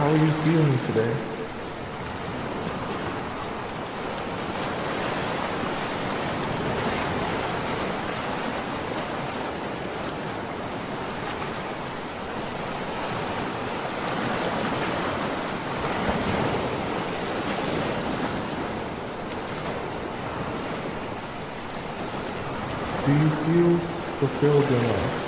How are you feeling today? Do you feel fulfilled in life?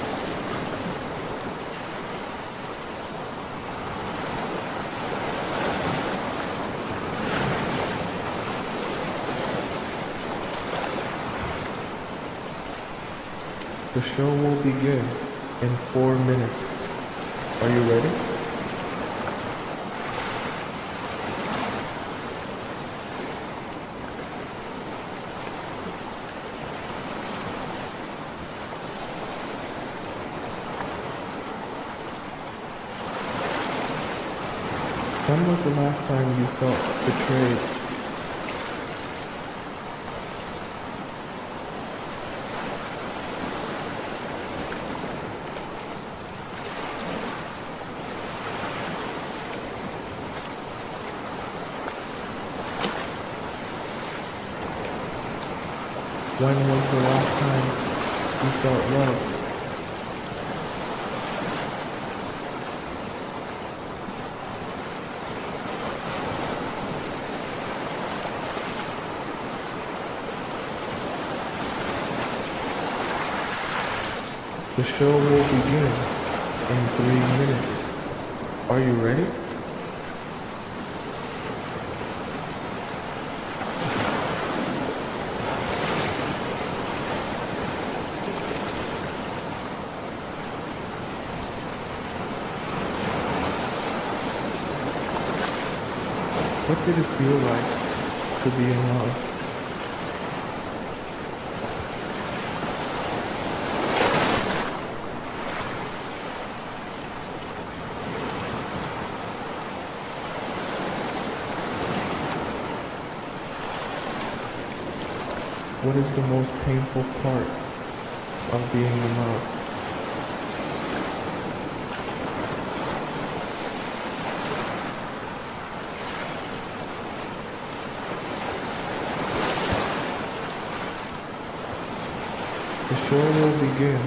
The show will begin in 4 minutes. Are you ready? When was the last time you felt betrayed? When was the last time you felt loved? The show will begin in 3 minutes. Are you ready? What did it feel like to be in love? What is the most painful part of being in love? The show will begin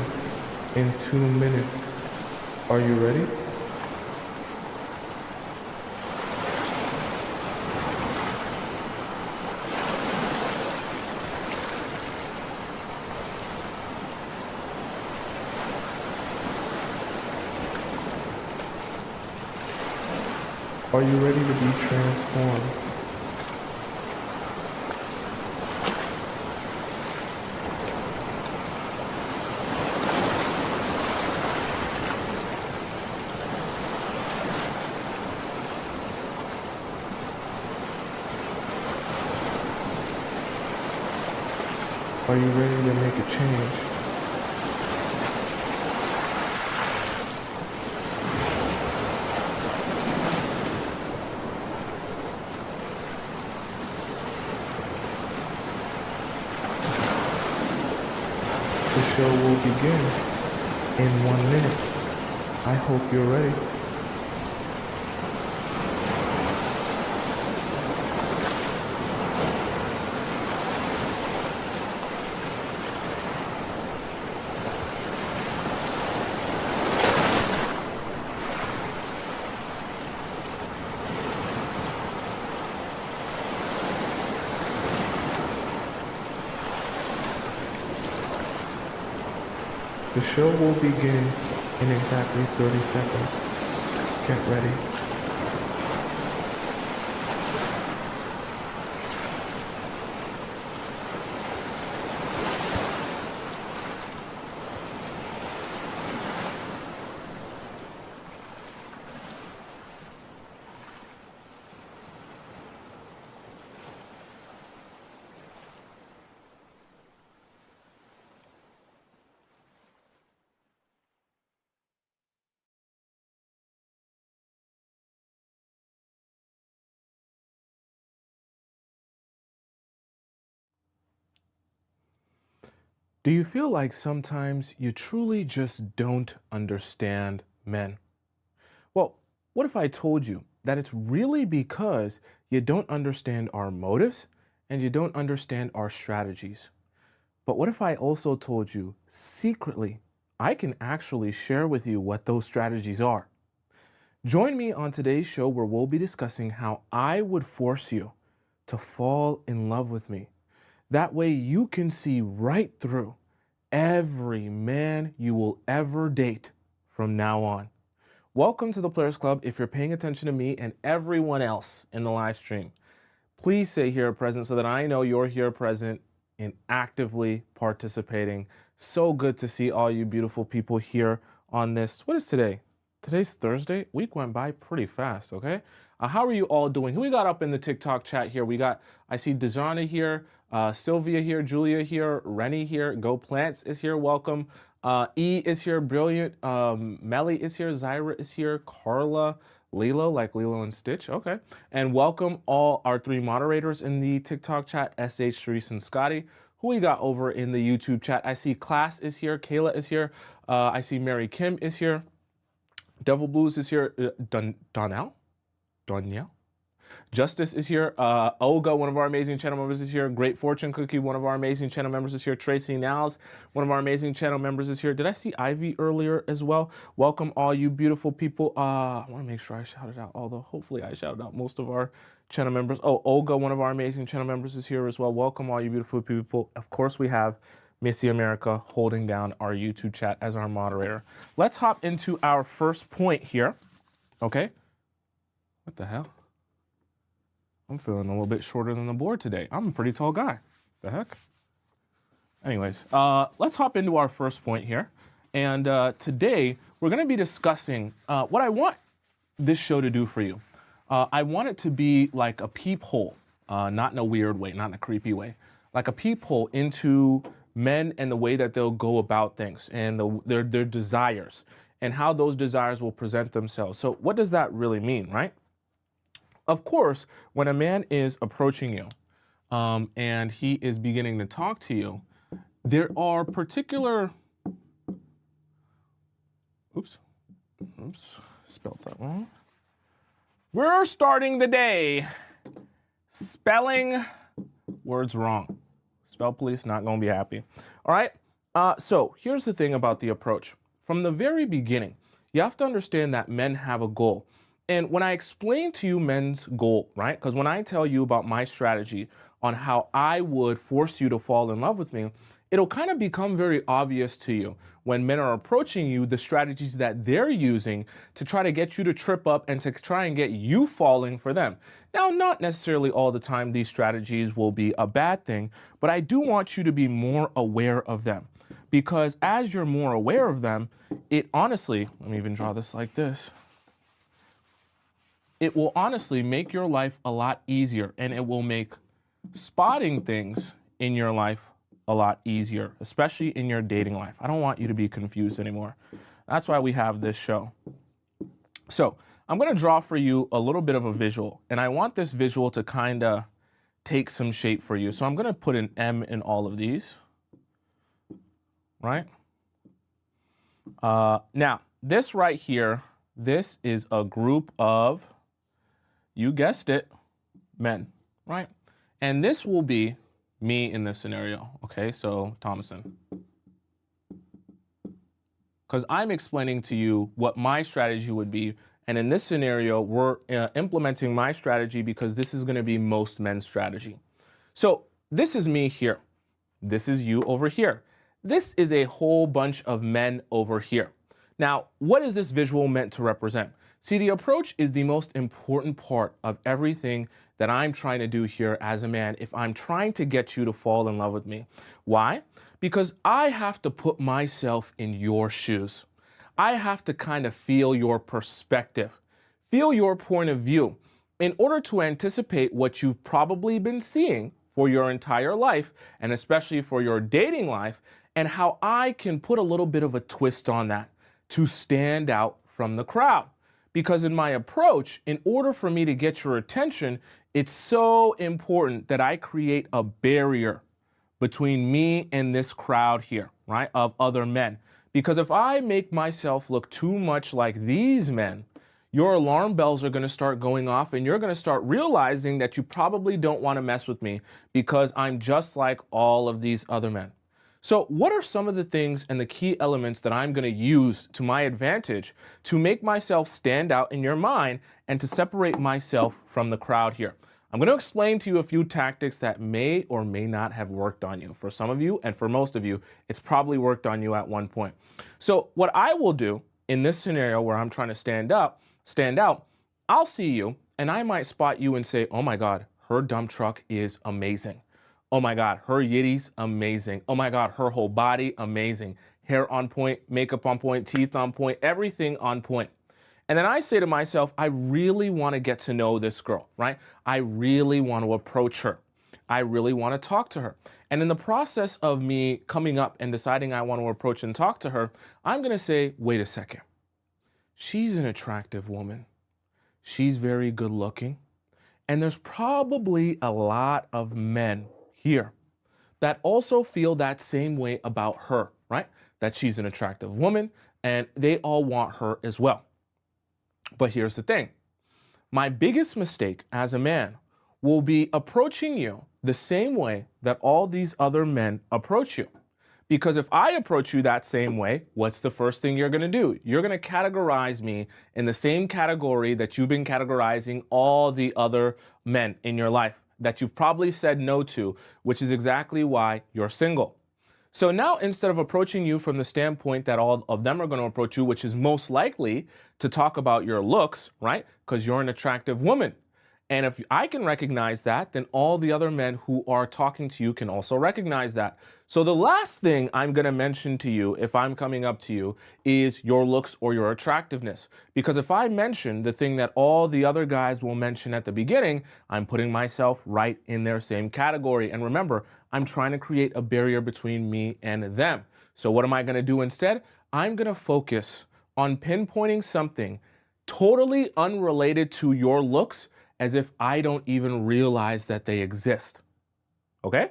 in 2 minutes. Are you ready? Are you ready to be transformed? Are you ready to make a change? The show will begin in 1 minute. I hope you're ready. The show will begin in exactly 30 seconds. Get ready. Do you feel like sometimes you truly just don't understand men? Well, what if I told you that it's really because you don't understand our motives and you don't understand our strategies. But what if I also told you secretly, I can actually share with you what those strategies are? Join me on today's show where we'll be discussing how I would force you to fall in love with me. That way you can see right through every man you will ever date from now on. Welcome to the Players Club. If you're paying attention to me and everyone else in the live stream, please say here present so that I know you're here present and actively participating. So good to see all you beautiful people here on this. What is today? Today's Thursday. Week went by pretty fast, okay? How are you all doing? Who we got up in the TikTok chat here? I see Dejana here, Sylvia here, Julia here, Rennie here, Go Plants is here, welcome. E is here, brilliant. Melly is here, Zyra is here, Carla, Lilo, like Lilo and Stitch, okay. And welcome all our three moderators in the TikTok chat, SH, Sharice, and Scotty. Who we got over in the YouTube chat? I see Class is here, Kayla is here, I see Mary Kim is here, Devil Blues is here, Donnell? Justice is here. Olga, one of our amazing channel members, is here. Great Fortune Cookie, one of our amazing channel members, is here. Tracy Nals, one of our amazing channel members, is here. Did I see Ivy earlier as well? Welcome all you beautiful people. I want to make sure I shouted out, although hopefully I shouted out most of our channel members. Oh, Olga, one of our amazing channel members, is here as well. Welcome all you beautiful people. Of course, we have Missy America holding down our YouTube chat as our moderator. Let's hop into our first point here. Okay. What the hell? I'm feeling a little bit shorter than the board today. I'm a pretty tall guy. The heck? Anyways, let's hop into our first point here. And today, we're going to be discussing what I want this show to do for you. I want it to be like a peephole, not in a weird way, not in a creepy way, like a peephole into men and the way that they'll go about things and their desires and how those desires will present themselves. So what does that really mean, right? Of course, when a man is approaching you and he is beginning to talk to you, there are particular, oops, spelled that wrong. We're starting the day spelling words wrong. Spell police not gonna be happy. All right, so here's the thing about the approach. From the very beginning, you have to understand that men have a goal. And when I explain to you men's goal, right? Because when I tell you about my strategy on how I would force you to fall in love with me, it'll kind of become very obvious to you when men are approaching you, the strategies that they're using to try to get you to trip up and to try and get you falling for them. Now, not necessarily all the time these strategies will be a bad thing, but I do want you to be more aware of them. Because as you're more aware of them, it honestly, let me even draw this like this. It will honestly make your life a lot easier, and it will make spotting things in your life a lot easier, especially in your dating life. I don't want you to be confused anymore. That's why we have this show. So I'm going to draw for you a little bit of a visual, and I want this visual to kind of take some shape for you. So I'm going to put an M in all of these, right? Now, this right here, this is a group of, you guessed it, men, right? And this will be me in this scenario, okay? So Tomisin. Because I'm explaining to you what my strategy would be. And in this scenario, we're implementing my strategy because this is gonna be most men's strategy. So this is me here. This is you over here. This is a whole bunch of men over here. Now, what is this visual meant to represent? See, the approach is the most important part of everything that I'm trying to do here as a man if I'm trying to get you to fall in love with me. Why? Because I have to put myself in your shoes. I have to kind of feel your perspective, feel your point of view in order to anticipate what you've probably been seeing for your entire life, and especially for your dating life, and how I can put a little bit of a twist on that to stand out from the crowd. Because in my approach, in order for me to get your attention, it's so important that I create a barrier between me and this crowd here, right, of other men. Because if I make myself look too much like these men, your alarm bells are going to start going off and you're going to start realizing that you probably don't want to mess with me because I'm just like all of these other men. So, what are some of the things and the key elements that I'm going to use to my advantage to make myself stand out in your mind and to separate myself from the crowd here? I'm going to explain to you a few tactics that may or may not have worked on you. For some of you and for most of you, it's probably worked on you at one point. So, what I will do in this scenario where I'm trying to stand out, I'll see you and I might spot you and say, "Oh my God, her dump truck is amazing. Oh my God, her yitty's amazing. Oh my God, her whole body, amazing. Hair on point, makeup on point, teeth on point, everything on point." And then I say to myself, I really want to get to know this girl, right? I really want to approach her. I really want to talk to her. And in the process of me coming up and deciding I want to approach and talk to her, I'm going to say, wait a second. She's an attractive woman. She's very good looking. And there's probably a lot of men here that also feel that same way about her, right? That she's an attractive woman and they all want her as well. But here's the thing. My biggest mistake as a man will be approaching you the same way that all these other men approach you. Because if I approach you that same way, what's the first thing you're going to do? You're going to categorize me in the same category that you've been categorizing all the other men in your life that you've probably said no to, which is exactly why you're single. So now, instead of approaching you from the standpoint that all of them are going to approach you, which is most likely to talk about your looks, right? Because you're an attractive woman. And if I can recognize that, then all the other men who are talking to you can also recognize that. So the last thing I'm going to mention to you if I'm coming up to you is your looks or your attractiveness. Because if I mention the thing that all the other guys will mention at the beginning, I'm putting myself right in their same category. And remember, I'm trying to create a barrier between me and them. So what am I going to do instead? I'm going to focus on pinpointing something totally unrelated to your looks, as if I don't even realize that they exist. Okay?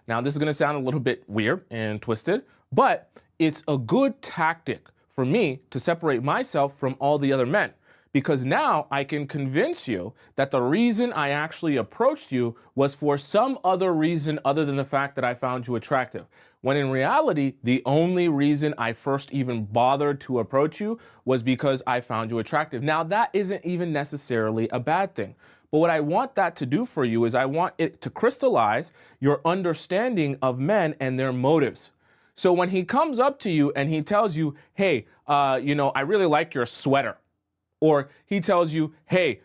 Now, this is going to sound a little bit weird and twisted, but it's a good tactic for me to separate myself from all the other men. Because now I can convince you that the reason I actually approached you was for some other reason other than the fact that I found you attractive. When in reality, the only reason I first even bothered to approach you was because I found you attractive. Now, that isn't even necessarily a bad thing. But what I want that to do for you is I want it to crystallize your understanding of men and their motives. So when he comes up to you and he tells you, "Hey, I really like your sweater," or he tells you, "Hey,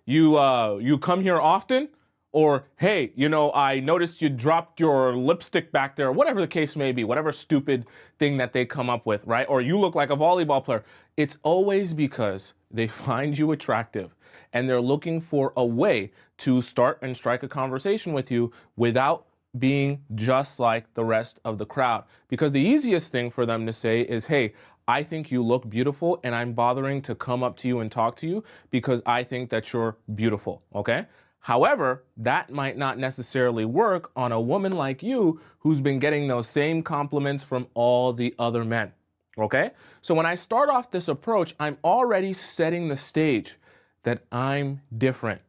you come here often," or, "Hey, I noticed you dropped your lipstick back there," whatever the case may be, whatever stupid thing that they come up with, right? Or, "You look like a volleyball player." It's always because they find you attractive and they're looking for a way to start and strike a conversation with you without being just like the rest of the crowd. Because the easiest thing for them to say is, "Hey, I think you look beautiful and I'm bothering to come up to you and talk to you because I think that you're beautiful," okay? However, that might not necessarily work on a woman like you who's been getting those same compliments from all the other men, okay? So when I start off this approach, I'm already setting the stage that I'm different,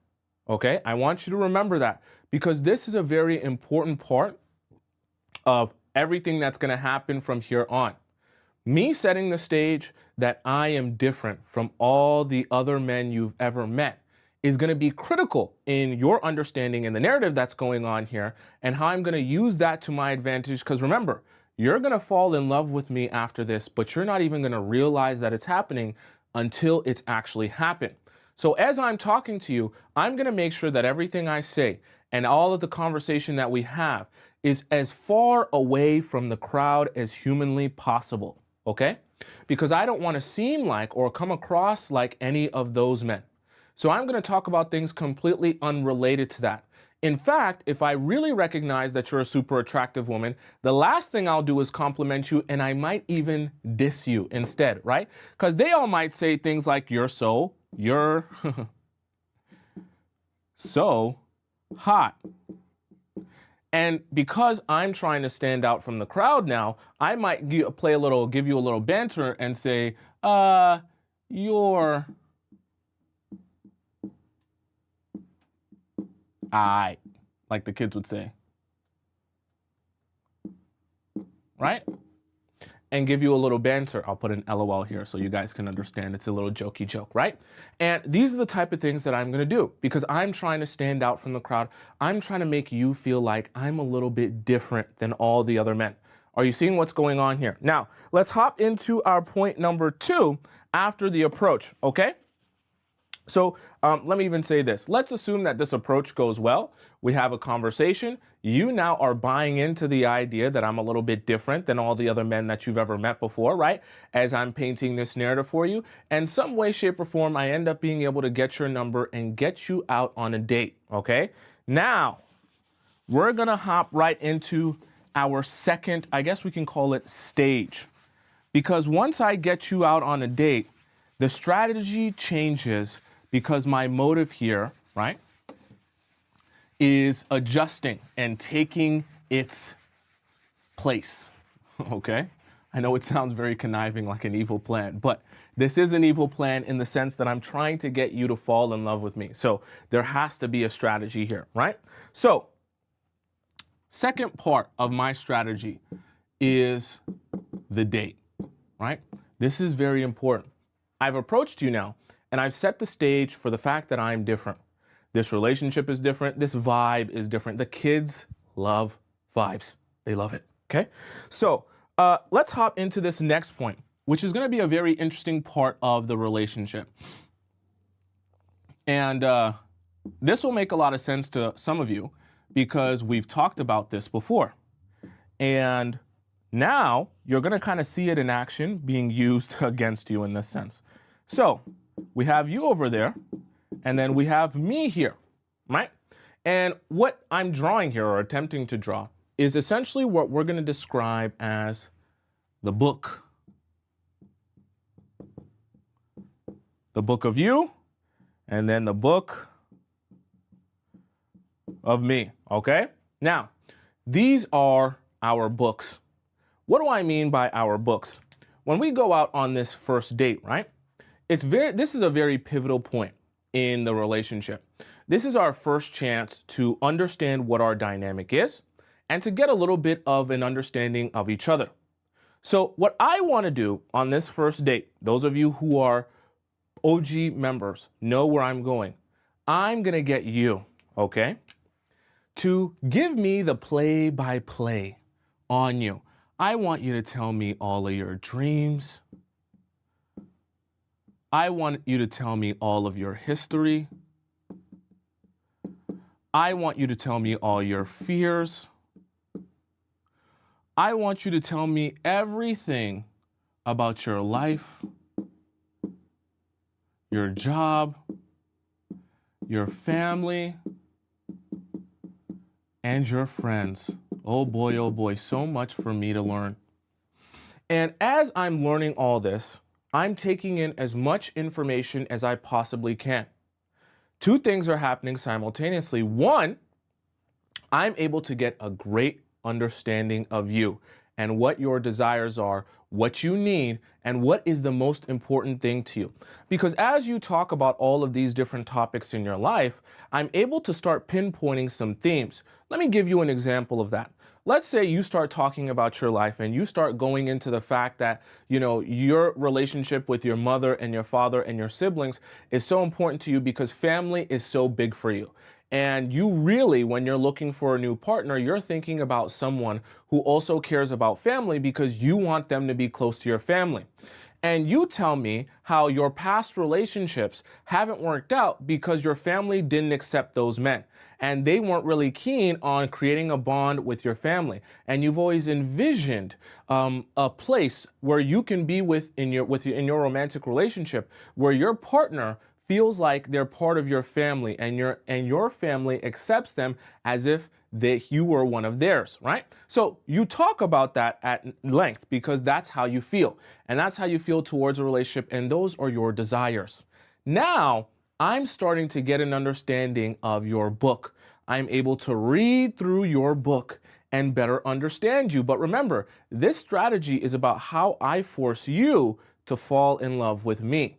okay? I want you to remember that because this is a very important part of everything that's going to happen from here on. Me setting the stage that I am different from all the other men you've ever met is going to be critical in your understanding and the narrative that's going on here and how I'm going to use that to my advantage. Because remember, you're going to fall in love with me after this, but you're not even going to realize that it's happening until it's actually happened. So as I'm talking to you, I'm going to make sure that everything I say and all of the conversation that we have is as far away from the crowd as humanly possible. Okay? Because I don't want to seem like or come across like any of those men. So I'm going to talk about things completely unrelated to that. In fact, if I really recognize that you're a super attractive woman, the last thing I'll do is compliment you and I might even diss you instead, right? Because they all might say things like, you're so hot. And because I'm trying to stand out from the crowd now, I might give you a little banter and say, you're aight, like the kids would say, right? And give you a little banter. I'll put an LOL here so you guys can understand. It's a little jokey joke, right? And these are the type of things that I'm gonna do because I'm trying to stand out from the crowd. I'm trying to make you feel like I'm a little bit different than all the other men. Are you seeing what's going on here? Now, let's hop into our point number 2 after the approach, okay? So let me even say this. Let's assume that this approach goes well. We have a conversation. You now are buying into the idea that I'm a little bit different than all the other men that you've ever met before, right? As I'm painting this narrative for you. And some way, shape, or form, I end up being able to get your number and get you out on a date, okay? Now, we're going to hop right into our second, I guess we can call it stage. Because once I get you out on a date, the strategy changes because my motive here, right, is adjusting and taking its place, okay? I know it sounds very conniving, like an evil plan, but this is an evil plan in the sense that I'm trying to get you to fall in love with me. So there has to be a strategy here, right? So second part of my strategy is the date, right? This is very important. I've approached you now, and I've set the stage for the fact that I'm different. This relationship is different. This vibe is different. The kids love vibes. They love it, okay? So let's hop into this next point, which is gonna be a very interesting part of the relationship. And this will make a lot of sense to some of you because we've talked about this before. And now you're gonna kind of see it in action being used against you in this sense. So we have you over there, and then we have me here, right? And what I'm drawing here, or attempting to draw, is essentially what we're going to describe as the book. The book of you, and then the book of me, okay? Now, these are our books. What do I mean by our books? When we go out on this first date, right? This is a very pivotal point in the relationship. This is our first chance to understand what our dynamic is and to get a little bit of an understanding of each other. So what I want to do on this first date, those of you who are OG members know where I'm going. I'm going to get you, okay, to give me the play-by-play on you. I want you to tell me all of your dreams. I want you to tell me all of your history. I want you to tell me all your fears. I want you to tell me everything about your life, your job, your family, and your friends. Oh boy, so much for me to learn. And as I'm learning all this, I'm taking in as much information as I possibly can. Two things are happening simultaneously. One, I'm able to get a great understanding of you and what your desires are, what you need, and what is the most important thing to you. Because as you talk about all of these different topics in your life, I'm able to start pinpointing some themes. Let me give you an example of that. Let's say you start talking about your life and you start going into the fact that, you know, your relationship with your mother and your father and your siblings is so important to you because family is so big for you. And you really, when you're looking for a new partner, you're thinking about someone who also cares about family because you want them to be close to your family. And you tell me how your past relationships haven't worked out because your family didn't accept those men. And they weren't really keen on creating a bond with your family. And you've always envisioned a place where you can be in your romantic relationship where your partner feels like they're part of your family and your family accepts them as if you were one of theirs, right? So you talk about that at length because that's how you feel. And that's how you feel towards a relationship, and those are your desires. Now, I'm starting to get an understanding of your book. I'm able to read through your book and better understand you. But remember, this strategy is about how I force you to fall in love with me.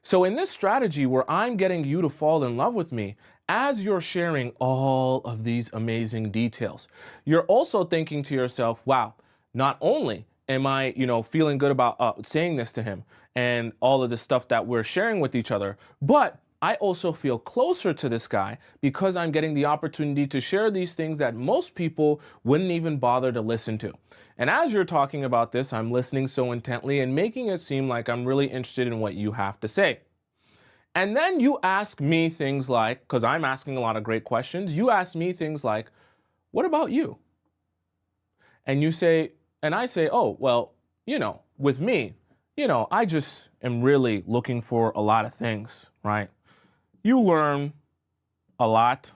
So in this strategy where I'm getting you to fall in love with me, as you're sharing all of these amazing details, you're also thinking to yourself, wow, not only am I, feeling good about saying this to him and all of the stuff that we're sharing with each other, but I also feel closer to this guy because I'm getting the opportunity to share these things that most people wouldn't even bother to listen to. And as you're talking about this, I'm listening so intently and making it seem like I'm really interested in what you have to say. And then you ask me things like, because I'm asking a lot of great questions, you ask me things like, what about you? And you say, and I say, oh, well, with me, I just am really looking for a lot of things, right? You learn a lot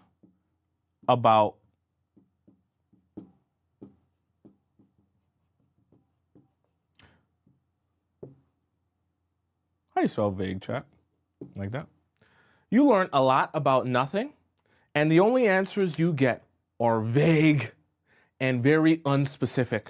about how do you spell vague, chat? Like that? You learn a lot about nothing, and the only answers you get are vague and very unspecific.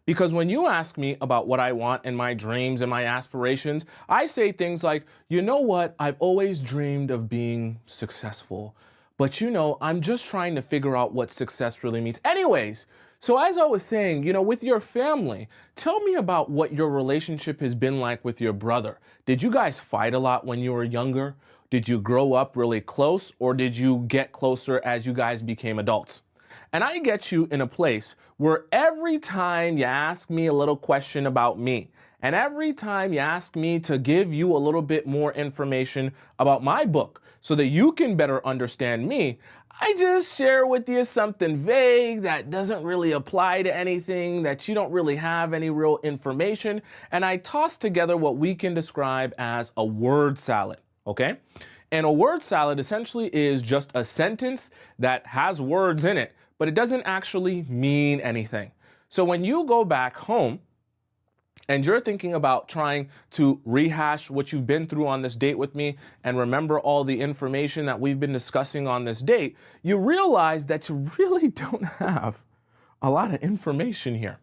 Because when you ask me about what I want and my dreams and my aspirations, I say things like, you know what, I've always dreamed of being successful. But I'm just trying to figure out what success really means. Anyways, so as I was saying, with your family, tell me about what your relationship has been like with your brother. Did you guys fight a lot when you were younger? Did you grow up really close, or did you get closer as you guys became adults? And I get you in a place where every time you ask me a little question about me, and every time you ask me to give you a little bit more information about my book so that you can better understand me, I just share with you something vague that doesn't really apply to anything, that you don't really have any real information, and I toss together what we can describe as a word salad, okay? And a word salad essentially is just a sentence that has words in it, but it doesn't actually mean anything. So when you go back home and you're thinking about trying to rehash what you've been through on this date with me and remember all the information that we've been discussing on this date, you realize that you really don't have a lot of information here.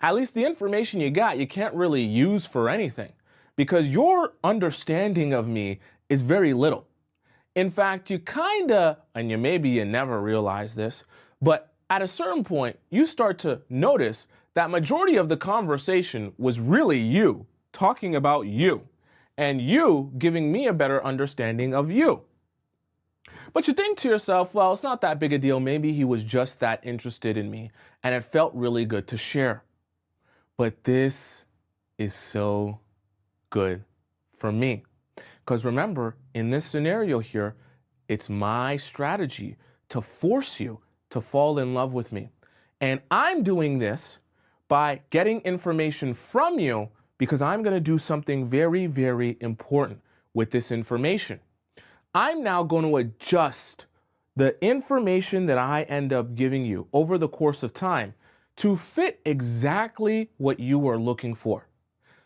At least the information you got, you can't really use for anything because your understanding of me is very little. In fact, you kinda, and maybe you never realize this, but at a certain point, you start to notice that majority of the conversation was really you talking about you and you giving me a better understanding of you. But you think to yourself, well, it's not that big a deal. Maybe he was just that interested in me and it felt really good to share. But this is so good for me. Because remember, in this scenario here, it's my strategy to force you to fall in love with me. And I'm doing this by getting information from you because I'm going to do something very, very important with this information. I'm now going to adjust the information that I end up giving you over the course of time to fit exactly what you are looking for.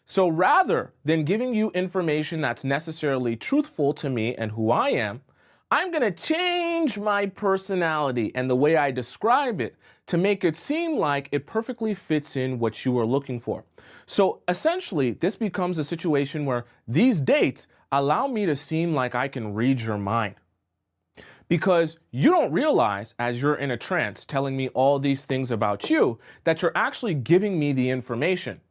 So rather than giving you information that's necessarily truthful to me and who I am, I'm going to change my personality and the way I describe it to make it seem like it perfectly fits in what you are looking for. So essentially, this becomes a situation where these dates allow me to seem like I can read your mind. Because you don't realize, as you're in a trance telling me all these things about you, that you're actually giving me the information.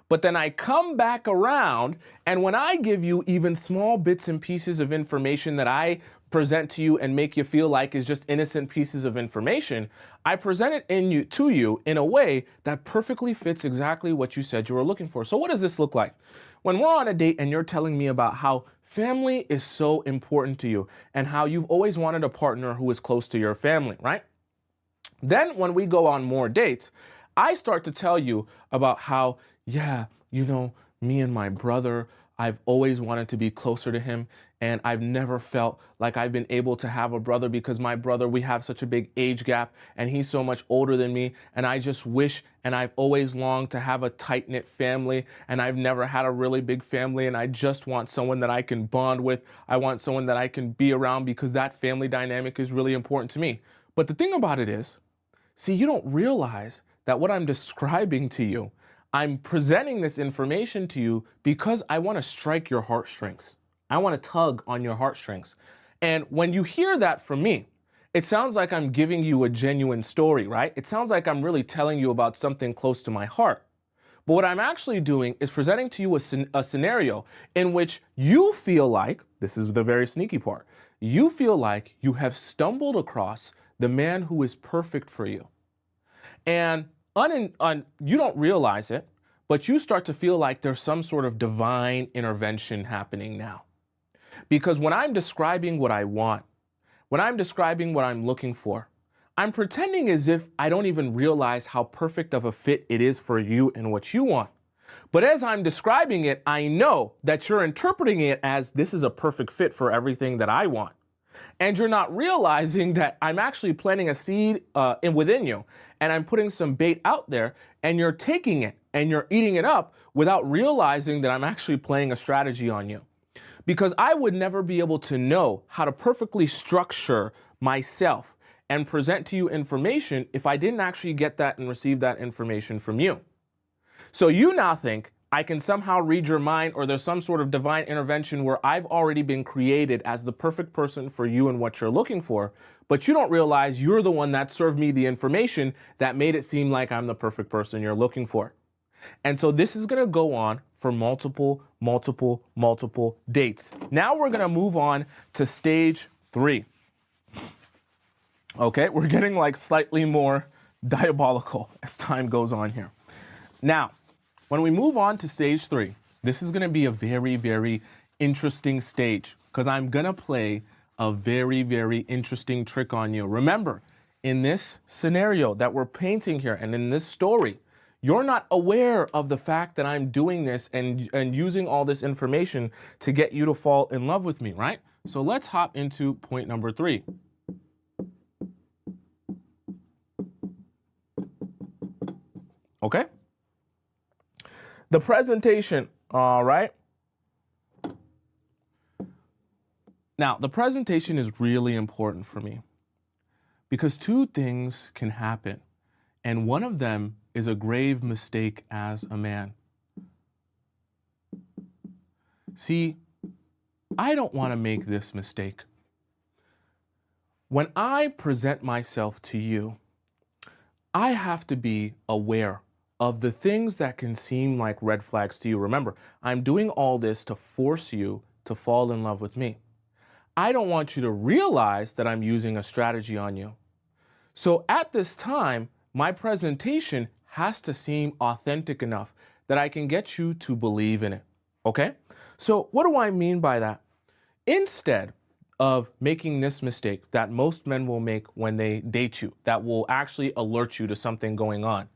But then I come back around, and when I give you even small bits and pieces of information that I present to you and make you feel like is just innocent pieces of information, I present it to you in a way that perfectly fits exactly what you said you were looking for. So what does this look like? When we're on a date and you're telling me about how family is so important to you and how you've always wanted a partner who is close to your family, right? Then when we go on more dates, I start to tell you about how, yeah, me and my brother, I've always wanted to be closer to him. And I've never felt like I've been able to have a brother because my brother, we have such a big age gap and he's so much older than me. And I just wish, and I've always longed to have a tight-knit family, and I've never had a really big family, and I just want someone that I can bond with. I want someone that I can be around because that family dynamic is really important to me. But the thing about it is, see, you don't realize that what I'm describing to you, I'm presenting this information to you because I want to strike your heartstrings. I want to tug on your heartstrings. And when you hear that from me, it sounds like I'm giving you a genuine story, right? It sounds like I'm really telling you about something close to my heart. But what I'm actually doing is presenting to you a scenario in which you feel like, this is the very sneaky part, you feel like you have stumbled across the man who is perfect for you. And you don't realize it, but you start to feel like there's some sort of divine intervention happening now. Because when I'm describing what I want, when I'm describing what I'm looking for, I'm pretending as if I don't even realize how perfect of a fit it is for you and what you want. But as I'm describing it, I know that you're interpreting it as this is a perfect fit for everything that I want. And you're not realizing that I'm actually planting a seed within you, and I'm putting some bait out there, and you're taking it and you're eating it up without realizing that I'm actually playing a strategy on you. Because I would never be able to know how to perfectly structure myself and present to you information if I didn't actually get that and receive that information from you. So you now think I can somehow read your mind, or there's some sort of divine intervention where I've already been created as the perfect person for you and what you're looking for, but you don't realize you're the one that served me the information that made it seem like I'm the perfect person you're looking for. And so this is going to go on for multiple dates. Now we're going to move on to stage 3. Okay, we're getting like slightly more diabolical as time goes on here. Now, when we move on to stage 3, this is going to be a very interesting stage, because I'm going to play a very interesting trick on you. Remember, in this scenario that we're painting here and in this story, you're not aware of the fact that I'm doing this and using all this information to get you to fall in love with me, right? So let's hop into point number 3. Okay? The presentation, all right? Now, the presentation is really important for me because 2 things can happen, and one of them is a grave mistake as a man. See, I don't want to make this mistake. When I present myself to you, I have to be aware of the things that can seem like red flags to you. Remember, I'm doing all this to force you to fall in love with me. I don't want you to realize that I'm using a strategy on you. So at this time, my presentation has to seem authentic enough that I can get you to believe in it. Okay? So what do I mean by that? Instead of making this mistake that most men will make when they date you, that will actually alert you to something going on,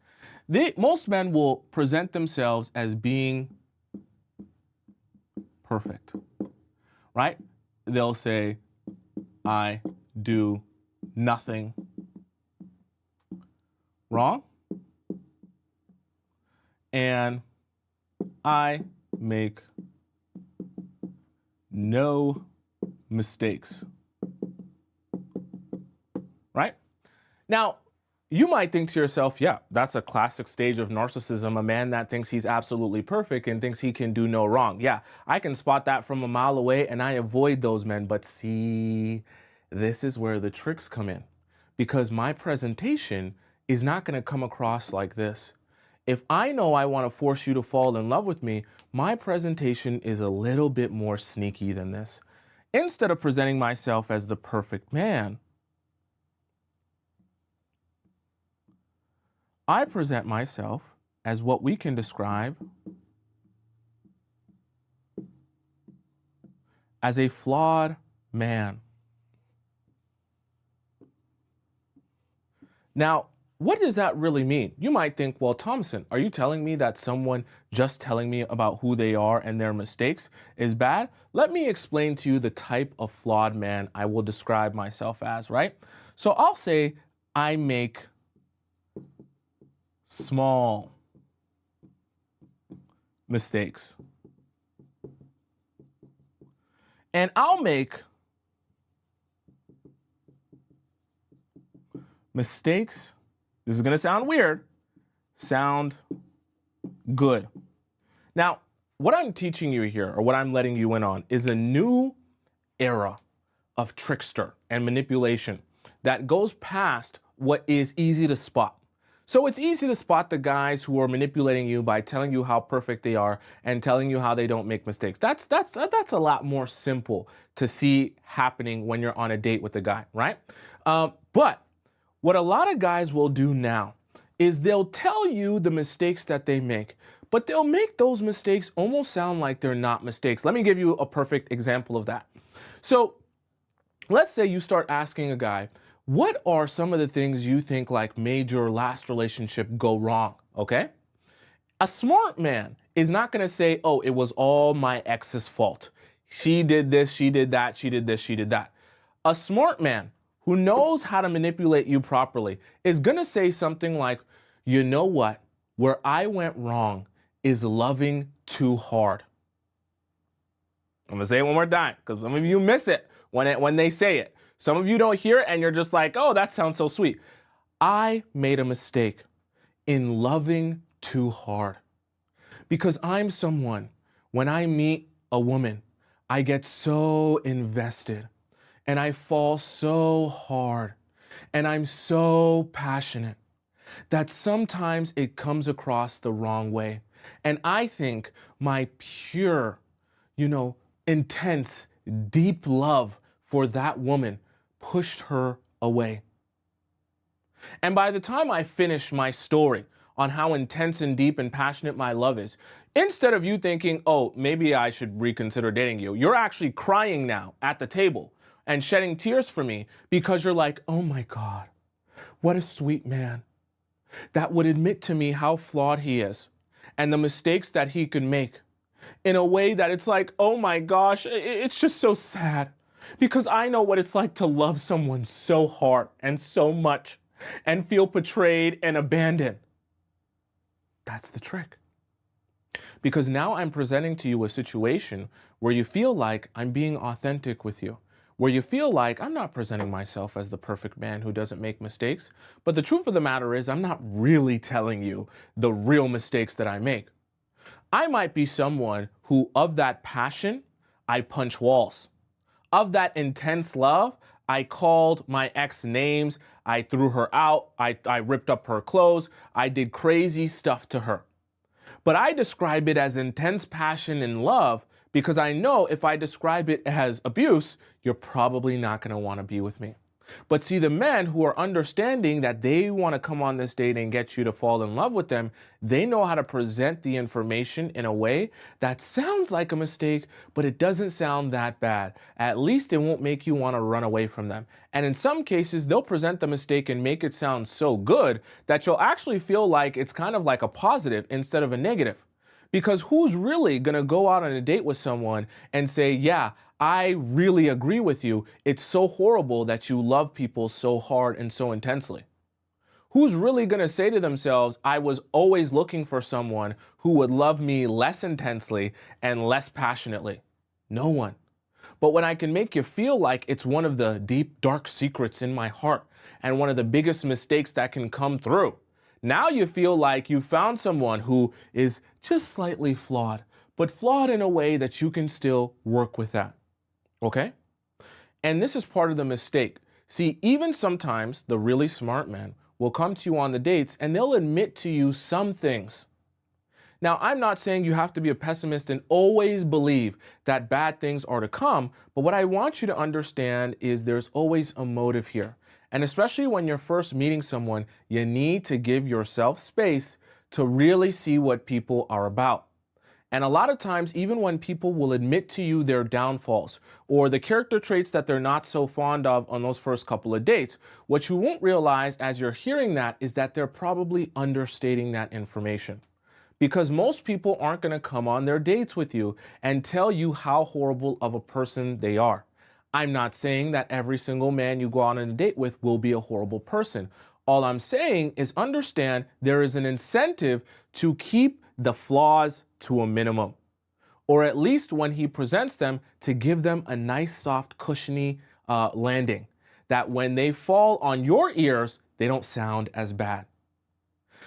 most men will present themselves as being perfect, right? They'll say, I do nothing wrong, and I make no mistakes, right? Now, you might think to yourself, yeah, that's a classic stage of narcissism, a man that thinks he's absolutely perfect and thinks he can do no wrong. Yeah, I can spot that from a mile away, and I avoid those men. But see, this is where the tricks come in, because my presentation is not going to come across like this. If I know I want to force you to fall in love with me, my presentation is a little bit more sneaky than this. Instead of presenting myself as the perfect man, I present myself as what we can describe as a flawed man. Now, what does that really mean? You might think, well, Tomisin, are you telling me that someone just telling me about who they are and their mistakes is bad? Let me explain to you the type of flawed man I will describe myself as, right? So I'll say I make small mistakes. And I'll make mistakes, this is going to sound weird, sound good. Now, what I'm teaching you here, or what I'm letting you in on, is a new era of trickster and manipulation that goes past what is easy to spot. So it's easy to spot the guys who are manipulating you by telling you how perfect they are and telling you how they don't make mistakes. That's a lot more simple to see happening when you're on a date with a guy, right? But what a lot of guys will do now is they'll tell you the mistakes that they make, but they'll make those mistakes almost sound like they're not mistakes. Let me give you a perfect example of that. So let's say you start asking a guy, what are some of the things you think like made your last relationship go wrong? Okay. A smart man is not going to say, oh, it was all my ex's fault. She did this, she did that, she did this, she did that. A smart man who knows how to manipulate you properly is going to say something like, you know what? Where I went wrong is loving too hard. I'm going to say it one more time because some of you miss it when they say it. Some of you don't hear it and you're just like, oh, that sounds so sweet. I made a mistake in loving too hard because I'm someone, when I meet a woman, I get so invested and I fall so hard and I'm so passionate that sometimes it comes across the wrong way. And I think my pure, intense, deep love for that woman pushed her away. And by the time I finish my story on how intense and deep and passionate my love is, instead of you thinking, oh, maybe I should reconsider dating you, you're actually crying now at the table and shedding tears for me because you're like, oh my God, what a sweet man that would admit to me how flawed he is and the mistakes that he could make in a way that it's like, oh my gosh, it's just so sad because I know what it's like to love someone so hard and so much and feel betrayed and abandoned. That's the trick. Because now I'm presenting to you a situation where you feel like I'm being authentic with you, where you feel like I'm not presenting myself as the perfect man who doesn't make mistakes. But the truth of the matter is I'm not really telling you the real mistakes that I make. I might be someone who, of that passion, I punch walls. Of that intense love, I called my ex names, I threw her out, I ripped up her clothes, I did crazy stuff to her. But I describe it as intense passion and love because I know if I describe it as abuse, you're probably not going to want to be with me. But see, the men who are understanding that they want to come on this date and get you to fall in love with them, they know how to present the information in a way that sounds like a mistake, but it doesn't sound that bad. At least it won't make you want to run away from them. And in some cases, they'll present the mistake and make it sound so good that you'll actually feel like it's kind of like a positive instead of a negative. Because who's really going to go out on a date with someone and say, yeah, I really agree with you. It's so horrible that you love people so hard and so intensely. Who's really going to say to themselves, I was always looking for someone who would love me less intensely and less passionately? No one. But when I can make you feel like it's one of the deep, dark secrets in my heart and one of the biggest mistakes that can come through, now you feel like you found someone who is just slightly flawed, but flawed in a way that you can still work with that. Okay? And this is part of the mistake. See, even sometimes the really smart men will come to you on the dates and they'll admit to you some things. Now, I'm not saying you have to be a pessimist and always believe that bad things are to come, but what I want you to understand is there's always a motive here. And especially when you're first meeting someone, you need to give yourself space to really see what people are about. And a lot of times, even when people will admit to you their downfalls or the character traits that they're not so fond of on those first couple of dates, what you won't realize as you're hearing that is that they're probably understating that information. Because most people aren't going to come on their dates with you and tell you how horrible of a person they are. I'm not saying that every single man you go on a date with will be a horrible person. All I'm saying is understand there is an incentive to keep the flaws to a minimum. Or at least when he presents them, to give them a nice, soft, cushiony landing. That when they fall on your ears, they don't sound as bad.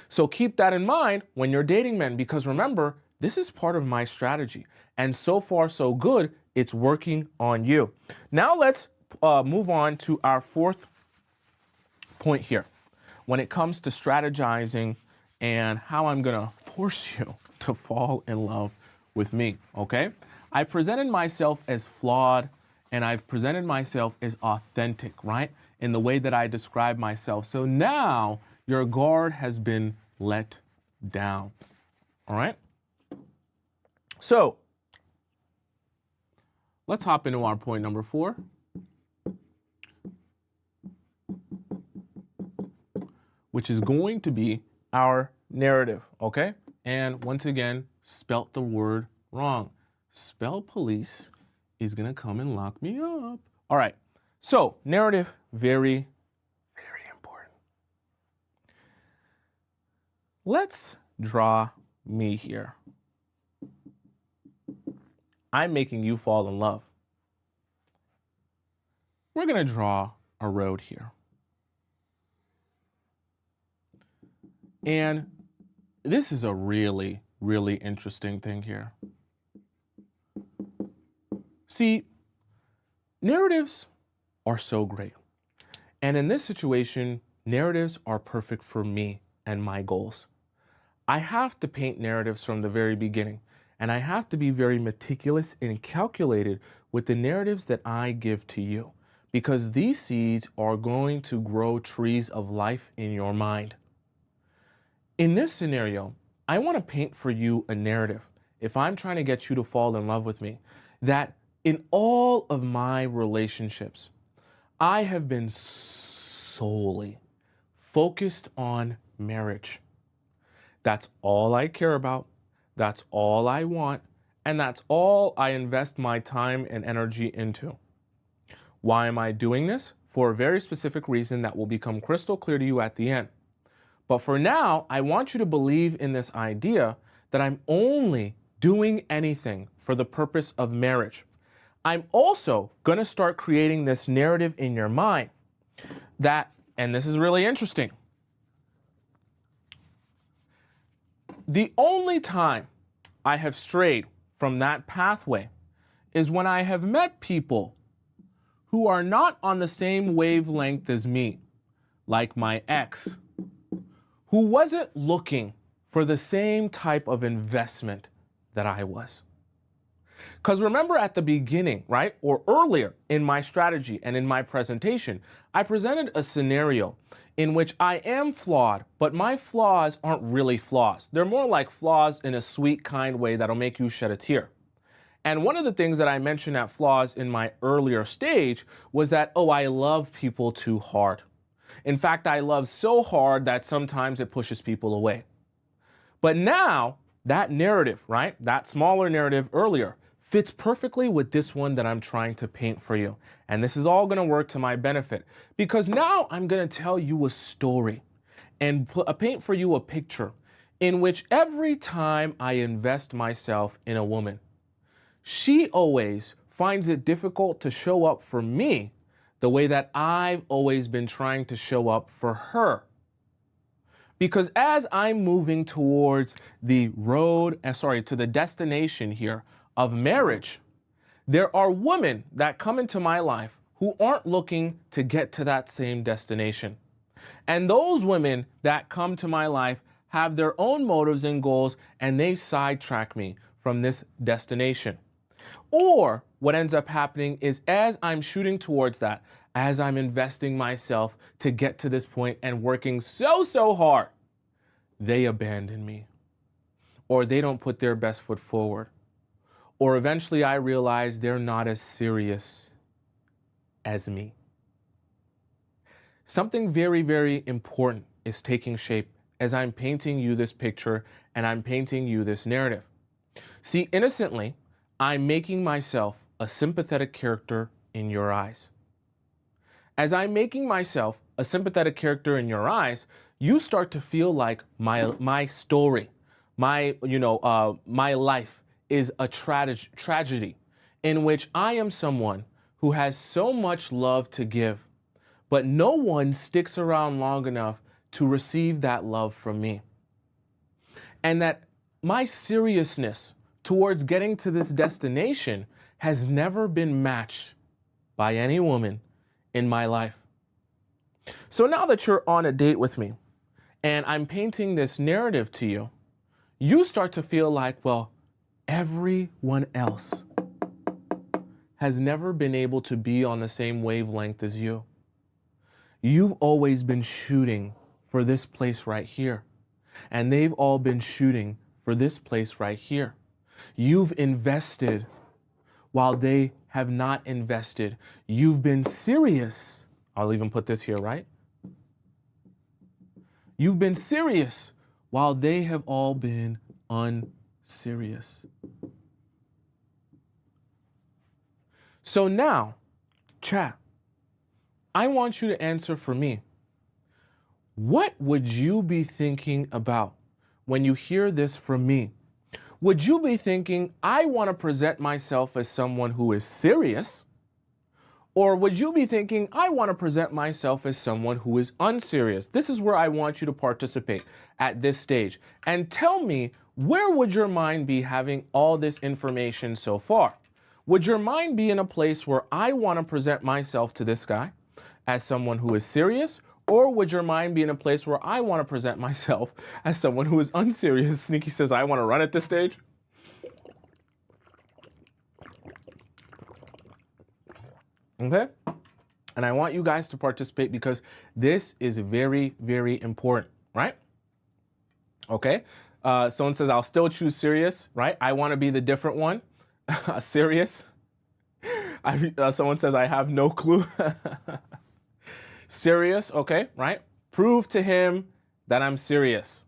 So keep that in mind when you're dating men, because remember, This is part of my strategy. And so far, so good. It's working on you. Now let's move on to our fourth point here. When it comes to strategizing and how I'm going to force you to fall in love with me, okay? I presented myself as flawed and I've presented myself as authentic, right? In the way that I describe myself. So now your guard has been let down, all right? So let's hop into our point number 4. Which is going to be our narrative, okay? And once again, spelt the word wrong. Spell police is gonna come and lock me up. All right, so narrative, very, very important. Let's draw me here. I'm making you fall in love. We're gonna draw a road here. And this is a really, really interesting thing here. See, narratives are so great. And in this situation, narratives are perfect for me and my goals. I have to paint narratives from the very beginning, and I have to be very meticulous and calculated with the narratives that I give to you, because these seeds are going to grow trees of life in your mind. In this scenario, I want to paint for you a narrative, if I'm trying to get you to fall in love with me, that in all of my relationships, I have been solely focused on marriage. That's all I care about, that's all I want, and that's all I invest my time and energy into. Why am I doing this? For a very specific reason that will become crystal clear to you at the end. But for now, I want you to believe in this idea that I'm only doing anything for the purpose of marriage. I'm also going to start creating this narrative in your mind that, and this is really interesting, the only time I have strayed from that pathway is when I have met people who are not on the same wavelength as me, like my ex, who wasn't looking for the same type of investment that I was. Because remember at the beginning, right, or earlier in my strategy and in my presentation, I presented a scenario in which I am flawed, but my flaws aren't really flaws. They're more like flaws in a sweet, kind way that'll make you shed a tear. And one of the things that I mentioned at flaws in my earlier stage was that, oh, I love people too hard. In fact, I love so hard that sometimes it pushes people away. But now, that narrative, right, that smaller narrative earlier, fits perfectly with this one that I'm trying to paint for you. And this is all going to work to my benefit, because now I'm going to tell you a story and paint for you a picture in which every time I invest myself in a woman, she always finds it difficult to show up for me the way that I've always been trying to show up for her. Because as I'm moving towards the road, to the destination here of marriage, there are women that come into my life who aren't looking to get to that same destination. And those women that come to my life have their own motives and goals, and they sidetrack me from this destination. Or what ends up happening is as I'm shooting towards that, as I'm investing myself to get to this point and working so hard, they abandon me, or they don't put their best foot forward. Or eventually I realize they're not as serious as me. Something very, very important is taking shape as I'm painting you this picture and I'm painting you this narrative. See, innocently, I'm making myself a sympathetic character in your eyes. As I'm making myself a sympathetic character in your eyes, you start to feel like my story, my life is a tragedy in which I am someone who has so much love to give, but no one sticks around long enough to receive that love from me. And that my seriousness towards getting to this destination has never been matched by any woman in my life. So now that you're on a date with me and I'm painting this narrative to you, you start to feel like, well, everyone else has never been able to be on the same wavelength as you. You've always been shooting for this place right here, and they've all been shooting for this place right here. You've invested while they have not invested. You've been serious. I'll even put this here, right? You've been serious while they have all been unserious. So now, chat, I want you to answer for me. What would you be thinking about when you hear this from me? Would you be thinking, I want to present myself as someone who is serious? Or would you be thinking, I want to present myself as someone who is unserious? This is where I want you to participate at this stage. And tell me, where would your mind be having all this information so far? Would your mind be in a place where I want to present myself to this guy as someone who is serious? Or would your mind be in a place where I want to present myself as someone who is unserious? Sneaky says, I want to run at this stage. Okay? And I want you guys to participate because this is very, very important, right? Okay? Someone says, I'll still choose serious, right? I want to be the different one. Serious. Someone says, I have no clue. Serious, okay, right? Prove to him that I'm serious,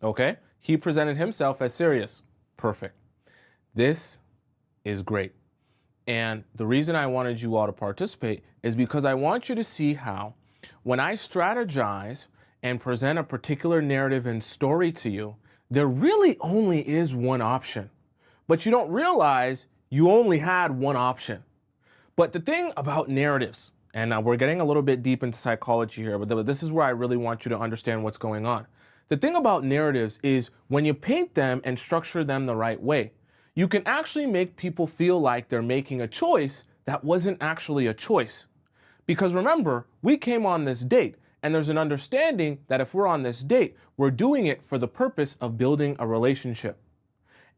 okay? He presented himself as serious. Perfect. This is great. And the reason I wanted you all to participate is because I want you to see how when I strategize and present a particular narrative and story to you, there really only is one option. But you don't realize you only had one option. But the thing about narratives, and now we're getting a little bit deep into psychology here, but this is where I really want you to understand what's going on. The thing about narratives is when you paint them and structure them the right way, you can actually make people feel like they're making a choice that wasn't actually a choice. Because remember, we came on this date, and there's an understanding that if we're on this date, we're doing it for the purpose of building a relationship.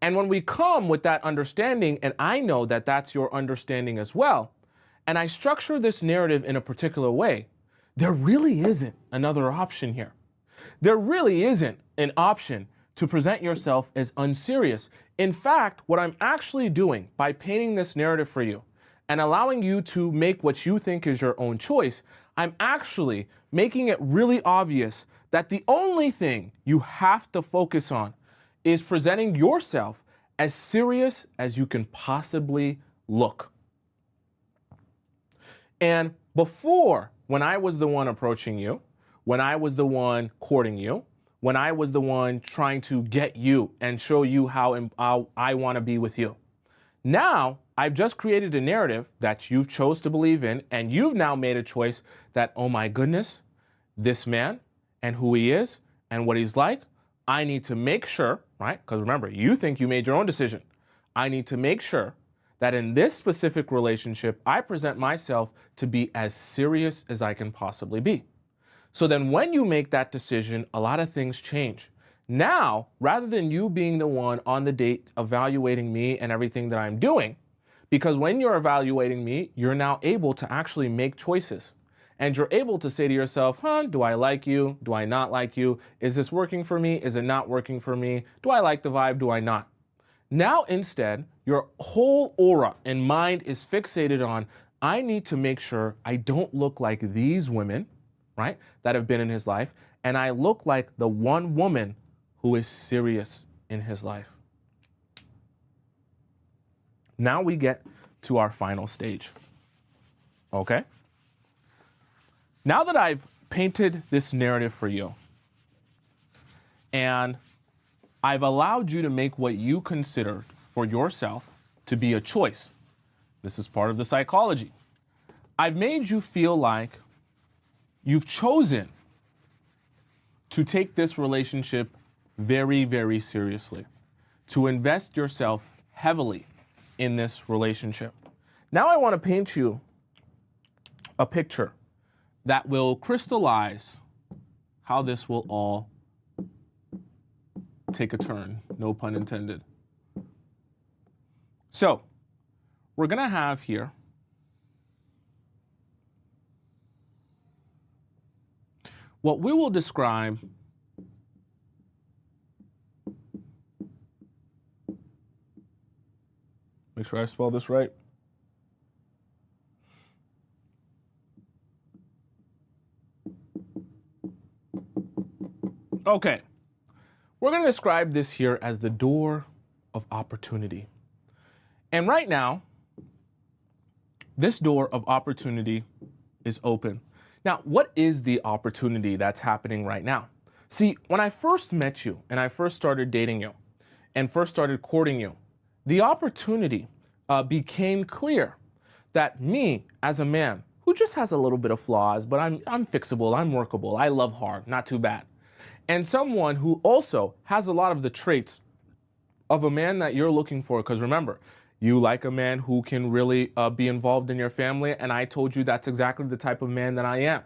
And when we come with that understanding, and I know that that's your understanding as well, and I structure this narrative in a particular way, there really isn't another option here. There really isn't an option to present yourself as unserious. In fact, what I'm actually doing by painting this narrative for you and allowing you to make what you think is your own choice, I'm actually making it really obvious that the only thing you have to focus on is presenting yourself as serious as you can possibly look. And before, when I was the one approaching you, when I was the one courting you, when I was the one trying to get you and show you how I want to be with you. Now, I've just created a narrative that you've chose to believe in, and you've now made a choice that, oh my goodness, this man and who he is and what he's like, I need to make sure, right? Because remember, you think you made your own decision. I need to make sure that in this specific relationship, I present myself to be as serious as I can possibly be. So then when you make that decision, a lot of things change. Now, rather than you being the one on the date evaluating me and everything that I'm doing, because when you're evaluating me, you're now able to actually make choices. And you're able to say to yourself, do I like you? Do I not like you? Is this working for me? Is it not working for me? Do I like the vibe? Do I not? Now, instead, your whole aura and mind is fixated on, I need to make sure I don't look like these women, right, that have been in his life, and I look like the one woman who is serious in his life. Now we get to our final stage, okay? Now that I've painted this narrative for you, and I've allowed you to make what you consider for yourself to be a choice, this is part of the psychology. I've made you feel like you've chosen to take this relationship very, very seriously. to invest yourself heavily in this relationship. Now I want to paint you a picture that will crystallize how this will all take a turn, no pun intended. So we're going to have here what we will describe make sure I spell this right. Okay, we're going to describe this here as the door of opportunity. And right now, this door of opportunity is open. Now, what is the opportunity that's happening right now? See, when I first met you and I first started dating you and first started courting you, the opportunity became clear that me as a man who just has a little bit of flaws, but I'm fixable, I'm workable, I love hard, not too bad. And someone who also has a lot of the traits of a man that you're looking for, because remember, you like a man who can really be involved in your family, and I told you that's exactly the type of man that I am.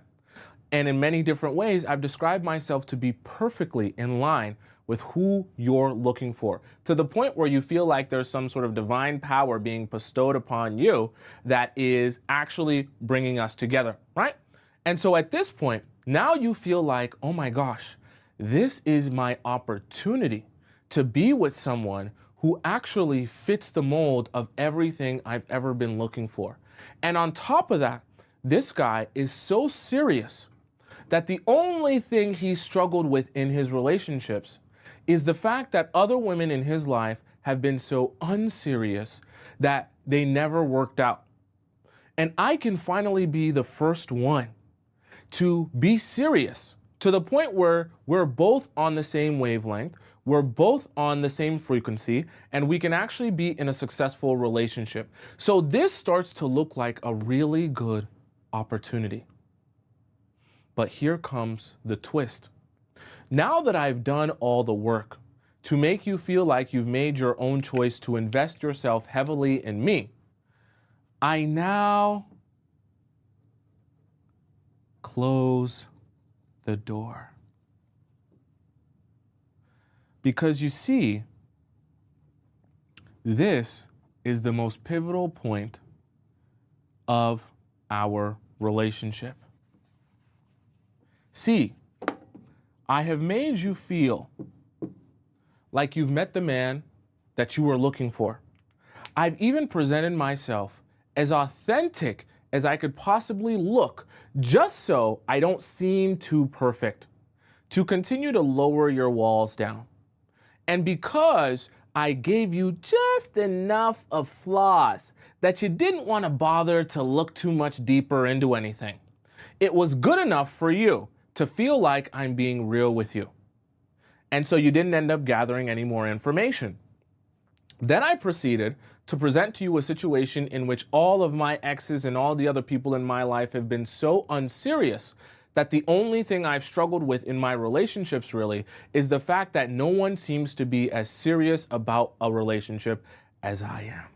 And in many different ways, I've described myself to be perfectly in line with who you're looking for, to the point where you feel like there's some sort of divine power being bestowed upon you that is actually bringing us together, right? And so at this point, now you feel like, oh my gosh, this is my opportunity to be with someone who actually fits the mold of everything I've ever been looking for. And on top of that, this guy is so serious that the only thing he struggled with in his relationships is the fact that other women in his life have been so unserious that they never worked out. And I can finally be the first one to be serious to the point where we're both on the same wavelength, we're both on the same frequency, and we can actually be in a successful relationship. So this starts to look like a really good opportunity. But here comes the twist. Now that I've done all the work to make you feel like you've made your own choice to invest yourself heavily in me, I now close the door. Because you see, this is the most pivotal point of our relationship. See, I have made you feel like you've met the man that you were looking for. I've even presented myself as authentic as I could possibly look, just so I don't seem too perfect, to continue to lower your walls down. And because I gave you just enough of flaws that you didn't want to bother to look too much deeper into anything, it was good enough for you to feel like I'm being real with you. And so you didn't end up gathering any more information. Then I proceeded to present to you a situation in which all of my exes and all the other people in my life have been so unserious that the only thing I've struggled with in my relationships really is the fact that no one seems to be as serious about a relationship as I am.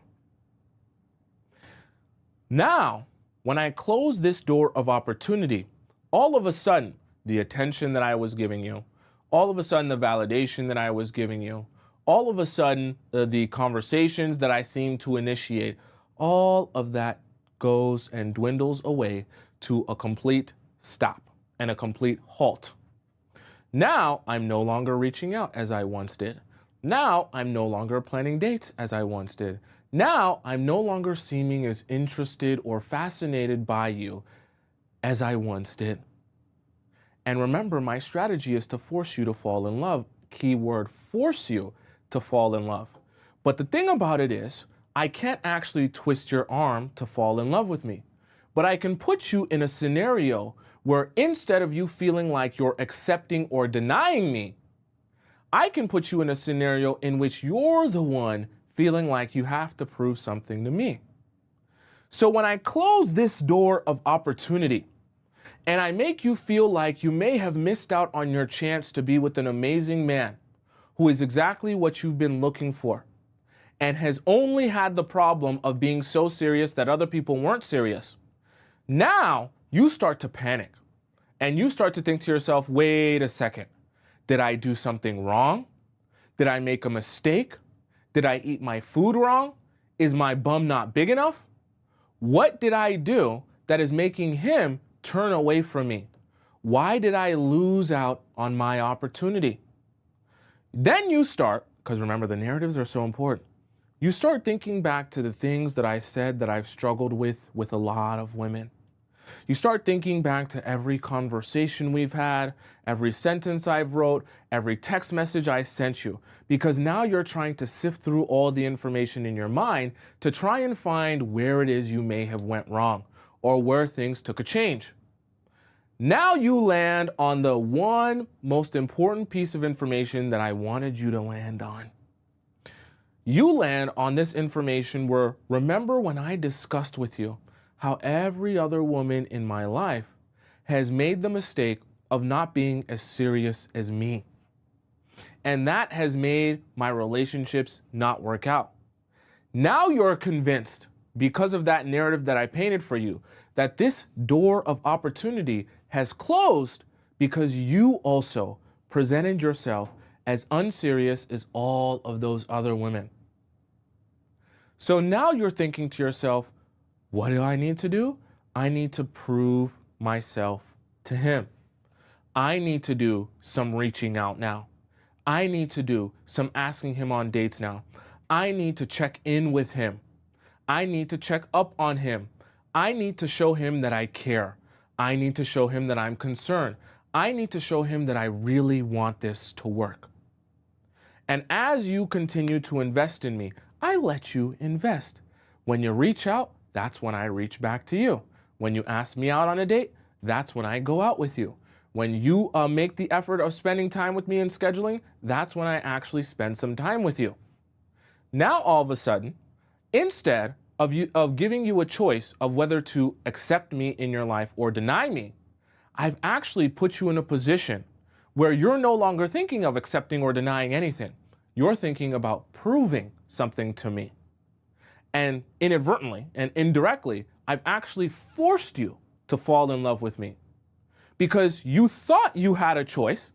Now, when I close this door of opportunity, all of a sudden, the attention that I was giving you, all of a sudden, the validation that I was giving you, all of a sudden, the conversations that I seem to initiate, all of that goes and dwindles away to a complete stop and a complete halt. Now, I'm no longer reaching out as I once did. Now, I'm no longer planning dates as I once did. Now, I'm no longer seeming as interested or fascinated by you as I once did. And remember, my strategy is to force you to fall in love. Keyword, force you to fall in love. But the thing about it is, I can't actually twist your arm to fall in love with me. But I can put you in a scenario where instead of you feeling like you're accepting or denying me, I can put you in a scenario in which you're the one feeling like you have to prove something to me. So when I close this door of opportunity, and I make you feel like you may have missed out on your chance to be with an amazing man who is exactly what you've been looking for and has only had the problem of being so serious that other people weren't serious. Now you start to panic and you start to think to yourself, wait a second, did I do something wrong? Did I make a mistake? Did I eat my food wrong? Is my bum not big enough? What did I do that is making him turn away from me? Why did I lose out on my opportunity? Then you start, because remember, the narratives are so important. You start thinking back to the things that I said that I've struggled with a lot of women. You start thinking back to every conversation we've had, every sentence I've wrote, every text message I sent you, because now you're trying to sift through all the information in your mind to try and find where it is you may have went wrong or where things took a change. Now you land on the one most important piece of information that I wanted you to land on. You land on this information where, remember when I discussed with you how every other woman in my life has made the mistake of not being as serious as me. And that has made my relationships not work out. Now you're convinced, because of that narrative that I painted for you, that this door of opportunity has closed because you also presented yourself as unserious as all of those other women. So now you're thinking to yourself, what do I need to do? I need to prove myself to him. I need to do some reaching out now. I need to do some asking him on dates now. I need to check in with him. I need to check up on him. I need to show him that I care. I need to show him that I'm concerned. I need to show him that I really want this to work. And as you continue to invest in me, I let you invest. When you reach out, that's when I reach back to you. When you ask me out on a date, that's when I go out with you. When you make the effort of spending time with me and scheduling, that's when I actually spend some time with you. Now, all of a sudden, instead of giving you a choice of whether to accept me in your life or deny me, I've actually put you in a position where you're no longer thinking of accepting or denying anything. You're thinking about proving something to me. And inadvertently and indirectly, I've actually forced you to fall in love with me because you thought you had a choice,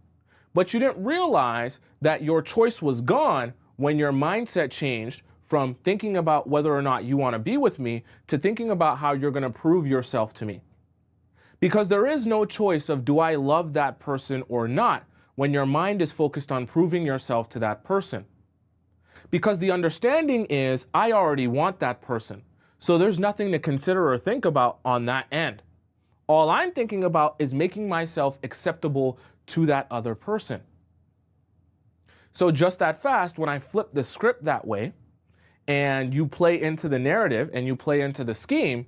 but you didn't realize that your choice was gone when your mindset changed from thinking about whether or not you want to be with me to thinking about how you're going to prove yourself to me. Because there is no choice of do I love that person or not when your mind is focused on proving yourself to that person. Because the understanding is I already want that person. So there's nothing to consider or think about on that end. All I'm thinking about is making myself acceptable to that other person. So just that fast, when I flip the script that way and you play into the narrative and you play into the scheme,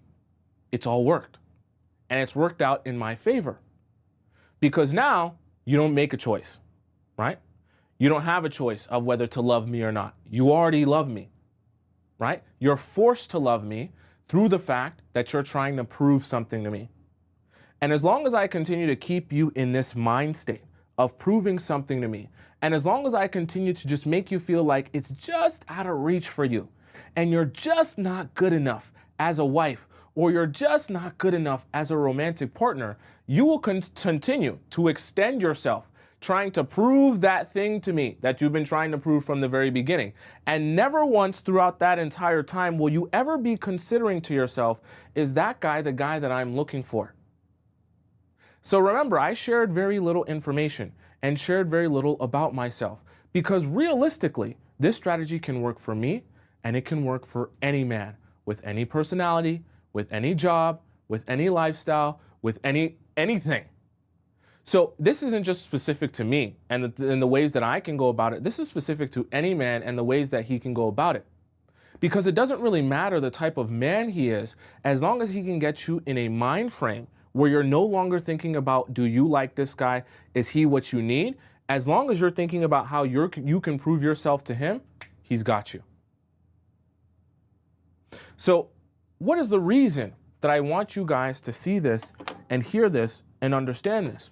it's all worked. And it's worked out in my favor. Because now you don't make a choice, right? You don't have a choice of whether to love me or not. You already love me, right? You're forced to love me through the fact that you're trying to prove something to me. And as long as I continue to keep you in this mind state of proving something to me, and as long as I continue to just make you feel like it's just out of reach for you, and you're just not good enough as a wife, or you're just not good enough as a romantic partner, you will continue to extend yourself trying to prove that thing to me that you've been trying to prove from the very beginning. And never once throughout that entire time will you ever be considering to yourself, is that guy the guy that I'm looking for? So remember, I shared very little information and shared very little about myself because realistically, this strategy can work for me and it can work for any man with any personality, with any job, with any lifestyle, with anything. So this isn't just specific to me and the ways that I can go about it. This is specific to any man and the ways that he can go about it. Because it doesn't really matter the type of man he is, as long as he can get you in a mind frame where you're no longer thinking about, do you like this guy? Is he what you need? As long as you're thinking about how you can prove yourself to him, he's got you. So what is the reason that I want you guys to see this and hear this and understand this?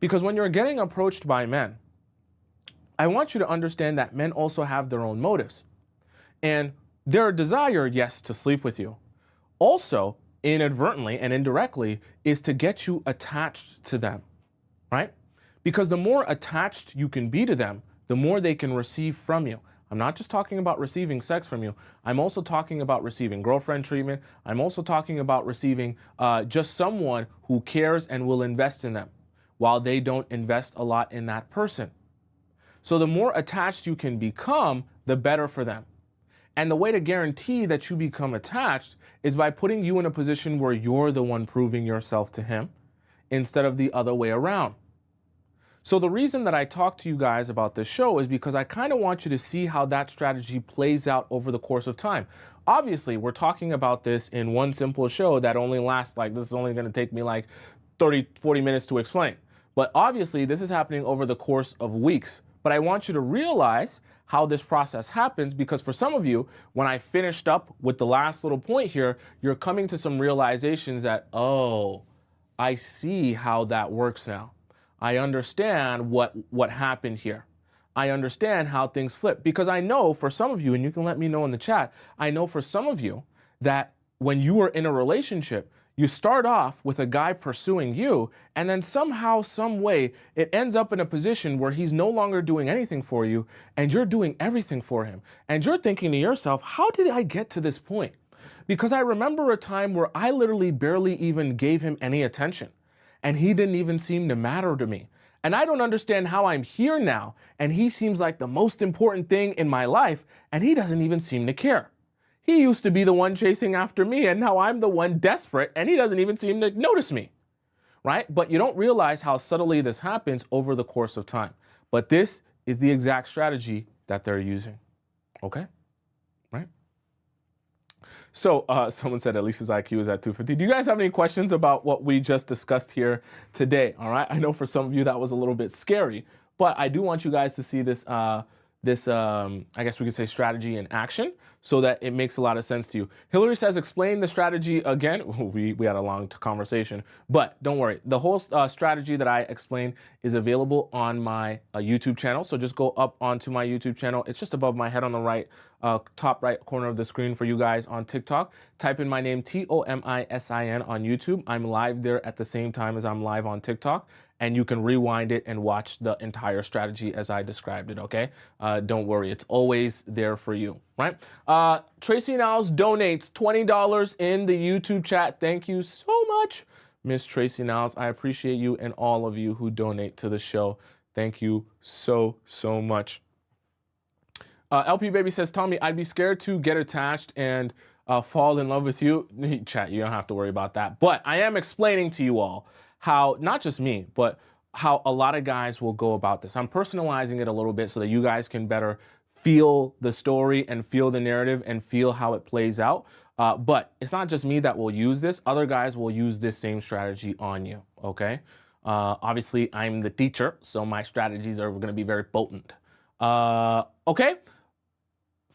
Because when you're getting approached by men, I want you to understand that men also have their own motives. And their desire, yes, to sleep with you, also inadvertently and indirectly is to get you attached to them, right? Because the more attached you can be to them, the more they can receive from you. I'm not just talking about receiving sex from you. I'm also talking about receiving girlfriend treatment. I'm also talking about receiving just someone who cares and will invest in them while they don't invest a lot in that person. So the more attached you can become, the better for them. And the way to guarantee that you become attached is by putting you in a position where you're the one proving yourself to him instead of the other way around. So the reason that I talk to you guys about this show is because I kind of want you to see how that strategy plays out over the course of time. Obviously, we're talking about this in one simple show that only lasts this is only going to take me 30, 40 minutes to explain. But obviously, this is happening over the course of weeks. But I want you to realize how this process happens, because for some of you, when I finished up with the last little point here, you're coming to some realizations that, oh, I see how that works now. I understand what happened here. I understand how things flip, because I know for some of you, and you can let me know in the chat, I know for some of you that when you are in a relationship, you start off with a guy pursuing you, and then somehow, some way, it ends up in a position where he's no longer doing anything for you, and you're doing everything for him. And you're thinking to yourself, how did I get to this point? Because I remember a time where I literally barely even gave him any attention, and he didn't even seem to matter to me. And I don't understand how I'm here now, and he seems like the most important thing in my life, and he doesn't even seem to care. He used to be the one chasing after me, and now I'm the one desperate, and he doesn't even seem to notice me, right? But you don't realize how subtly this happens over the course of time. But this is the exact strategy that they're using, okay? Right? So someone said at least his IQ is at 250. Do you guys have any questions about what we just discussed here today? All right. I know for some of you that was a little bit scary, but I do want you guys to see this, I guess we could say strategy in action, so that it makes a lot of sense to you. Hillary says, explain the strategy again. We had a long conversation, but don't worry. The whole strategy that I explained is available on my YouTube channel. So just go up onto my YouTube channel. It's just above my head on the right, top right corner of the screen for you guys on TikTok. Type in my name, Tomisin on YouTube. I'm live there at the same time as I'm live on TikTok. And you can rewind it and watch the entire strategy as I described it, okay? Don't worry, it's always there for you, right? Tracy Niles donates $20 in the YouTube chat. Thank you so much, Miss Tracy Niles. I appreciate you and all of you who donate to the show. Thank you so, so much. LP Baby says, Tommy, I'd be scared to get attached and fall in love with you. Chat, you don't have to worry about that. But I am explaining to you all how, not just me, but how a lot of guys will go about this. I'm personalizing it a little bit so that you guys can better feel the story and feel the narrative and feel how it plays out. But it's not just me that will use this. Other guys will use this same strategy on you, okay? Obviously, I'm the teacher, so my strategies are going to be very potent. Okay?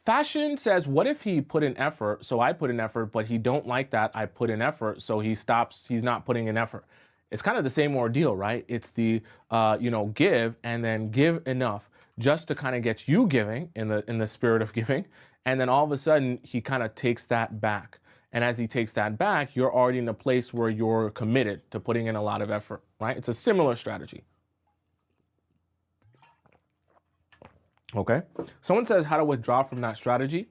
Fashion says, what if he put in effort, so I put in effort, but he don't like that I put in effort, so he stops, he's not putting in effort. It's kind of the same ordeal, right? It's the, give and then give enough just to kind of get you giving in the spirit of giving. And then all of a sudden he kind of takes that back. And as he takes that back, you're already in a place where you're committed to putting in a lot of effort, right? It's a similar strategy. Okay. Someone says how to withdraw from that strategy.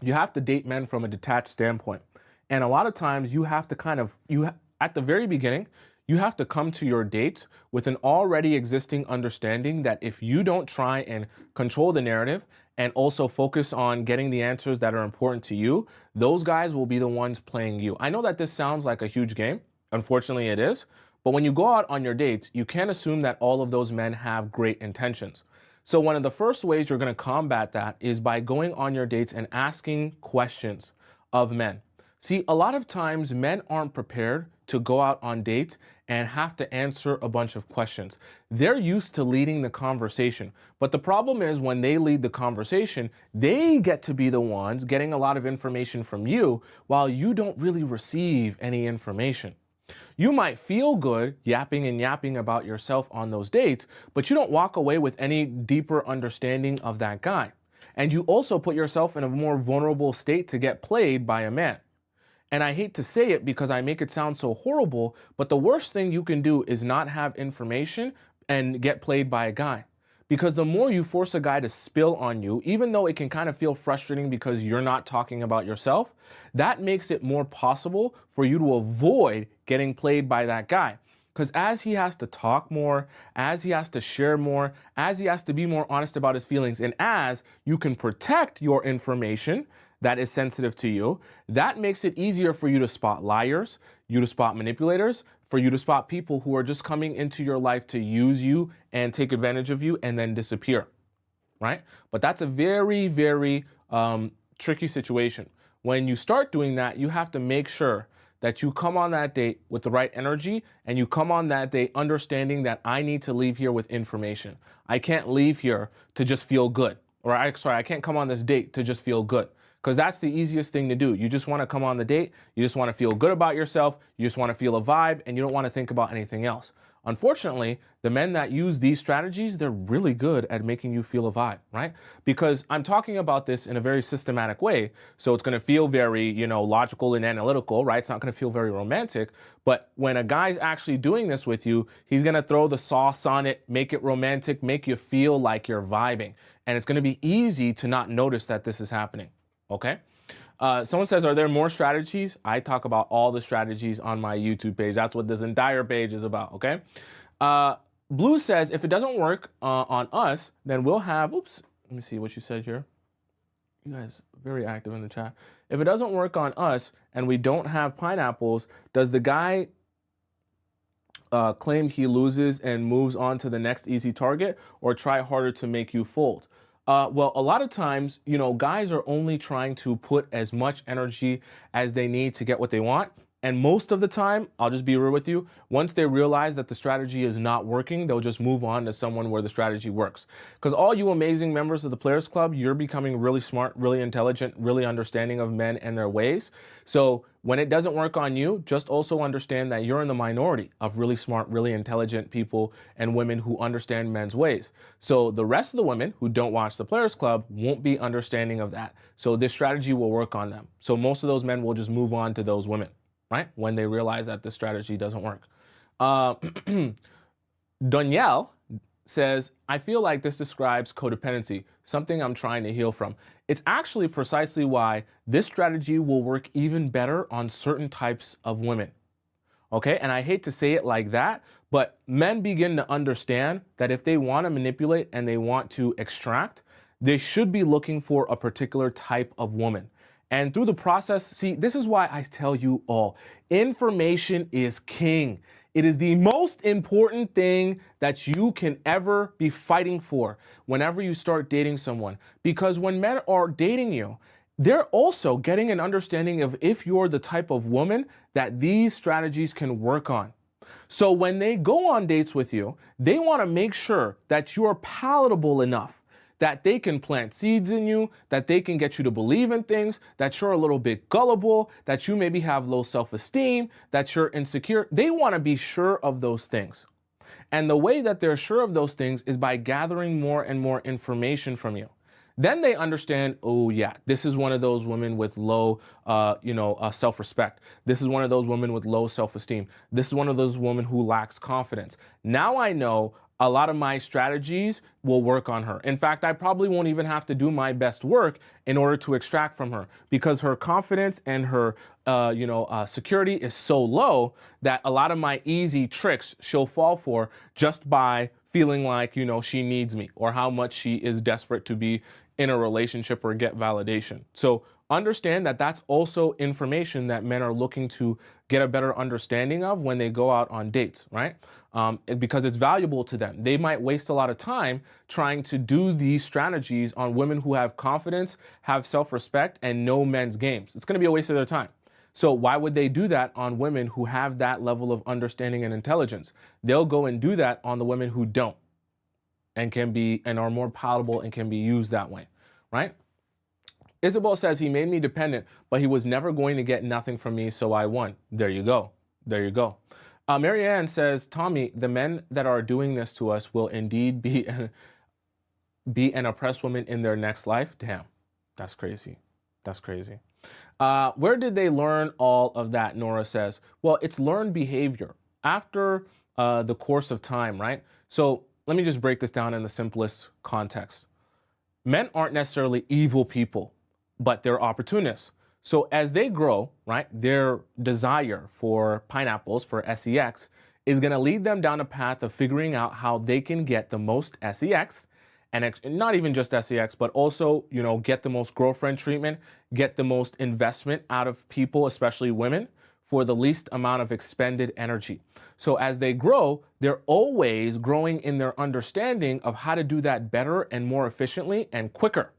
You have to date men from a detached standpoint. And a lot of times you have to at the very beginning, you have to come to your dates with an already existing understanding that if you don't try and control the narrative and also focus on getting the answers that are important to you, those guys will be the ones playing you. I know that this sounds like a huge game. Unfortunately, it is. But when you go out on your dates, you can't assume that all of those men have great intentions. So one of the first ways you're going to combat that is by going on your dates and asking questions of men. See, a lot of times men aren't prepared to go out on dates and have to answer a bunch of questions. They're used to leading the conversation. But the problem is when they lead the conversation, they get to be the ones getting a lot of information from you while you don't really receive any information. You might feel good yapping and yapping about yourself on those dates, but you don't walk away with any deeper understanding of that guy. And you also put yourself in a more vulnerable state to get played by a man. And I hate to say it because I make it sound so horrible, but the worst thing you can do is not have information and get played by a guy. Because the more you force a guy to spill on you, even though it can kind of feel frustrating because you're not talking about yourself, that makes it more possible for you to avoid getting played by that guy. Because as he has to talk more, as he has to share more, as he has to be more honest about his feelings, and as you can protect your information that is sensitive to you, that makes it easier for you to spot liars, you to spot manipulators, for you to spot people who are just coming into your life to use you and take advantage of you and then disappear, right? But that's a very, very tricky situation. When you start doing that, you have to make sure that you come on that date with the right energy and you come on that date understanding that I need to leave here with information. I can't leave here to just feel good. Or I can't come on this date to just feel good. Because that's the easiest thing to do. You just want to come on the date. You just want to feel good about yourself. You just want to feel a vibe and you don't want to think about anything else. Unfortunately, the men that use these strategies, they're really good at making you feel a vibe, right? Because I'm talking about this in a very systematic way. So it's going to feel very, logical and analytical, right? It's not going to feel very romantic. But when a guy's actually doing this with you, he's going to throw the sauce on it, make it romantic, make you feel like you're vibing. And it's going to be easy to not notice that this is happening. Okay. Someone says, are there more strategies? I talk about all the strategies on my YouTube page. That's what this entire page is about. Okay. Blue says, if it doesn't work on us, then we'll have, oops, let me see what you said here. You guys very active in the chat. If it doesn't work on us and we don't have pineapples, does the guy claim he loses and moves on to the next easy target or try harder to make you fold? Well, a lot of times, guys are only trying to put as much energy as they need to get what they want. And most of the time, I'll just be real with you, once they realize that the strategy is not working, they'll just move on to someone where the strategy works. Because all you amazing members of the Players Club, you're becoming really smart, really intelligent, really understanding of men and their ways. So when it doesn't work on you, just also understand that you're in the minority of really smart, really intelligent people and women who understand men's ways. So the rest of the women who don't watch the Players Club won't be understanding of that. So this strategy will work on them. So most of those men will just move on to those women, right? When they realize that this strategy doesn't work. Danielle says, I feel like this describes codependency, something I'm trying to heal from. It's actually precisely why this strategy will work even better on certain types of women. Okay, and I hate to say it like that, but men begin to understand that if they want to manipulate and they want to extract, they should be looking for a particular type of woman. And through the process, see, this is why I tell you all, information is king. It is the most important thing that you can ever be fighting for whenever you start dating someone. Because when men are dating you, they're also getting an understanding of if you're the type of woman that these strategies can work on. So when they go on dates with you, they want to make sure that you're palatable enough, that they can plant seeds in you, that they can get you to believe in things, that you're a little bit gullible, that you maybe have low self-esteem, that you're insecure. They want to be sure of those things. And the way that they're sure of those things is by gathering more and more information from you. Then they understand, oh yeah, this is one of those women with low, self-respect. This is one of those women with low self-esteem. This is one of those women who lacks confidence. Now I know a lot of my strategies will work on her. In fact, I probably won't even have to do my best work in order to extract from her because her confidence and her, security is so low that a lot of my easy tricks she'll fall for just by feeling like, she needs me or how much she is desperate to be in a relationship or get validation. So understand that that's also information that men are looking to get a better understanding of when they go out on dates, right? Because it's valuable to them. They might waste a lot of time trying to do these strategies on women who have confidence, have self-respect, and know men's games. It's going to be a waste of their time. So why would they do that on women who have that level of understanding and intelligence? They'll go and do that on the women who don't and are more palatable and can be used that way, right? Isabel says he made me dependent, but he was never going to get nothing from me, so I won. There you go. There you go. Marianne says, Tommy, the men that are doing this to us will indeed be an oppressed woman in their next life. Damn, that's crazy. That's crazy. Where did they learn all of that? Nora says, well, it's learned behavior after the course of time, right? So let me just break this down in the simplest context. Men aren't necessarily evil people, but they're opportunists. So as they grow, right, their desire for pineapples, for sex, is going to lead them down a path of figuring out how they can get the most sex, and not even just sex, but also, get the most girlfriend treatment, get the most investment out of people, especially women, for the least amount of expended energy. So as they grow, they're always growing in their understanding of how to do that better and more efficiently and quicker.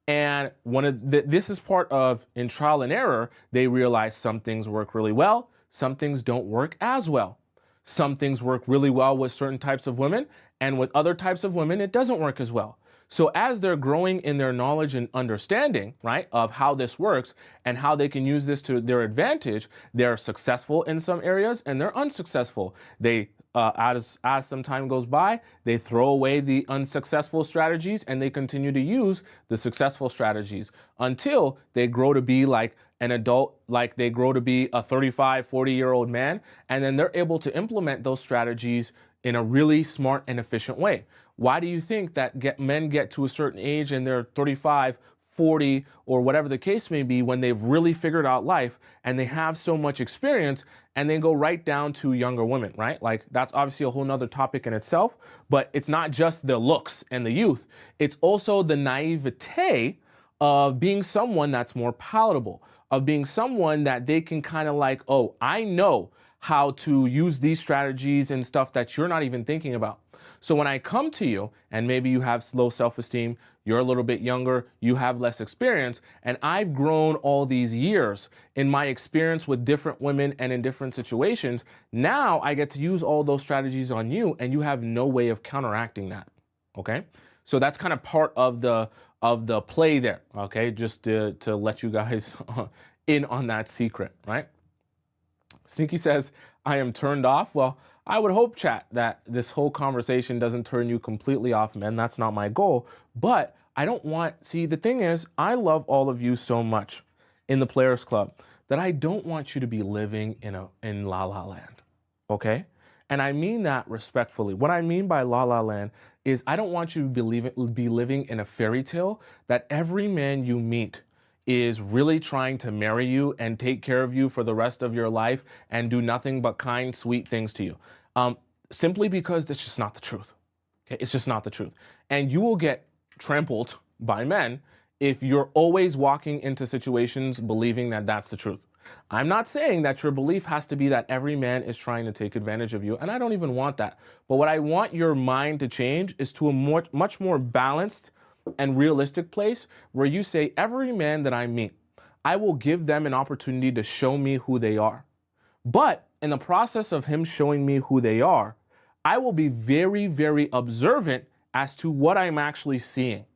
And this is part of, in trial and error, they realize some things work really well, some things don't work as well. Some things work really well with certain types of women, and with other types of women, it doesn't work as well. So as they're growing in their knowledge and understanding, right, of how this works and how they can use this to their advantage, they're successful in some areas and they're unsuccessful. They, as some time goes by, they throw away the unsuccessful strategies and they continue to use the successful strategies until they grow to be like an adult, like they grow to be a 35, 40-year-old man, and then they're able to implement those strategies in a really smart and efficient way. Why do you think that men get to a certain age and they're 35, 40, or whatever the case may be, when they've really figured out life and they have so much experience, and they go right down to younger women, right? Like, that's obviously a whole nother topic in itself, but it's not just the looks and the youth. It's also the naivete of being someone that's more palatable, of being someone that they can kind of like, oh, I know how to use these strategies and stuff that you're not even thinking about. So when I come to you, and maybe you have low self-esteem, you're a little bit younger, you have less experience, and I've grown all these years in my experience with different women and in different situations, now I get to use all those strategies on you, and you have no way of counteracting that, okay? So that's kind of part of the play there, okay? Just to let you guys in on that secret, right? Sneaky says, I am turned off. Well, I would hope, chat, that this whole conversation doesn't turn you completely off, man. That's not my goal. But I don't want, see, the thing is, I love all of you so much in the Players Club that I don't want you to be living in La La Land, okay? And I mean that respectfully. What I mean by La La Land is I don't want you to be living in a fairy tale that every man you meet is really trying to marry you and take care of you for the rest of your life and do nothing but kind, sweet things to you. Simply because that's just not the truth. Okay? It's just not the truth. And you will get trampled by men if you're always walking into situations believing that that's the truth. I'm not saying that your belief has to be that every man is trying to take advantage of you, and I don't even want that. But what I want your mind to change is to a much more balanced and realistic place where you say, every man that I meet, I will give them an opportunity to show me who they are. But in the process of him showing me who they are, I will be very, very observant as to what I'm actually seeing.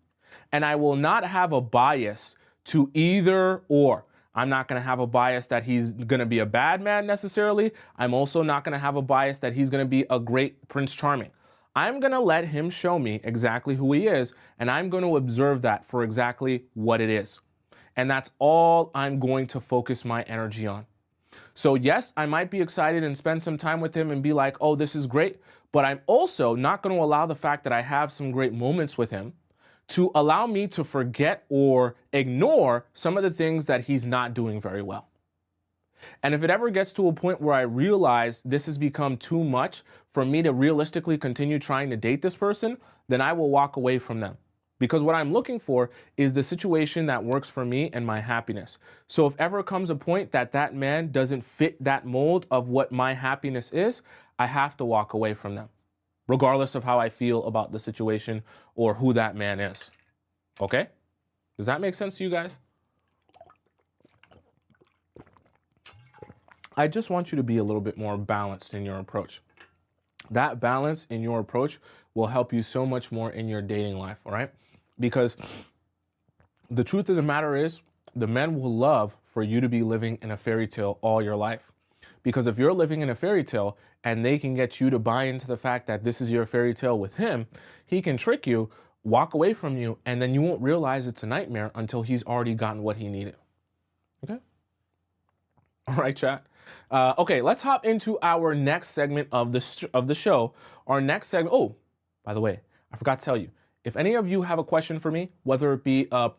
And I will not have a bias to either or. I'm not going to have a bias that he's going to be a bad man necessarily. I'm also not going to have a bias that he's going to be a great Prince Charming. I'm going to let him show me exactly who he is, and I'm going to observe that for exactly what it is. And that's all I'm going to focus my energy on. So yes, I might be excited and spend some time with him and be like, oh, this is great. But I'm also not going to allow the fact that I have some great moments with him to allow me to forget or ignore some of the things that he's not doing very well. And if it ever gets to a point where I realize this has become too much for me to realistically continue trying to date this person, then I will walk away from them. Because what I'm looking for is the situation that works for me and my happiness. So if ever comes a point that that man doesn't fit that mold of what my happiness is, I have to walk away from them, regardless of how I feel about the situation or who that man is. Okay? Does that make sense to you guys? I just want you to be a little bit more balanced in your approach. That balance in your approach will help you so much more in your dating life, all right? Because the truth of the matter is, the men will love for you to be living in a fairy tale all your life. Because if you're living in a fairy tale and they can get you to buy into the fact that this is your fairy tale with him, he can trick you, walk away from you, and then you won't realize it's a nightmare until he's already gotten what he needed. Okay? All right, chat. Okay, let's hop into our next segment of the show. Our next segment. Oh, by the way, I forgot to tell you. If any of you have a question for me, whether it be a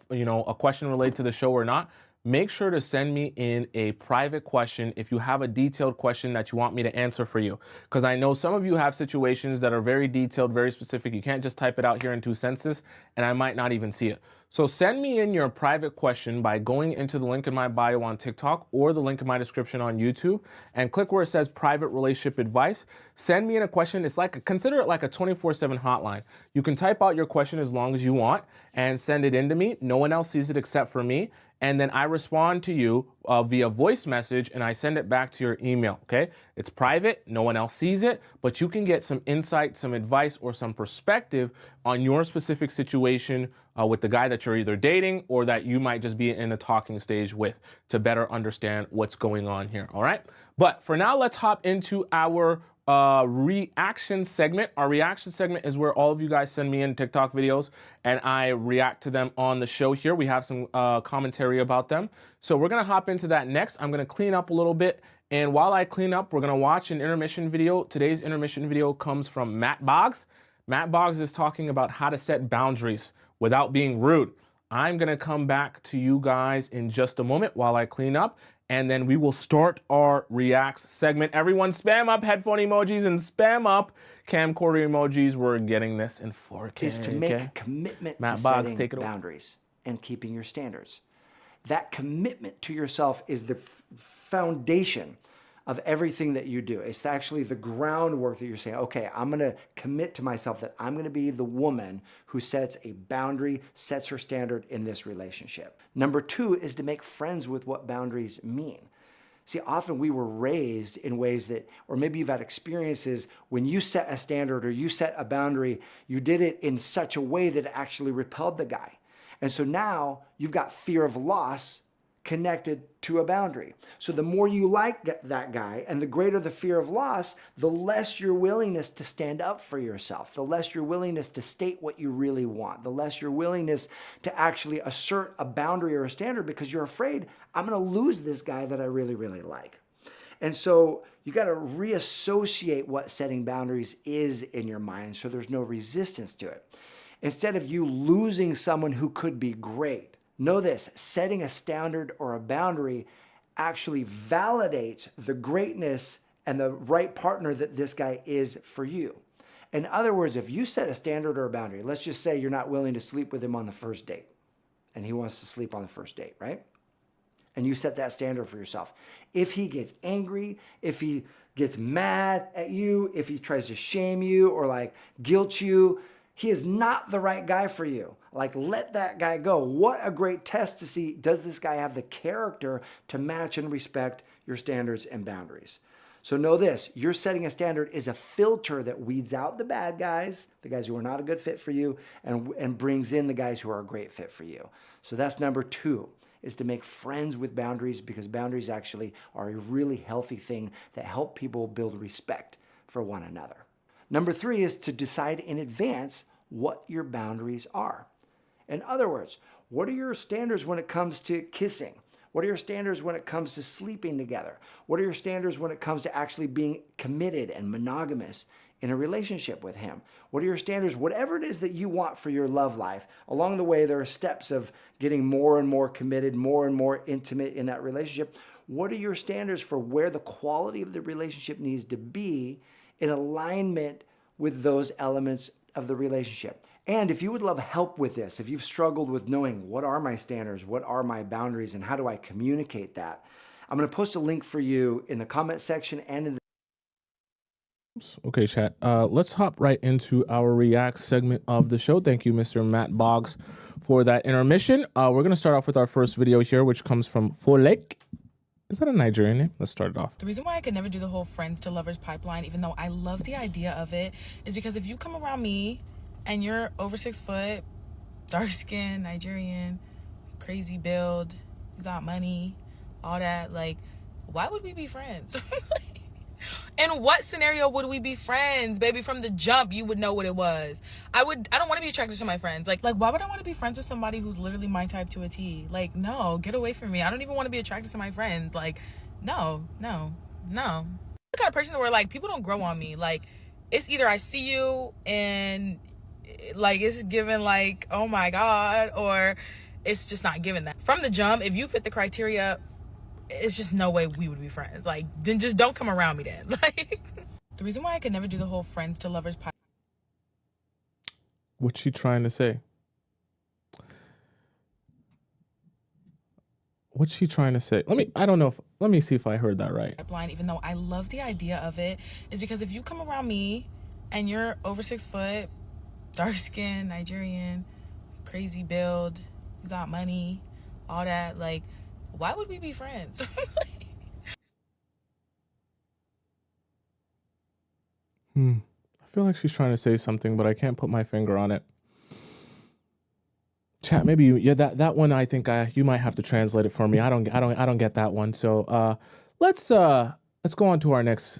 question related to the show or not, make sure to send me in a private question if you have a detailed question that you want me to answer for you. Because I know some of you have situations that are very detailed, very specific. You can't just type it out here in 2 sentences, and I might not even see it. So send me in your private question by going into the link in my bio on TikTok or the link in my description on YouTube and click where it says private relationship advice. Send me in a question. It's like, consider it like a 24/7 hotline. You can type out your question as long as you want and send it in to me. No one else sees it except for me. And then I respond to you via voice message and I send it back to your email, okay? It's private, no one else sees it, but you can get some insight, some advice, or some perspective on your specific situation with the guy that you're either dating or that you might just be in a talking stage with to better understand what's going on here, all right? But for now, let's hop into our reaction segment. Our reaction segment is where all of you guys send me in TikTok videos and I react to them on the show here. We have some commentary about them. So we're gonna hop into that next. I'm gonna clean up a little bit. And while I clean up, we're gonna watch an intermission video. Today's intermission video comes from Matt Boggs. Matt Boggs is talking about how to set boundaries without being rude. I'm gonna come back to you guys in just a moment while I clean up, and then we will start our reacts segment. Everyone spam up headphone emojis and spam up camcorder emojis. We're getting this in 4K. Is to make a commitment to setting boundaries and keeping your standards. That commitment to yourself is the foundation of everything that you do. It's actually the groundwork that you're saying, okay, I'm going to commit to myself that I'm going to be the woman who sets a boundary, sets her standard in this relationship. Number 2 is to make friends with what boundaries mean. See, often we were raised in ways that, or maybe you've had experiences when you set a standard or you set a boundary, you did it in such a way that it actually repelled the guy. And so now you've got fear of loss connected to a boundary. So the more you like that guy and the greater the fear of loss, the less your willingness to stand up for yourself, the less your willingness to state what you really want, the less your willingness to actually assert a boundary or a standard because you're afraid I'm going to lose this guy that I really, really like. And so you got to reassociate what setting boundaries is in your mind so there's no resistance to it. Instead of you losing someone who could be great, know this, setting a standard or a boundary actually validates the greatness and the right partner that this guy is for you. In other words, if you set a standard or a boundary, let's just say you're not willing to sleep with him on the first date and he wants to sleep on the first date, right? And you set that standard for yourself. If he gets angry, if he gets mad at you, if he tries to shame you or like guilt you, he is not the right guy for you. Like, let that guy go. What a great test to see, does this guy have the character to match and respect your standards and boundaries? So know this, you're setting a standard is a filter that weeds out the bad guys, the guys who are not a good fit for you, and brings in the guys who are a great fit for you. So that's number 2, is to make friends with boundaries, because boundaries actually are a really healthy thing that help people build respect for one another. Number 3 is to decide in advance what your boundaries are. In other words, what are your standards when it comes to kissing? What are your standards when it comes to sleeping together? What are your standards when it comes to actually being committed and monogamous in a relationship with him? What are your standards? Whatever it is that you want for your love life, along the way, there are steps of getting more and more committed, more and more intimate in that relationship. What are your standards for where the quality of the relationship needs to be in alignment with those elements of the relationship? And if you would love help with this, if you've struggled with knowing what are my standards, what are my boundaries, and how do I communicate that, I'm going to post a link for you in the comment section and in the... Okay, chat. Let's hop right into our react segment of the show. Thank you, Mr. Matt Boggs, for that intermission. We're going to start off with our first video here, which comes from Folek. Is that a Nigerian name? Let's start it off. The reason why I could never do the whole friends to lovers pipeline, even though I love the idea of it, is because if you come around me and you're over 6 foot, dark skin, Nigerian, crazy build, you got money, all that, like, why would we be friends? In what scenario would we be friends? Baby, from the jump, you would know what it was. I don't want to be attracted to my friends. Like, why would I want to be friends with somebody who's literally my type to a T? Like, no, get away from me. I don't even want to be attracted to my friends. Like, no. The kind of person where, like, people don't grow on me. Like, it's either I see you and, like, it's given, like, oh my God, or it's just not given that. From the jump, if you fit the criteria, it's just no way we would be friends. Like, then just don't come around me then. Like, the reason why I could never do the whole friends to lovers pipeline. What's she trying to say? What's she trying to say? Let me see if I heard that right. Even though I love the idea of it, is because if you come around me and you're over 6 foot, dark skin, Nigerian, crazy build, you got money, all that, like, why would we be friends? I feel like she's trying to say something, but I can't put my finger on it. Chat, maybe that one. I think you might have to translate it for me. I don't get that one. So let's go on to our next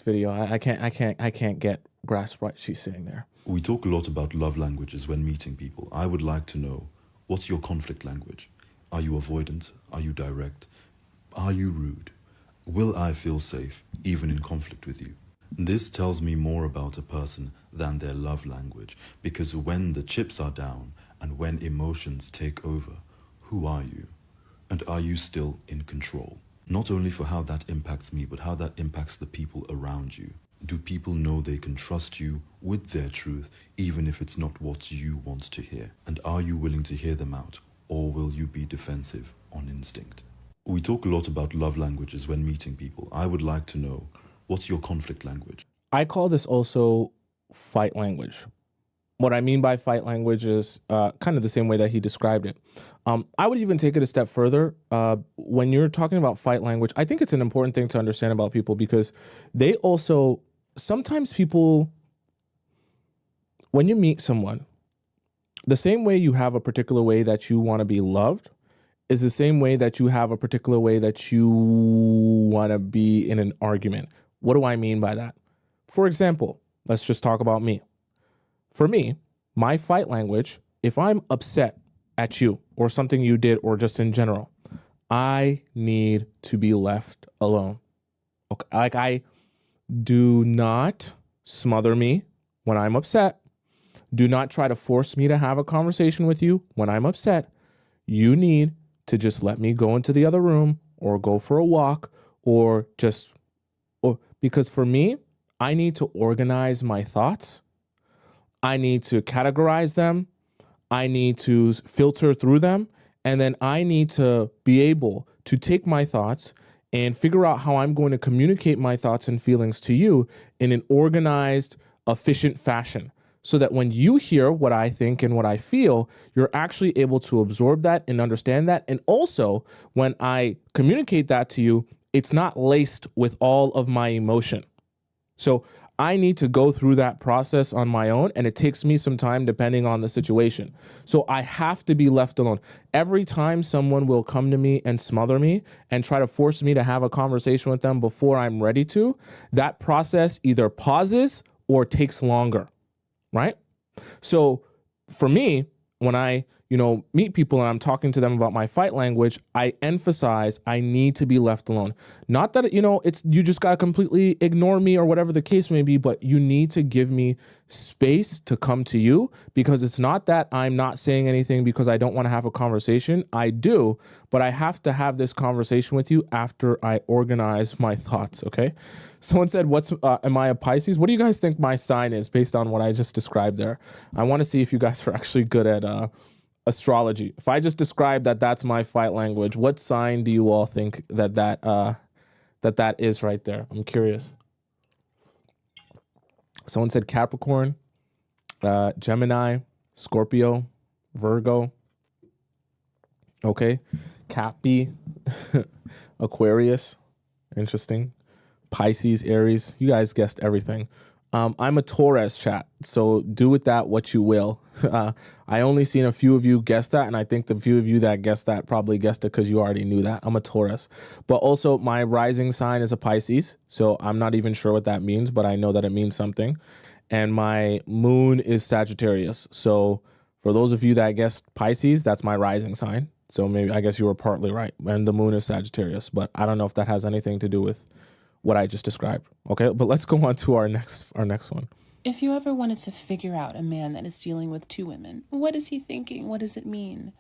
video. I can't grasp what she's saying there. We talk a lot about love languages when meeting people. I would like to know, what's your conflict language? Are you avoidant? Are you direct? Are you rude? Will I feel safe even in conflict with you? This tells me more about a person than their love language, because when the chips are down and when emotions take over, who are you? And are you still in control? Not only for how that impacts me, but how that impacts the people around you. Do people know they can trust you with their truth, even if it's not what you want to hear? And are you willing to hear them out, or will you be defensive on instinct? We talk a lot about love languages when meeting people. I would like to know, what's your conflict language? I call this also fight language. What I mean by fight language is kind of the same way that he described it. I would even take it a step further. When you're talking about fight language, I think it's an important thing to understand about people, because they also, sometimes people, when you meet someone, the same way you have a particular way that you want to be loved is the same way that you have a particular way that you want to be in an argument. What do I mean by that? For example, let's just talk about me. For me, my fight language, if I'm upset at you or something you did or just in general, I need to be left alone. Okay, like, I do not smother me when I'm upset. Do not try to force me to have a conversation with you when I'm upset. You need to just let me go into the other room or go for a walk because for me, I need to organize my thoughts. I need to categorize them. I need to filter through them. And then I need to be able to take my thoughts and figure out how I'm going to communicate my thoughts and feelings to you in an organized, efficient fashion, so that when you hear what I think and what I feel, you're actually able to absorb that and understand that. And also, when I communicate that to you, it's not laced with all of my emotion. So I need to go through that process on my own, and it takes me some time depending on the situation. So I have to be left alone. Every time someone will come to me and smother me and try to force me to have a conversation with them before I'm ready to, that process either pauses or takes longer, right? So for me, when I meet people and I'm talking to them about my fight language, I emphasize I need to be left alone. Not that, it's you just got to completely ignore me or whatever the case may be, but you need to give me space to come to you, because it's not that I'm not saying anything because I don't want to have a conversation. I do, but I have to have this conversation with you after I organize my thoughts, okay? Someone said, am I a Pisces? What do you guys think my sign is based on what I just described there? I want to see if you guys are actually good at astrology. If I just describe that that's my fight language, what sign do you all think that is right there? I'm curious. Someone said Capricorn, Gemini, Scorpio, Virgo. Okay. Cappy, Aquarius. Interesting. Pisces, Aries. You guys guessed everything. I'm a Taurus, chat, so do with that what you will. I only seen a few of you guess that, and I think the few of you that guessed that probably guessed it because you already knew that. I'm a Taurus. But also, my rising sign is a Pisces, so I'm not even sure what that means, but I know that it means something. And my moon is Sagittarius. So for those of you that guessed Pisces, that's my rising sign. So maybe I guess you were partly right. And the moon is Sagittarius, but I don't know if that has anything to do with what I just described. Okay, but let's go on to our next one. If you ever wanted to figure out a man that is dealing with two women, what is he thinking? What does it mean?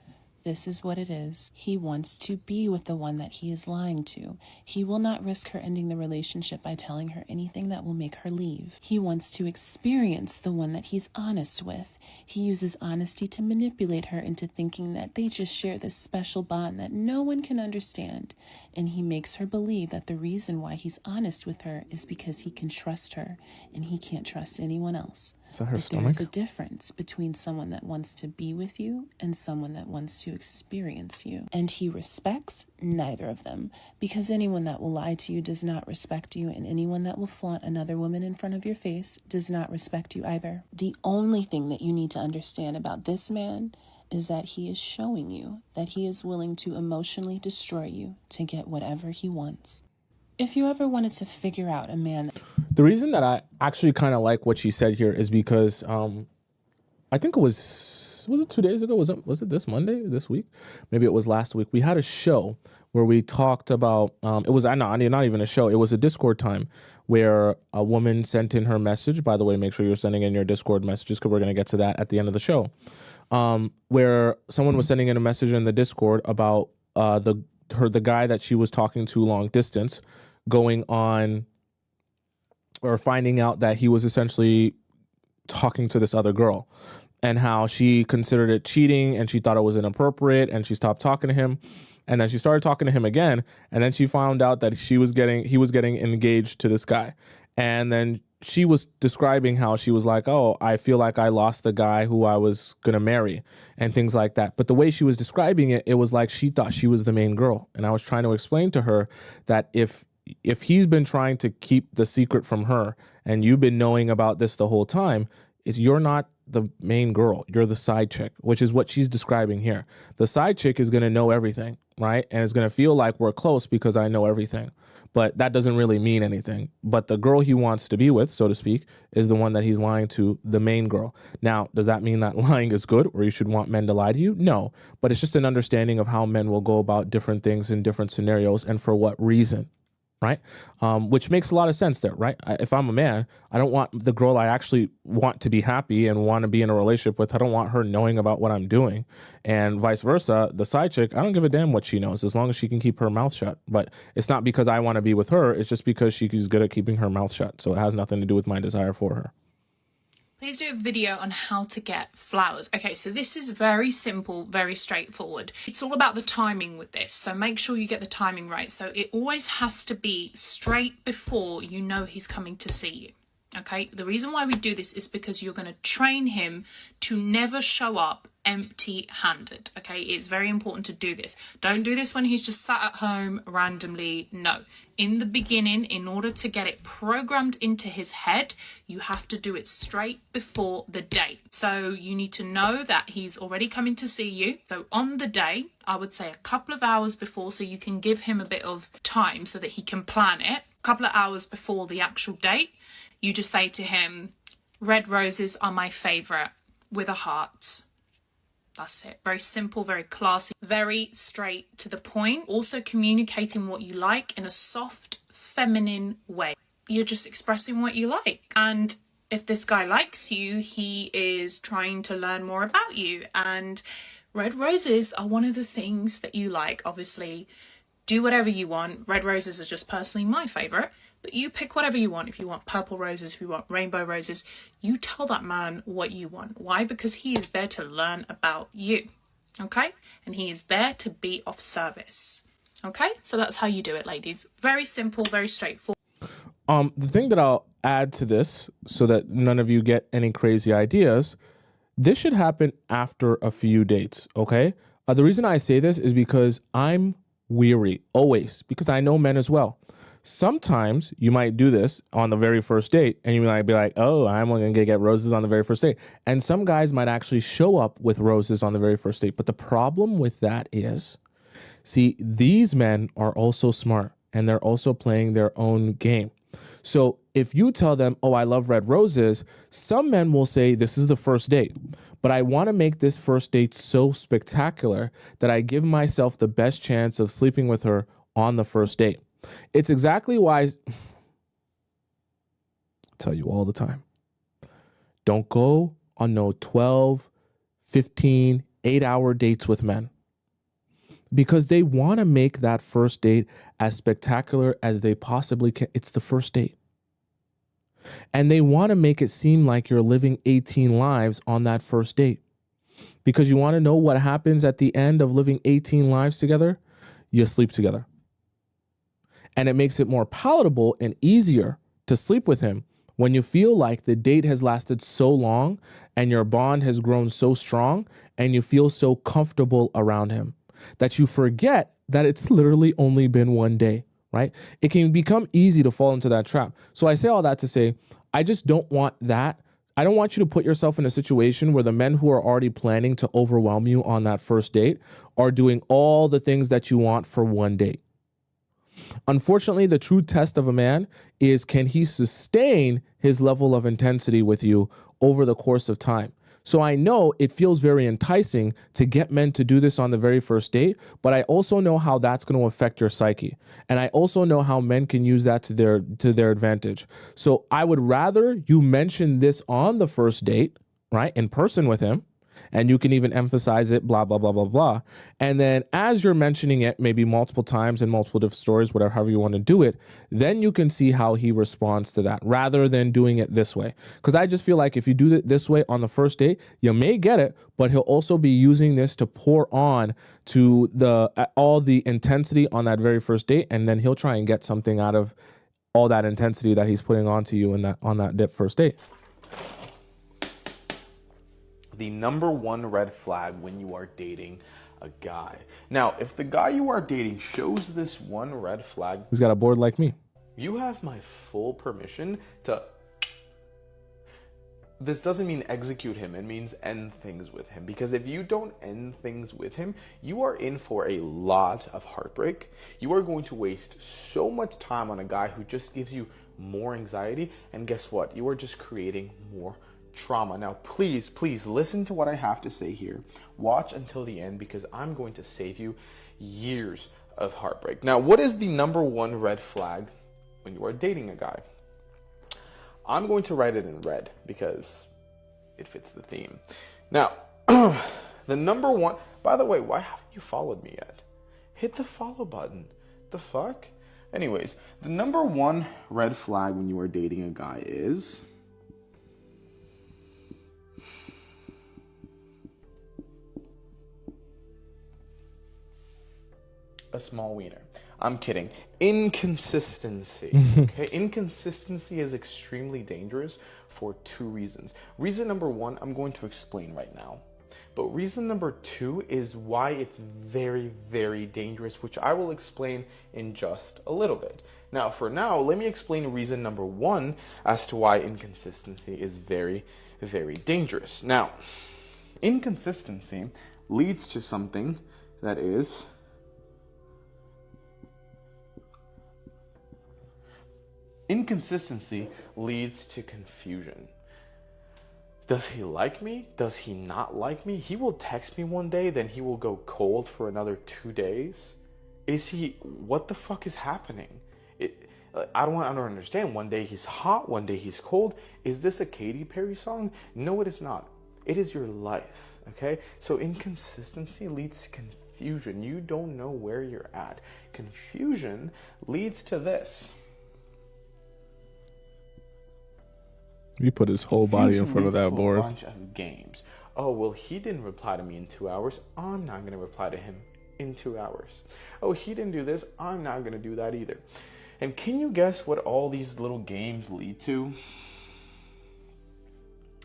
This is what it is. He wants to be with the one that he is lying to. He will not risk her ending the relationship by telling her anything that will make her leave. He wants to experience the one that he's honest with. He uses honesty to manipulate her into thinking that they just share this special bond that no one can understand. And he makes her believe that the reason why he's honest with her is because he can trust her and he can't trust anyone else. Is that her But stomach? there's a difference between someone that wants to be with you and someone that wants to experience you. And he respects neither of them, because anyone that will lie to you does not respect you, and anyone that will flaunt another woman in front of your face does not respect you either. The only thing that you need to understand about this man is that he is showing you that he is willing to emotionally destroy you to get whatever he wants. If you ever wanted to figure out a man... The reason that I actually kind of like what she said here is because I think it was it 2 days ago? Was it this Monday, this week? Maybe it was last week. We had a show where we talked about, it was not even a show. It was a Discord time where a woman sent in her message. By the way, make sure you're sending in your Discord messages because we're going to get to that at the end of the show. Where someone was sending in a message in the Discord about the guy that she was talking to long distance going on, or finding out that he was essentially talking to this other girl, and how she considered it cheating and she thought it was inappropriate and she stopped talking to him. And then she started talking to him again, and then she found out that he was getting engaged to this guy. And then she was describing how she was like, oh, I feel like I lost the guy who I was going to marry and things like that. But the way she was describing it, it was like she thought she was the main girl. And I was trying to explain to her that if he's been trying to keep the secret from her and you've been knowing about this the whole time, is you're not the main girl, you're the side chick, which is what she's describing here. The side chick is going to know everything, right? And it's going to feel like we're close because I know everything. But that doesn't really mean anything. But the girl he wants to be with, so to speak, is the one that he's lying to, the main girl. Now, does that mean that lying is good or you should want men to lie to you? No, but it's just an understanding of how men will go about different things in different scenarios and for what reason. Right? Which makes a lot of sense there, right? If I'm a man, I don't want the girl I actually want to be happy and want to be in a relationship with, I don't want her knowing about what I'm doing. And vice versa, the side chick, I don't give a damn what she knows as long as she can keep her mouth shut. But it's not because I want to be with her, it's just because she's good at keeping her mouth shut. So it has nothing to do with my desire for her. Please do a video on how to get flowers. Okay, so this is very simple, very straightforward. It's all about the timing with this, so make sure you get the timing right. So it always has to be straight before you know he's coming to see you. Okay, the reason why we do this is because you're going to train him to never show up empty-handed. Okay, it's very important to do this. Don't do this when he's just sat at home randomly. No, in the beginning, in order to get it programmed into his head, you have to do it straight before the date. So you need to know that he's already coming to see you. So on the day, I would say a couple of hours before, so you can give him a bit of time so that he can plan it. A couple of hours before the actual date, you just say to him, red roses are my favourite, with a heart. That's it. Very simple, very classy, very straight to the point. Also communicating what you like in a soft, feminine way. You're just expressing what you like. And if this guy likes you, he is trying to learn more about you. And red roses are one of the things that you like. Obviously, do whatever you want. Red roses are just personally my favourite. But you pick whatever you want. If you want purple roses, if you want rainbow roses, you tell that man what you want. Why? Because he is there to learn about you. Okay? And he is there to be of service. Okay? So that's how you do it, ladies. Very simple, very straightforward. The thing that I'll add to this so that none of you get any crazy ideas, this should happen after a few dates, okay? The reason I say this is because I'm weary, always, because I know men as well. Sometimes you might do this on the very first date and you might be like, oh, I'm only going to get roses on the very first date. And some guys might actually show up with roses on the very first date. But the problem with that is, see, these men are also smart and they're also playing their own game. So if you tell them, oh, I love red roses, some men will say this is the first date, but I want to make this first date so spectacular that I give myself the best chance of sleeping with her on the first date. It's exactly why I tell you all the time, don't go on no 12, 15, 8-hour dates with men, because they want to make that first date as spectacular as they possibly can. It's the first date. And they want to make it seem like you're living 18 lives on that first date. Because you want to know what happens at the end of living 18 lives together? You sleep together. And it makes it more palatable and easier to sleep with him when you feel like the date has lasted so long and your bond has grown so strong and you feel so comfortable around him that you forget that it's literally only been one day, right? It can become easy to fall into that trap. So I say all that to say, I just don't want that. I don't want you to put yourself in a situation where the men who are already planning to overwhelm you on that first date are doing all the things that you want for one date. Unfortunately, the true test of a man is, can he sustain his level of intensity with you over the course of time? So I know it feels very enticing to get men to do this on the very first date, but I also know how that's going to affect your psyche. And I also know how men can use that to their advantage. So I would rather you mention this on the first date, right, in person with him, and you can even emphasize it, blah, blah, blah, blah, blah. And then as you're mentioning it, maybe multiple times in multiple different stories, whatever, however you want to do it, then you can see how he responds to that rather than doing it this way. Because I just feel like if you do it this way on the first date, you may get it, but he'll also be using this to pour on to all the intensity on that very first date. And then he'll try and get something out of all that intensity that he's putting onto you on that first date. The number one red flag when you are dating a guy. Now, if the guy you are dating shows this one red flag, he's got a board like me. You have my full permission to... This doesn't mean execute him. It means end things with him. Because if you don't end things with him, you are in for a lot of heartbreak. You are going to waste so much time on a guy who just gives you more anxiety. And guess what? You are just creating more trauma. Now, please listen to what I have to say here. Watch until the end because I'm going to save you years of heartbreak. Now, what is the number one red flag when you are dating a guy? I'm going to write it in red because it fits the theme. Now, the number one, by the way, why haven't you followed me yet? Hit the follow button. The fuck? Anyways, the number one red flag when you are dating a guy is... a small wiener. I'm kidding. Inconsistency. Okay, inconsistency is extremely dangerous for two reasons. Reason number one, I'm going to explain right now. But reason number two is why it's very, very dangerous, which I will explain in just a little bit. Now, for now, let me explain reason number one as to why inconsistency is very, very dangerous. Now, inconsistency leads to something that is... Inconsistency leads to confusion. Does he like me? Does he not like me? He will text me one day, then he will go cold for another 2 days. What the fuck is happening? I don't understand. One day he's hot, one day he's cold. Is this a Katy Perry song? No, it is not. It is your life, okay? So inconsistency leads to confusion. You don't know where you're at. Confusion leads to this. He put his whole body in front of that board. A bunch of games. Oh, well, he didn't reply to me in 2 hours. I'm not going to reply to him in 2 hours. Oh, he didn't do this. I'm not going to do that either. And can you guess what all these little games lead to?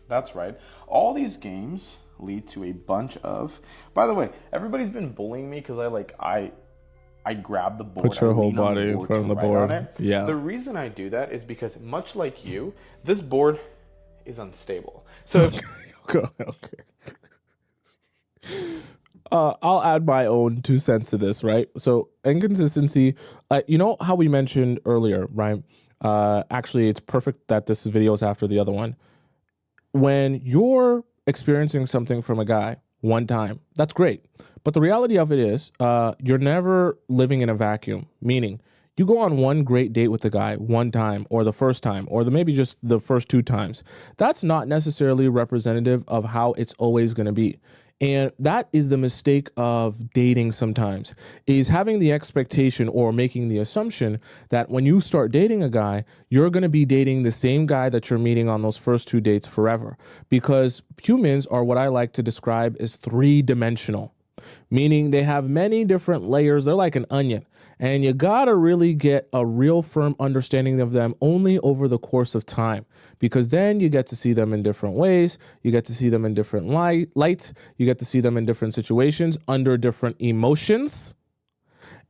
That's right. All these games lead to a bunch of... By the way, everybody's been bullying me because I I grab the board. Put your I whole lean on body in front of the to write board. on it. Yeah. The reason I do that is because, much like you, this board is unstable. So if Okay. I'll add my own 2 cents to this, right? So inconsistency, you know how we mentioned earlier, right? Actually, it's perfect that this video is after the other one. When you're experiencing something from a guy one time, that's great. But the reality of it is, you're never living in a vacuum, meaning you go on one great date with the guy one time or the first time or maybe just the first 2 times. That's not necessarily representative of how it's always going to be. And that is the mistake of dating sometimes, is having the expectation or making the assumption that when you start dating a guy, you're going to be dating the same guy that you're meeting on those first 2 dates forever. Because humans are what I like to describe as 3-dimensional, meaning they have many different layers. They're like an onion. And you gotta really get a real firm understanding of them only over the course of time, because then you get to see them in different ways. You get to see them in different lights. You get to see them in different situations, under different emotions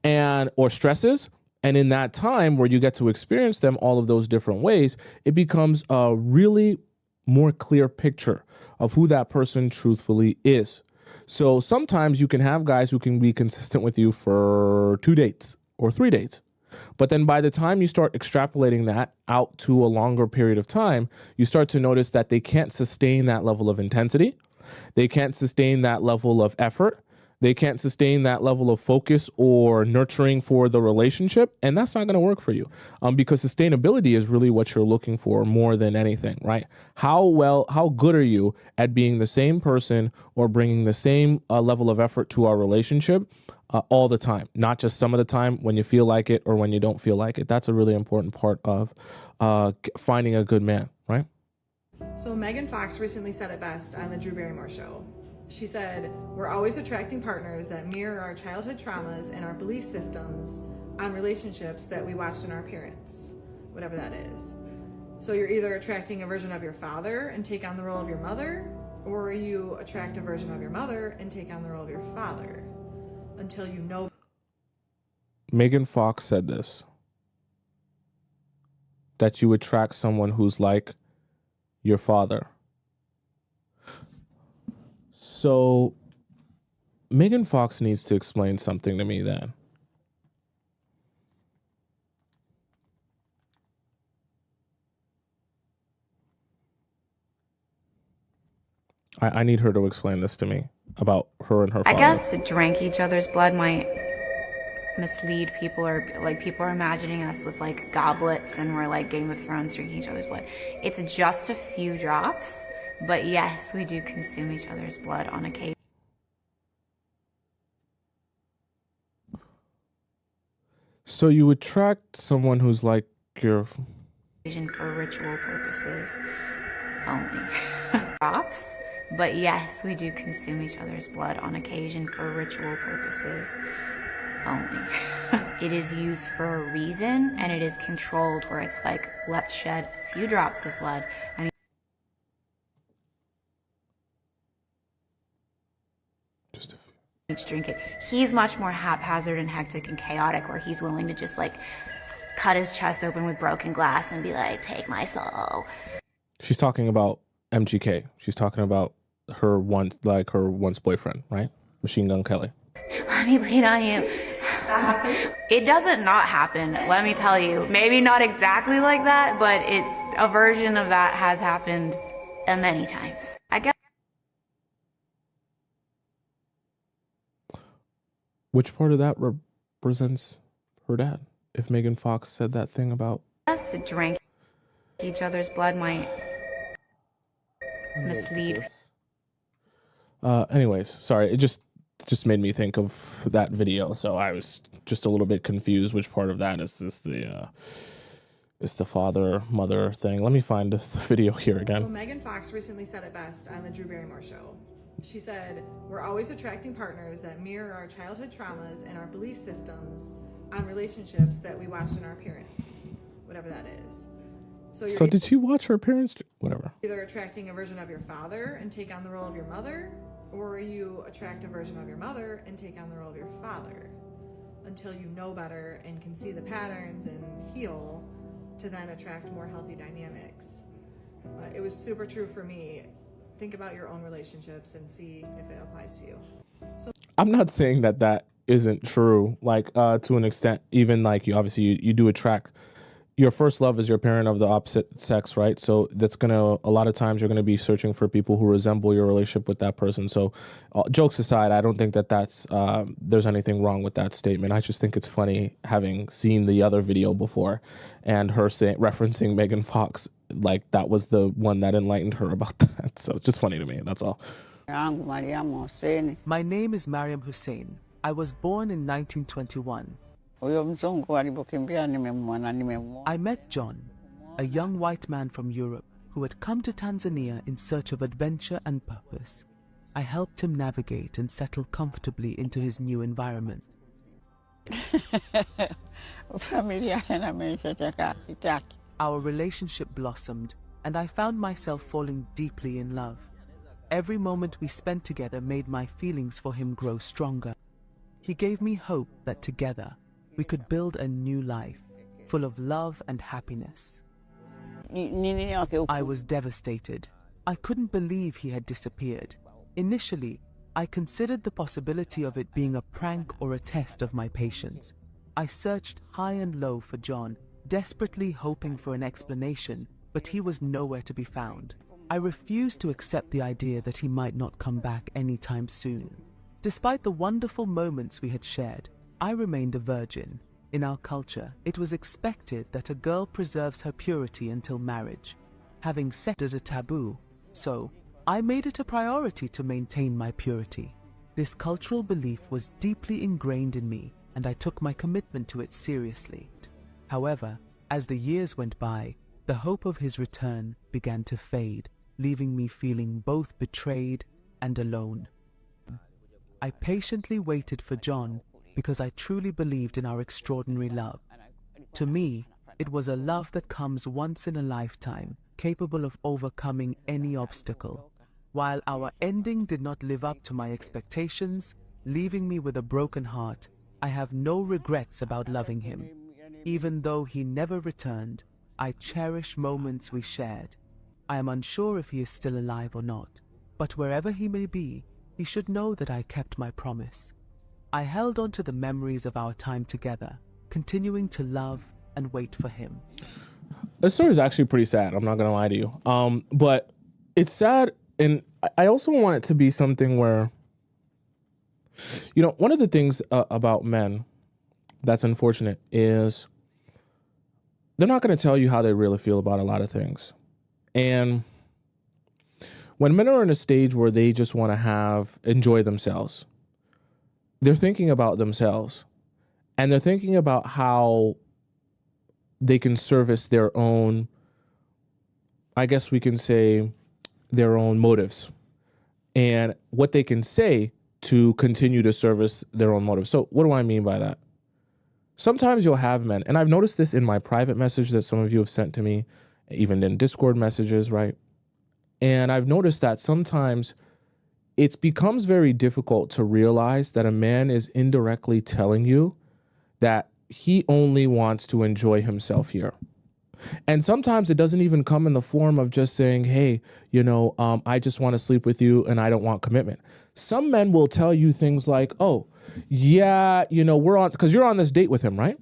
or stresses. And in that time where you get to experience them all of those different ways, it becomes a really more clear picture of who that person truthfully is. So sometimes you can have guys who can be consistent with you for 2 dates or 3 dates. But then by the time you start extrapolating that out to a longer period of time, you start to notice that they can't sustain that level of intensity. They can't sustain that level of effort. They can't sustain that level of focus or nurturing for the relationship. And that's not going to work for you, because sustainability is really what you're looking for more than anything, right? How good are you at being the same person or bringing the same level of effort to our relationship all the time, not just some of the time when you feel like it or when you don't feel like it. That's a really important part of finding a good man, right? So Megan Fox recently said it best on the Drew Barrymore show. She said, "We're always attracting partners that mirror our childhood traumas and our belief systems on relationships that we watched in our parents," whatever that is. So you're either attracting a version of your father and take on the role of your mother, or you attract a version of your mother and take on the role of your father until you know. Megan Fox said this, that you attract someone who's like your father. So Megan Fox needs to explain something to me then. I need her to explain this to me about her and her father. I guess drink each other's blood might mislead people, or like people are imagining us with like goblets and we're like Game of Thrones drinking each other's blood. It's just a few drops, but yes, we do consume each other's blood on occasion. So you attract someone who's like your... For ritual purposes only. Drops, but yes, we do consume each other's blood on occasion for ritual purposes only. It is used for a reason, and it is controlled where it's like, let's shed a few drops of blood and Just a few. each drink it. He's much more haphazard and hectic and chaotic, where he's willing to just like cut his chest open with broken glass and be like, take my soul. She's talking about MGK. She's talking about her once boyfriend, right? Machine Gun Kelly. Let me bleed on you. It doesn't not happen, let me tell you. Maybe not exactly like that, but a version of that has happened many times. I guess. Which part of that represents her dad? If Megan Fox said that thing about... Yes, drink each other's blood might mislead. Anyways, sorry, it just made me think of that video, so I was just a little bit confused. Which part of that is this the father mother thing? Let me find the video here again. So Megan Fox recently said it best on the Drew Barrymore show. She said, "We're always attracting partners that mirror our childhood traumas and our belief systems on relationships that we watched in our parents," whatever that is. So did she watch her parents? Whatever. Either attracting a version of your father and take on the role of your mother, or you attract a version of your mother and take on the role of your father until you know better and can see the patterns and heal to then attract more healthy dynamics. It was super true for me. Think about your own relationships and see if it applies to you. I'm not saying that that isn't true, like to an extent. Even like you do attract. Your first love is your parent of the opposite sex, right? So that's a lot of times you're gonna be searching for people who resemble your relationship with that person. So jokes aside, I don't think that there's anything wrong with that statement. I just think it's funny having seen the other video before and her referencing Megan Fox, like that was the one that enlightened her about that. So it's just funny to me, that's all. My name is Mariam Hussein. I was born in 1921. I met John, a young white man from Europe who had come to Tanzania in search of adventure and purpose. I helped him navigate and settle comfortably into his new environment. Our relationship blossomed, and I found myself falling deeply in love. Every moment we spent together made my feelings for him grow stronger. He gave me hope that together we could build a new life, full of love and happiness. I was devastated. I couldn't believe he had disappeared. Initially, I considered the possibility of it being a prank or a test of my patience. I searched high and low for John, desperately hoping for an explanation, but he was nowhere to be found. I refused to accept the idea that he might not come back anytime soon. Despite the wonderful moments we had shared, I remained a virgin. In our culture, it was expected that a girl preserves her purity until marriage. Having sex is a taboo, so I made it a priority to maintain my purity. This cultural belief was deeply ingrained in me, and I took my commitment to it seriously. However, as the years went by, the hope of his return began to fade, leaving me feeling both betrayed and alone. I patiently waited for John because I truly believed in our extraordinary love. To me, it was a love that comes once in a lifetime, capable of overcoming any obstacle. While our ending did not live up to my expectations, leaving me with a broken heart, I have no regrets about loving him. Even though he never returned, I cherish moments we shared. I am unsure if he is still alive or not, but wherever he may be, he should know that I kept my promise. I held on to the memories of our time together, continuing to love and wait for him. This story is actually pretty sad. I'm not going to lie to you. But it's sad. And I also want it to be something where, one of the things about men that's unfortunate is they're not going to tell you how they really feel about a lot of things. And when men are in a stage where they just want to enjoy themselves, they're thinking about themselves, and they're thinking about how they can service their own, I guess we can say, their own motives, and what they can say to continue to service their own motives. So what do I mean by that? Sometimes you'll have men, and I've noticed this in my private message that some of you have sent to me, even in Discord messages, right? And I've noticed that sometimes it becomes very difficult to realize that a man is indirectly telling you that he only wants to enjoy himself here. And sometimes it doesn't even come in the form of just saying, hey, I just want to sleep with you and I don't want commitment. Some men will tell you things like, oh, yeah, because you're on this date with him, right?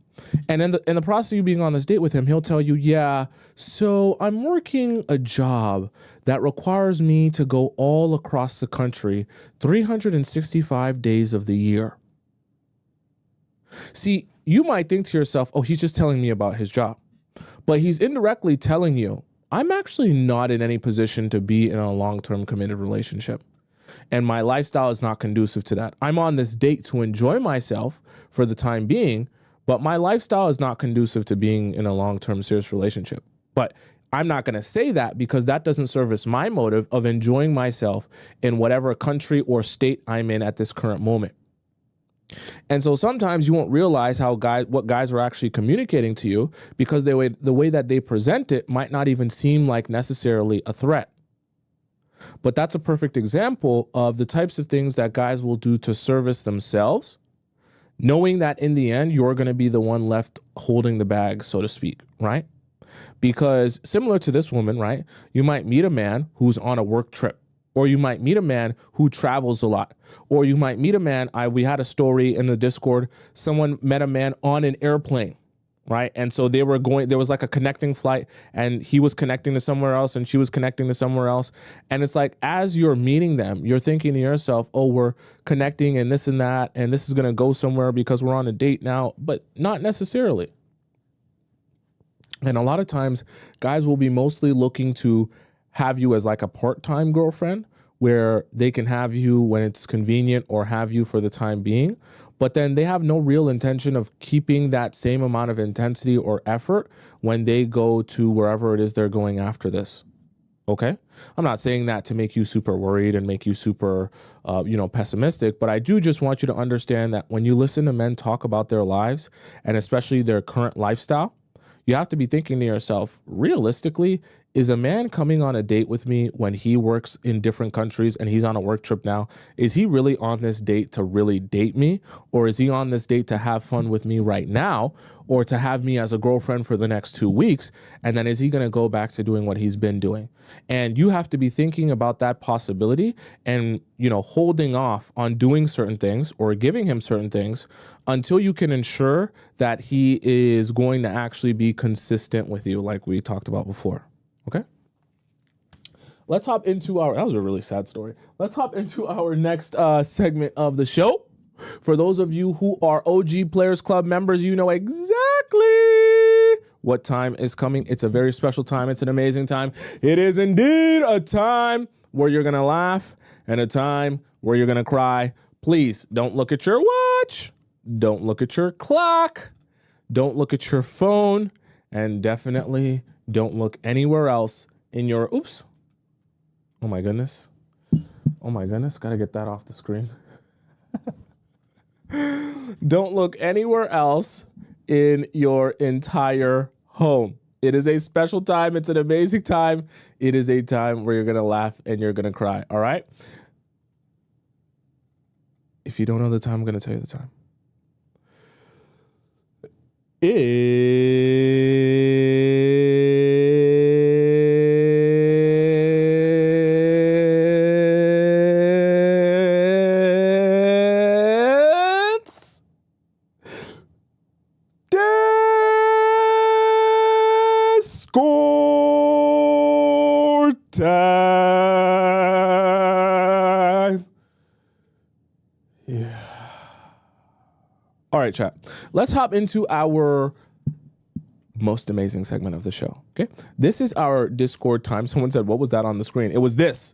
And in the process of you being on this date with him, he'll tell you, yeah, so I'm working a job that requires me to go all across the country 365 days of the year. See, you might think to yourself, oh, he's just telling me about his job. But he's indirectly telling you, I'm actually not in any position to be in a long-term committed relationship. And my lifestyle is not conducive to that. I'm on this date to enjoy myself for the time being, but my lifestyle is not conducive to being in a long-term serious relationship. But I'm not going to say that because that doesn't service my motive of enjoying myself in whatever country or state I'm in at this current moment. And so sometimes you won't realize what guys are actually communicating to you because the way that they present it might not even seem like necessarily a threat. But that's a perfect example of the types of things that guys will do to service themselves, knowing that in the end, you're going to be the one left holding the bag, so to speak, right? Because similar to this woman, right, you might meet a man who's on a work trip, or you might meet a man who travels a lot, or you might meet a man, we had a story in the Discord, someone met a man on an airplane, right? And so there was like a connecting flight, and he was connecting to somewhere else and she was connecting to somewhere else. And it's like, as you're meeting them, you're thinking to yourself, oh, we're connecting and this is going to go somewhere because we're on a date now, but not necessarily. And a lot of times guys will be mostly looking to have you as like a part-time girlfriend where they can have you when it's convenient or have you for the time being. But then they have no real intention of keeping that same amount of intensity or effort when they go to wherever it is they're going after this. Okay? I'm not saying that to make you super worried and make you super, pessimistic, but I do just want you to understand that when you listen to men talk about their lives and especially their current lifestyle, you have to be thinking to yourself, realistically, is a man coming on a date with me when he works in different countries and he's on a work trip now? Is he really on this date to really date me? Or is he on this date to have fun with me right now or to have me as a girlfriend for the next 2 weeks? And then is he going to go back to doing what he's been doing? And you have to be thinking about that possibility and, holding off on doing certain things or giving him certain things until you can ensure that he is going to actually be consistent with you, like we talked about before. Okay. Let's hop into that was a really sad story. Let's hop into our next segment of the show. For those of you who are OG Players Club members, you know exactly what time is coming. It's a very special time. It's an amazing time. It is indeed a time where you're going to laugh and a time where you're going to cry. Please don't look at your watch. Don't look at your clock. Don't look at your phone. And definitely don't look anywhere else in your, oops. Oh my goodness. Gotta get that off the screen. Don't look anywhere else in your entire home. It is a special time. It's an amazing time. It is a time where you're gonna laugh and you're gonna cry. All right. If you don't know the time, I'm gonna tell you the time. Discord time. Yeah. All right, chat. Let's hop into our most amazing segment of the show. Okay. This is our Discord time. Someone said, what was that on the screen? It was this.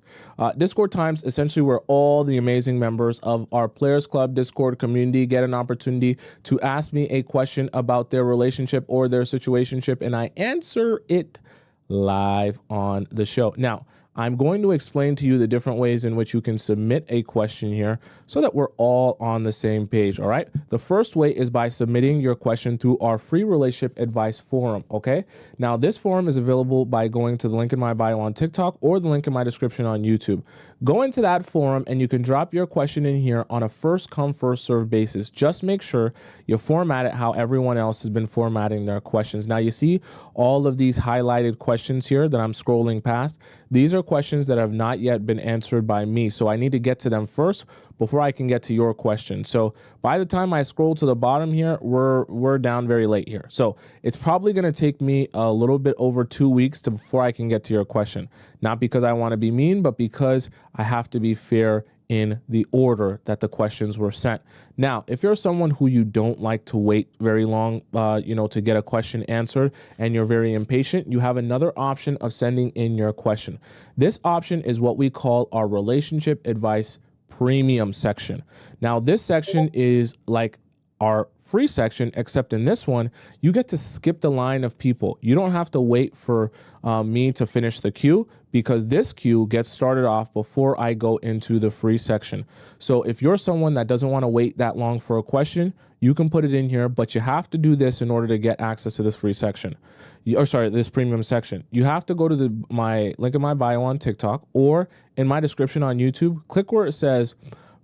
Discord times, essentially where all the amazing members of our Players Club Discord community get an opportunity to ask me a question about their relationship or their situationship, and I answer it live on the show. Now, I'm going to explain to you the different ways in which you can submit a question here so that we're all on the same page, all right? The first way is by submitting your question through our free relationship advice forum, okay? Now, this forum is available by going to the link in my bio on TikTok or the link in my description on YouTube. Go into that forum and you can drop your question in here on a first come, first serve basis. Just make sure you format it how everyone else has been formatting their questions. Now, you see all of these highlighted questions here that I'm scrolling past. These are questions that have not yet been answered by me. So I need to get to them first before I can get to your question. So by the time I scroll to the bottom here, we're down very late here. So it's probably going to take me a little bit over 2 weeks before I can get to your question. Not because I want to be mean, but because I have to be fair in the order that the questions were sent. Now, if you're someone who you don't like to wait very long, to get a question answered and you're very impatient, you have another option of sending in your question. This option is what we call our relationship advice premium section. Now, this section is like our free section, except in this one, you get to skip the line of people. You don't have to wait for me to finish the queue because this queue gets started off before I go into the free section. So if you're someone that doesn't want to wait that long for a question, you can put it in here, but you have to do this in order to get access to this free section. This premium section. You have to go to my link in my bio on TikTok or in my description on YouTube. Click where it says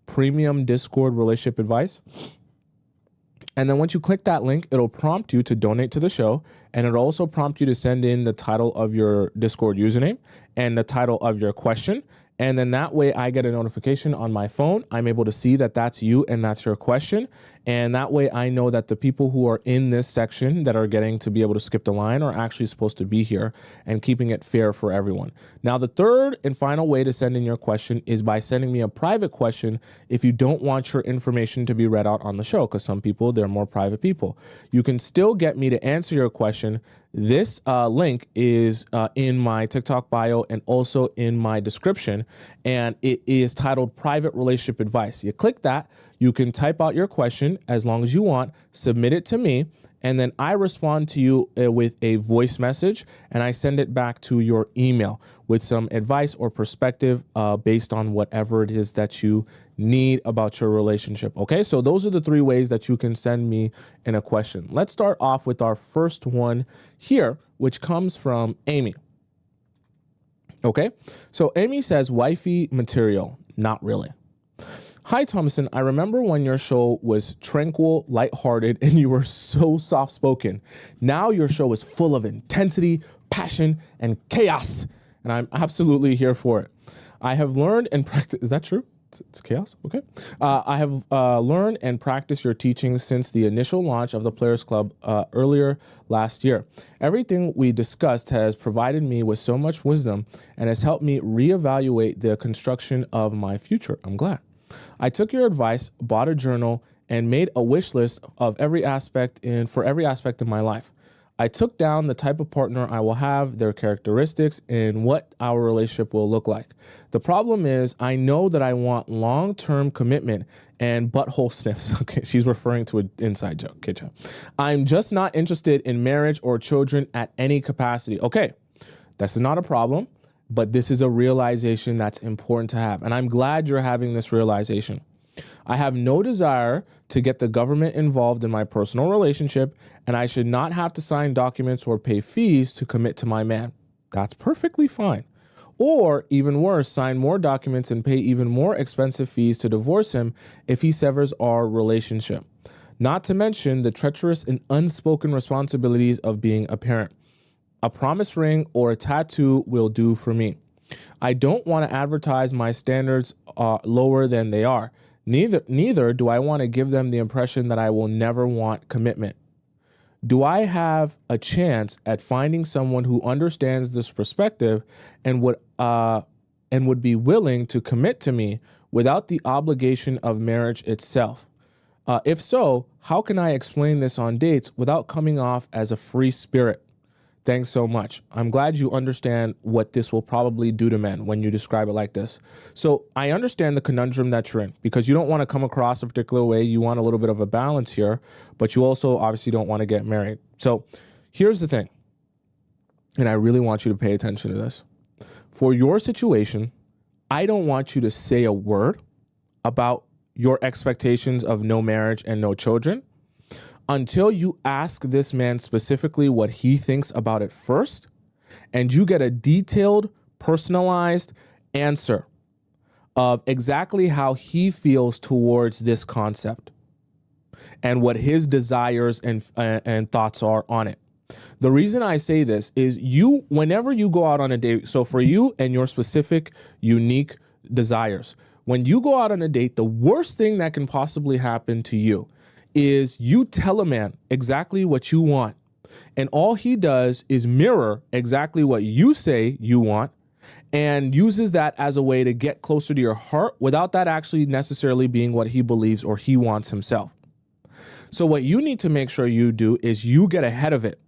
Premium Discord Relationship Advice. And then once you click that link, it'll prompt you to donate to the show. And it'll also prompt you to send in the title of your Discord username and the title of your question. And then that way I get a notification on my phone. I'm able to see that that's you and that's your question. And that way I know that the people who are in this section that are getting to be able to skip the line are actually supposed to be here, and keeping it fair for everyone. Now, the third and final way to send in your question is by sending me a private question if you don't want your information to be read out on the show, because some people, they're more private people. You can still get me to answer your question. This link is in my TikTok bio and also in my description, and it is titled Private Relationship Advice. You click that, you can type out your question as long as you want, submit it to me, and then I respond to you with a voice message, and I send it back to your email with some advice or perspective based on whatever it is that you need about your relationship. Okay, so those are the 3 ways that you can send me in a question. Let's start off with our first one here, which comes from Amy. Okay, so Amy says, wifey material, not really. Hi, Tomisin. I remember when your show was tranquil, lighthearted, and you were so soft-spoken. Now your show is full of intensity, passion, and chaos, and I'm absolutely here for it. I have learned and practiced. Is that true? It's chaos? Okay. I have learned and practiced your teachings since the initial launch of the Players Club earlier last year. Everything we discussed has provided me with so much wisdom and has helped me reevaluate the construction of my future. I'm glad. I took your advice, bought a journal, and made a wish list of every aspect for every aspect of my life. I took down the type of partner I will have, their characteristics, and what our relationship will look like. The problem is I know that I want long-term commitment and butthole sniffs. Okay, she's referring to an inside joke. Kid joke. I'm just not interested in marriage or children at any capacity. Okay, that's not a problem, but this is a realization that's important to have. And I'm glad you're having this realization. I have no desire to get the government involved in my personal relationship, and I should not have to sign documents or pay fees to commit to my man. That's perfectly fine. Or even worse, sign more documents and pay even more expensive fees to divorce him if he severs our relationship. Not to mention the treacherous and unspoken responsibilities of being a parent. A promise ring or a tattoo will do for me. I don't want to advertise my standards lower than they are. Neither do I want to give them the impression that I will never want commitment. Do I have a chance at finding someone who understands this perspective and would be willing to commit to me without the obligation of marriage itself? If so, how can I explain this on dates without coming off as a free spirit? Thanks so much. I'm glad you understand what this will probably do to men when you describe it like this. So I understand the conundrum that you're in because you don't want to come across a particular way. You want a little bit of a balance here, but you also obviously don't want to get married. So here's the thing, and I really want you to pay attention to this. For your situation, I don't want you to say a word about your expectations of no marriage and no children until you ask this man specifically what he thinks about it first, and you get a detailed, personalized answer of exactly how he feels towards this concept and what his desires and thoughts are on it. The reason I say this is whenever you go out on a date, so for you and your specific, unique desires, when you go out on a date, the worst thing that can possibly happen to you is you tell a man exactly what you want, and all he does is mirror exactly what you say you want and uses that as a way to get closer to your heart without that actually necessarily being what he believes or he wants himself. So what you need to make sure you do is you get ahead of it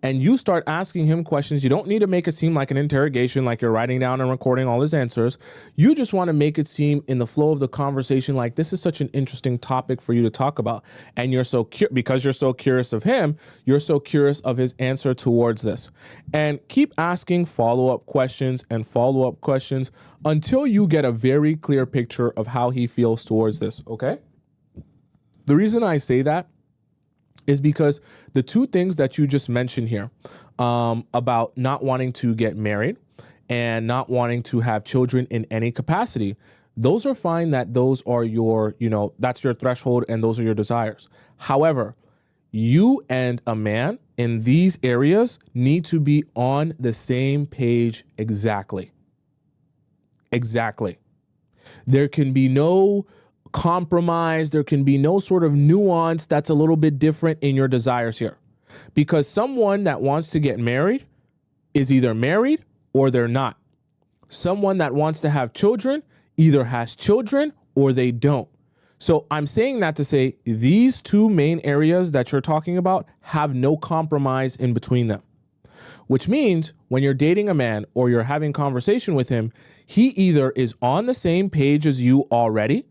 and you start asking him questions. You don't need to make it seem like an interrogation, like you're writing down and recording all his answers. You just want to make it seem in the flow of the conversation like this is such an interesting topic for you to talk about. And you're so because you're so curious of him, you're so curious of his answer towards this. And keep asking follow-up questions and follow-up questions until you get a very clear picture of how he feels towards this, okay? The reason I say that is because the two things that you just mentioned here about not wanting to get married and not wanting to have children in any capacity, those are fine, that those are your, that's your threshold and those are your desires. However, you and a man in these areas need to be on the same page exactly. Exactly. There can be no compromise. There can be no sort of nuance that's a little bit different in your desires here. Because someone that wants to get married is either married or they're not. Someone that wants to have children either has children or they don't. So I'm saying that to say these two main areas that you're talking about have no compromise in between them, which means when you're dating a man or you're having conversation with him, he either is on the same page as you already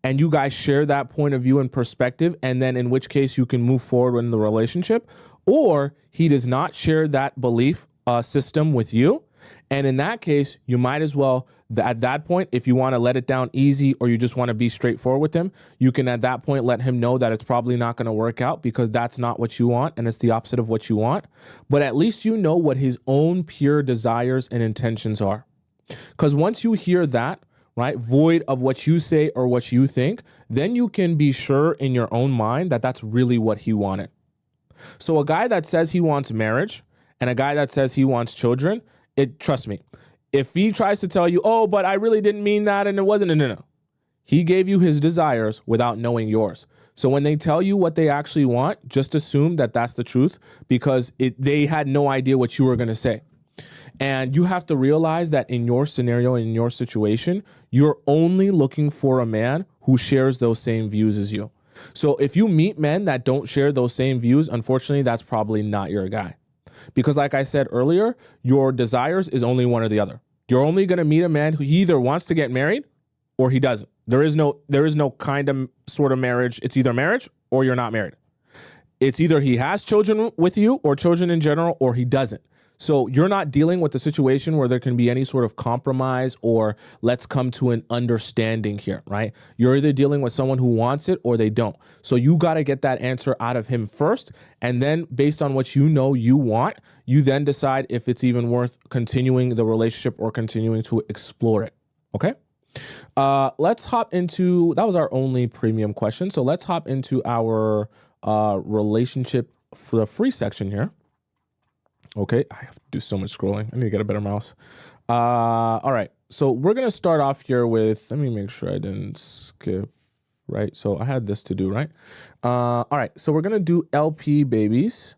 and you guys share that point of view and perspective, and then in which case you can move forward in the relationship, or he does not share that belief system with you. And in that case, you might as well, at that point, if you want to let it down easy or you just want to be straightforward with him, you can at that point let him know that it's probably not going to work out because that's not what you want and it's the opposite of what you want. But at least you know what his own pure desires and intentions are. Because once you hear that, right, void of what you say or what you think, then you can be sure in your own mind that that's really what he wanted. So a guy that says he wants marriage and a guy that says he wants children, trust me, if he tries to tell you, oh, but I really didn't mean that and it wasn't, no. He gave you his desires without knowing yours. So when they tell you what they actually want, just assume that that's the truth because they had no idea what you were going to say. And you have to realize that in your scenario, in your situation, you're only looking for a man who shares those same views as you. So if you meet men that don't share those same views, unfortunately, that's probably not your guy. Because like I said earlier, your desires is only one or the other. You're only going to meet a man who either wants to get married or he doesn't. There is no kind of sort of marriage. It's either marriage or you're not married. It's either he has children with you or children in general, or he doesn't. So you're not dealing with a situation where there can be any sort of compromise or let's come to an understanding here, right? You're either dealing with someone who wants it or they don't. So you got to get that answer out of him first. And then based on what you know you want, you then decide if it's even worth continuing the relationship or continuing to explore it. Okay? Let's hop into, that was our only premium question. So let's hop into our relationship for the free section here. Okay, I have to do so much scrolling. I need to get a better mouse. All right, so we're going to start off here with, let me make sure I didn't skip, right? So I had this to do, right? All right, so we're going to do LP babies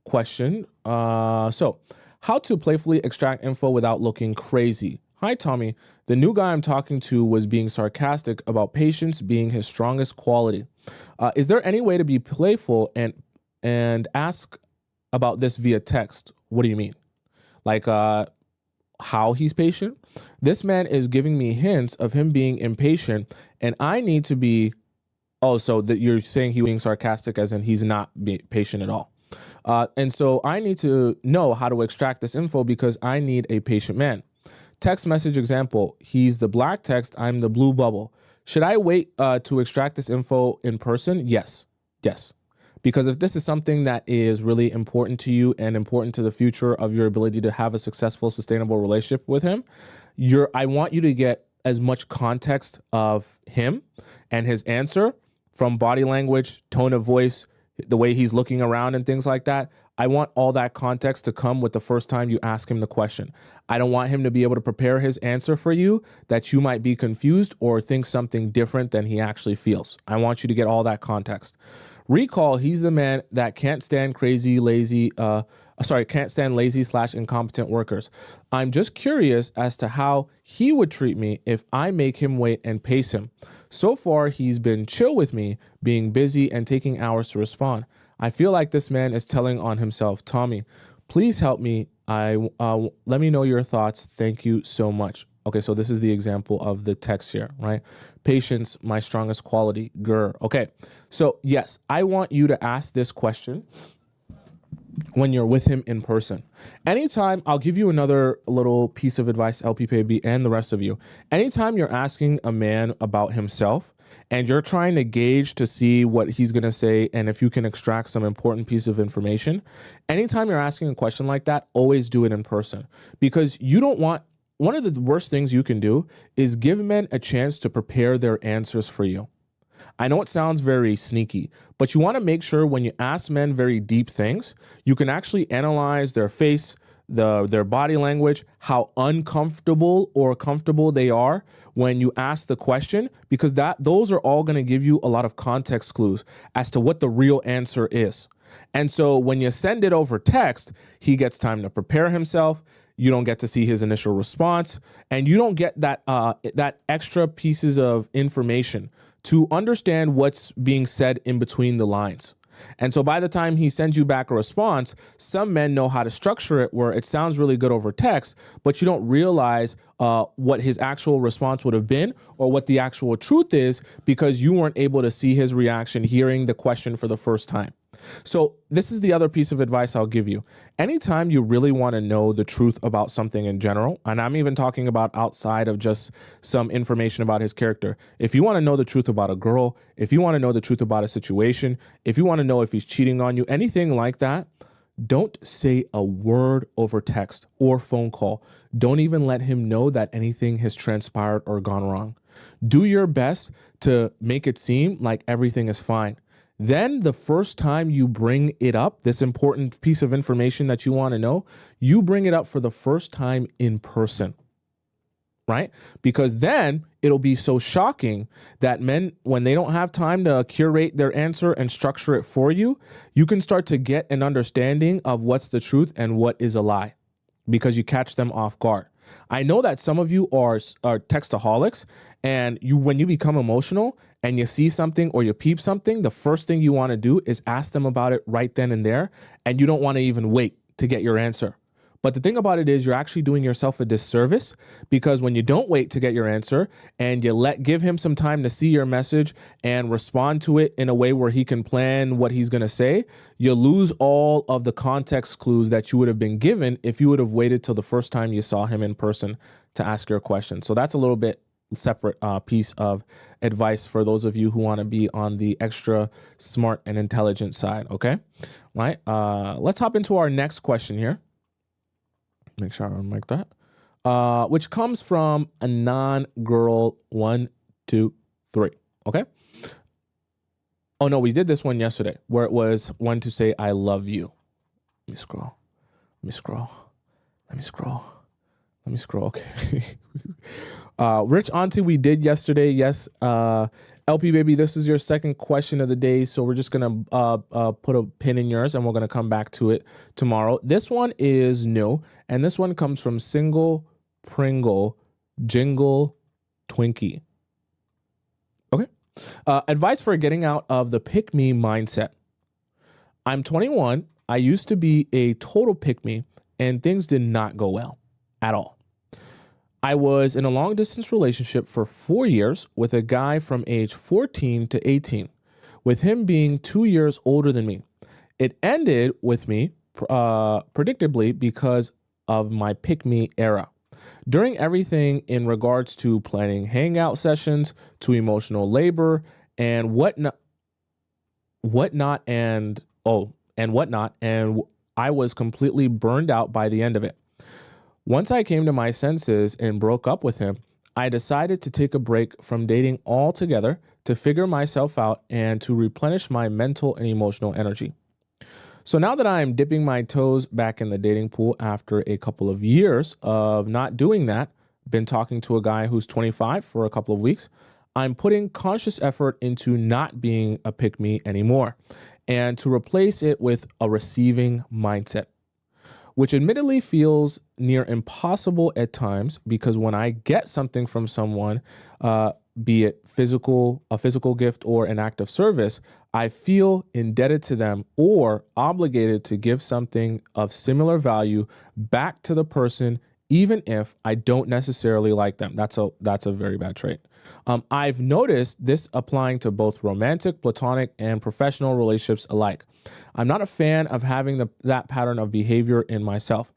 question. So how to playfully extract info without looking crazy. Hi, Tommy. The new guy I'm talking to was being sarcastic about patience being his strongest quality. Is there any way to be playful and ask about this via text? What do you mean? Like how he's patient? This man is giving me hints of him being impatient and I need to be, oh, so that you're saying he being sarcastic as in he's not patient at all. And so I need to know how to extract this info because I need a patient man. Text message example, he's the black text, I'm the blue bubble. Should I wait to extract this info in person? Yes. Because if this is something that is really important to you and important to the future of your ability to have a successful, sustainable relationship with him, I want you to get as much context of him and his answer from body language, tone of voice, the way he's looking around and things like that. I want all that context to come with the first time you ask him the question. I don't want him to be able to prepare his answer for you that you might be confused or think something different than he actually feels. I want you to get all that context. Recall, he's the man that can't stand lazy/incompetent workers. I'm just curious as to how he would treat me if I make him wait and pace him. So far, he's been chill with me, being busy and taking hours to respond. I feel like this man is telling on himself. Tommy, please help me. Let me know your thoughts. Thank you so much. Okay, so this is the example of the text here, right? Patience, my strongest quality, grr. Okay, so yes, I want you to ask this question when you're with him in person. Anytime, I'll give you another little piece of advice, LPPB and the rest of you. Anytime you're asking a man about himself and you're trying to gauge to see what he's going to say and if you can extract some important piece of information, anytime you're asking a question like that, always do it in person because you don't want one of the worst things you can do is give men a chance to prepare their answers for you. I know it sounds very sneaky, but you want to make sure when you ask men very deep things, you can actually analyze their face, their body language, how uncomfortable or comfortable they are when you ask the question, because those are all going to give you a lot of context clues as to what the real answer is. And so when you send it over text, he gets time to prepare himself. You don't get to see his initial response, and you don't get that extra pieces of information to understand what's being said in between the lines. And so by the time he sends you back a response, some men know how to structure it where it sounds really good over text, but you don't realize what his actual response would have been or what the actual truth is because you weren't able to see his reaction hearing the question for the first time. So this is the other piece of advice I'll give you. Anytime you really want to know the truth about something in general, and I'm even talking about outside of just some information about his character. If you want to know the truth about a girl, if you want to know the truth about a situation, if you want to know if he's cheating on you, anything like that, don't say a word over text or phone call. Don't even let him know that anything has transpired or gone wrong. Do your best to make it seem like everything is fine. Then the first time you bring it up, this important piece of information that you want to know, you bring it up for the first time in person, right? Because then it'll be so shocking that men, when they don't have time to curate their answer and structure it for you, you can start to get an understanding of what's the truth and what is a lie because you catch them off guard. I know that some of you are textaholics, and when you become emotional and you see something or you peep something, the first thing you want to do is ask them about it right then and there, and you don't want to even wait to get your answer. But the thing about it is you're actually doing yourself a disservice because when you don't wait to get your answer and you give him some time to see your message and respond to it in a way where he can plan what he's going to say, you lose all of the context clues that you would have been given if you would have waited till the first time you saw him in person to ask your question. So that's a little bit separate piece of advice for those of you who want to be on the extra smart and intelligent side. Okay. Right. Let's hop into our next question here. Make sure I unmic that. Which comes from a non-girl 123. Okay. Oh no, we did this one yesterday where it was one to say I love you. Let me scroll. Okay. Rich Auntie, we did yesterday. Yes. LP baby, this is your second question of the day, so we're just gonna put a pin in yours, and we're gonna come back to it tomorrow. This one is new, and this one comes from Single Pringle Jingle Twinkie. Okay. Advice for getting out of the pick me mindset. I'm 21. I used to be a total pick me, and things did not go well at all. I was in a long distance relationship for 4 years with a guy from age 14 to 18, with him being 2 years older than me. It ended with me, predictably, because of my pick me era. During everything in regards to planning hangout sessions, to emotional labor, and whatnot, and I was completely burned out by the end of it. Once I came to my senses and broke up with him, I decided to take a break from dating altogether to figure myself out and to replenish my mental and emotional energy. So now that I am dipping my toes back in the dating pool after a couple of years of not doing that, been talking to a guy who's 25 for a couple of weeks, I'm putting conscious effort into not being a pick-me anymore and to replace it with a receiving mindset, which admittedly feels near impossible at times because when I get something from someone, be it a physical gift or an act of service, I feel indebted to them or obligated to give something of similar value back to the person, even if I don't necessarily like them. That's a very bad trait. I've noticed this applying to both romantic, platonic, and professional relationships alike. I'm not a fan of having that pattern of behavior in myself.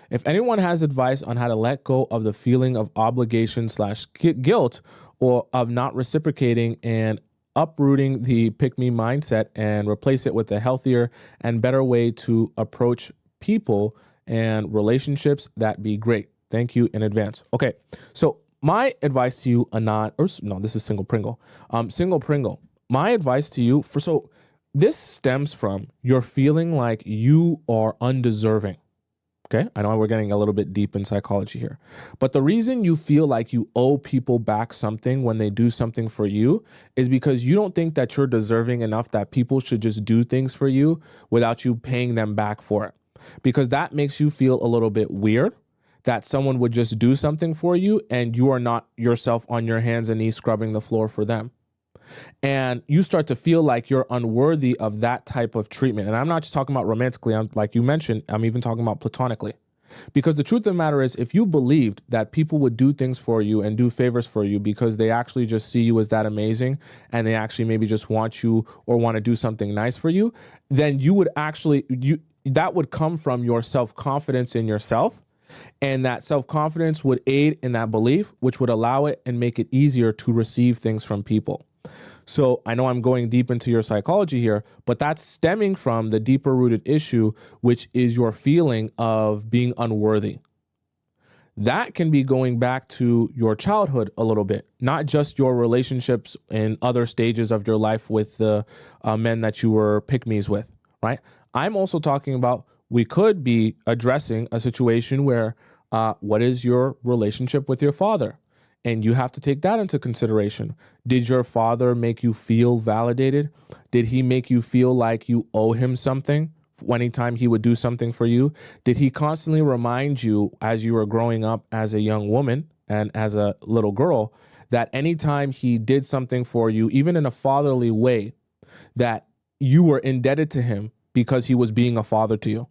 If anyone has advice on how to let go of the feeling of obligation/guilt or of not reciprocating and uprooting the pick-me mindset and replace it with a healthier and better way to approach people and relationships, that'd be great. Thank you in advance. Okay, so my advice to you, this is Single Pringle. Single Pringle, my advice to you, this stems from you're feeling like you are undeserving. Okay, I know we're getting a little bit deep in psychology here, but the reason you feel like you owe people back something when they do something for you is because you don't think that you're deserving enough that people should just do things for you without you paying them back for it. Because that makes you feel a little bit weird that someone would just do something for you and you are not yourself on your hands and knees scrubbing the floor for them. And you start to feel like you're unworthy of that type of treatment. And I'm not just talking about romantically, like you mentioned, I'm even talking about platonically. Because the truth of the matter is, if you believed that people would do things for you and do favors for you because they actually just see you as that amazing and they actually maybe just want you or want to do something nice for you, then you would actually, that would come from your self-confidence in yourself. And that self-confidence would aid in that belief, which would allow it and make it easier to receive things from people. So I know I'm going deep into your psychology here, but that's stemming from the deeper rooted issue, which is your feeling of being unworthy. That can be going back to your childhood a little bit, not just your relationships in other stages of your life with the men that you were pick-me's with, right? I'm also talking about, we could be addressing a situation where what is your relationship with your father? And you have to take that into consideration. Did your father make you feel validated? Did he make you feel like you owe him something anytime he would do something for you? Did he constantly remind you as you were growing up as a young woman and as a little girl that anytime he did something for you, even in a fatherly way, that you were indebted to him because he was being a father to you?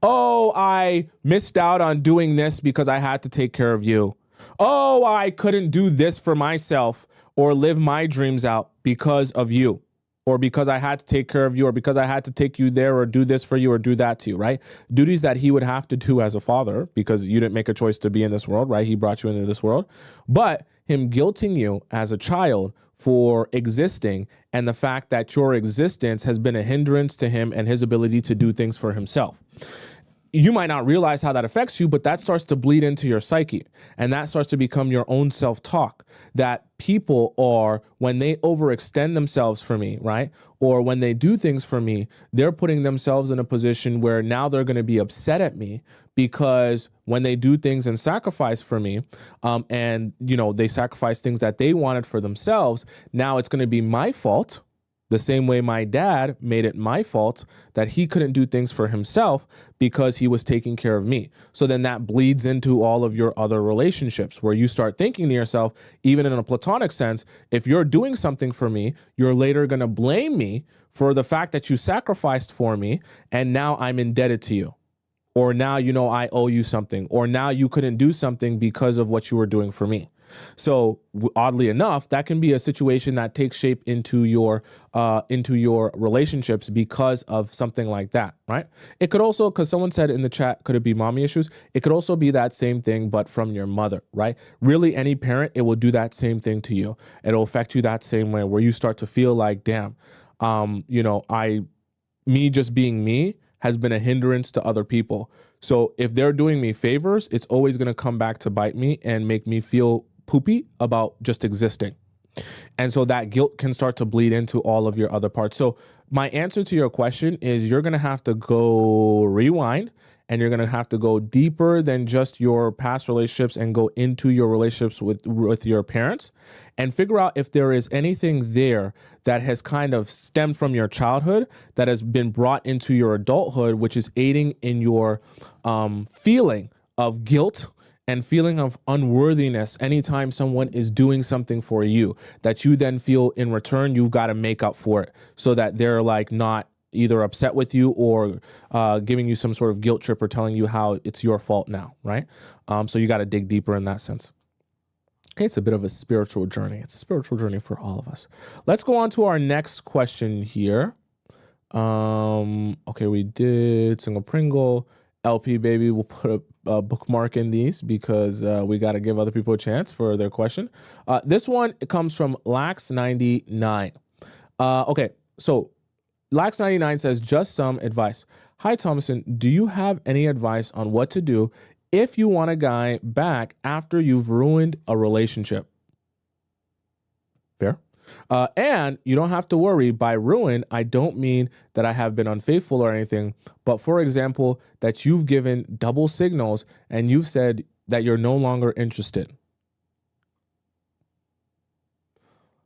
Oh, I missed out on doing this because I had to take care of you. Oh, I couldn't do this for myself or live my dreams out because of you, or because I had to take care of you, or because I had to take you there or do this for you or do that to you, right? Duties that he would have to do as a father because you didn't make a choice to be in this world, right? He brought you into this world. But him guilting you as a child for existing and the fact that your existence has been a hindrance to him and his ability to do things for himself. You might not realize how that affects you, but that starts to bleed into your psyche. And that starts to become your own self-talk, that people are, when they overextend themselves for me, right? Or when they do things for me, they're putting themselves in a position where now they're going to be upset at me because when they do things and sacrifice for me, and, they sacrifice things that they wanted for themselves, now it's going to be my fault. The same way my dad made it my fault that he couldn't do things for himself because he was taking care of me. So then that bleeds into all of your other relationships where you start thinking to yourself, even in a platonic sense, if you're doing something for me, you're later going to blame me for the fact that you sacrificed for me and now I'm indebted to you. Or now, I owe you something. Or now you couldn't do something because of what you were doing for me. So oddly enough, that can be a situation that takes shape into your relationships because of something like that, right? It could also, because someone said in the chat, could it be mommy issues? It could also be that same thing, but from your mother, right? Really, any parent, it will do that same thing to you. It'll affect you that same way where you start to feel like, damn, me just being me has been a hindrance to other people. So if they're doing me favors, it's always going to come back to bite me and make me feel poopy about just existing. And so that guilt can start to bleed into all of your other parts. So my answer to your question is you're going to have to go rewind and you're going to have to go deeper than just your past relationships and go into your relationships with your parents and figure out if there is anything there that has kind of stemmed from your childhood that has been brought into your adulthood, which is aiding in your feeling of guilt and feeling of unworthiness anytime someone is doing something for you that you then feel in return you've got to make up for it so that they're like not either upset with you or giving you some sort of guilt trip or telling you how it's your fault now, right? So you got to dig deeper in that sense. Okay, it's a bit of a spiritual journey. It's a spiritual journey for all of us. Let's go on to our next question here. Okay, we did Single Pringle. LP baby, we'll put a bookmark in these because we got to give other people a chance for their question. This one comes from Lax99. Okay, so Lax99 says, just some advice. Hi, Tomisin, do you have any advice on what to do if you want a guy back after you've ruined a relationship. Fair? And you don't have to worry. By ruin, I don't mean that I have been unfaithful or anything, but for example, that you've given double signals and you've said that you're no longer interested.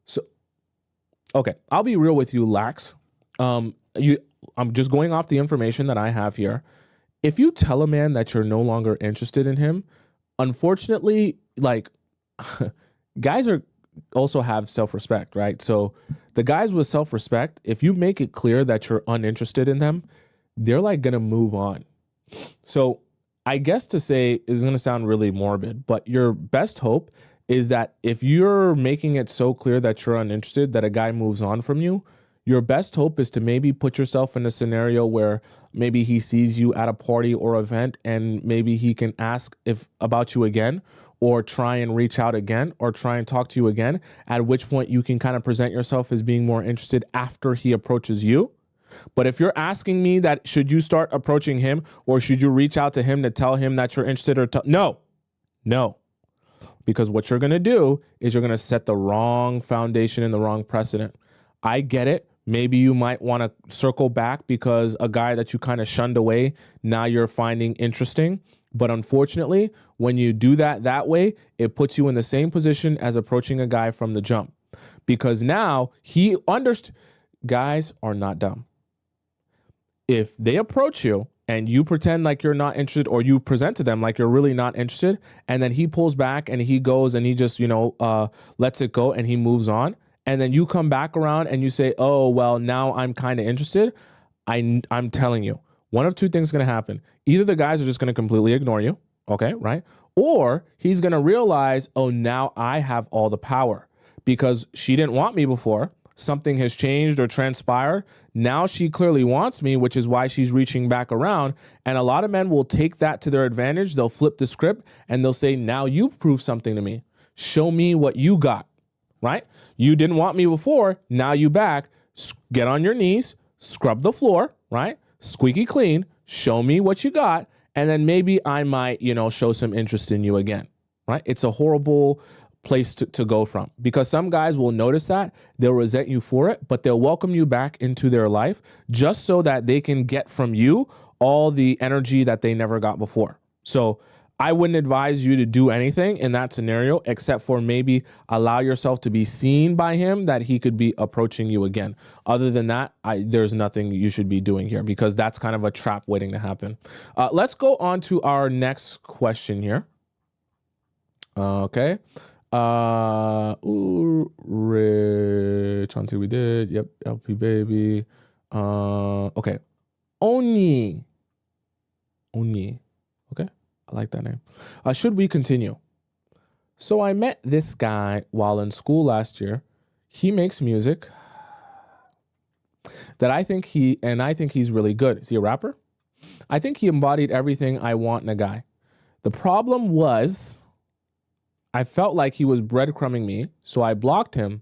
So, okay, I'll be real with you, Lax. I'm just going off the information that I have here. If you tell a man that you're no longer interested in him, unfortunately, like guys are also have self-respect, right? So the guys with self-respect, if you make it clear that you're uninterested in them, they're like gonna move on. So I guess to say is gonna sound really morbid, but your best hope is that if you're making it so clear that you're uninterested that a guy moves on from you, your best hope is to maybe put yourself in a scenario where maybe he sees you at a party or event and maybe he can ask about you again, or try and reach out again, or try and talk to you again, at which point you can kind of present yourself as being more interested after he approaches you. But if you're asking me that should you start approaching him or should you reach out to him to tell him that you're interested or no. Because what you're going to do is you're going to set the wrong foundation and the wrong precedent. I get it. Maybe you might want to circle back because a guy that you kind of shunned away, now you're finding interesting. But unfortunately, when you do that way, it puts you in the same position as approaching a guy from the jump. Because now he understands. Guys are not dumb. If they approach you and you pretend like you're not interested, or you present to them like you're really not interested, and then he pulls back and he goes and he just, lets it go and he moves on. And then you come back around and you say, oh, well, now I'm kind of interested. I'm telling you, one of two things is going to happen. Either the guys are just going to completely ignore you, okay, right? Or he's going to realize, oh, now I have all the power because she didn't want me before. Something has changed or transpired. Now she clearly wants me, which is why she's reaching back around. And a lot of men will take that to their advantage. They'll flip the script and they'll say, now you prove something to me. Show me what you got, right? You didn't want me before. Now you back. Get on your knees, scrub the floor, right? Squeaky clean. Show me what you got. And then maybe I might, show some interest in you again, right? It's a horrible place to go from, because some guys will notice that, they'll resent you for it, but they'll welcome you back into their life just so that they can get from you all the energy that they never got before. So I wouldn't advise you to do anything in that scenario except for maybe allow yourself to be seen by him that he could be approaching you again. Other than that, there's nothing you should be doing here, because that's kind of a trap waiting to happen. Let's go on to our next question here. Okay. Rich, until we did. Yep, LP baby. Okay. Oni. Okay, I like that name. Should we continue? So I met this guy while in school last year. He makes music that I think he's really good. Is he a rapper? I think he embodied everything I want in a guy. The problem was, I felt like he was breadcrumbing me, so I blocked him.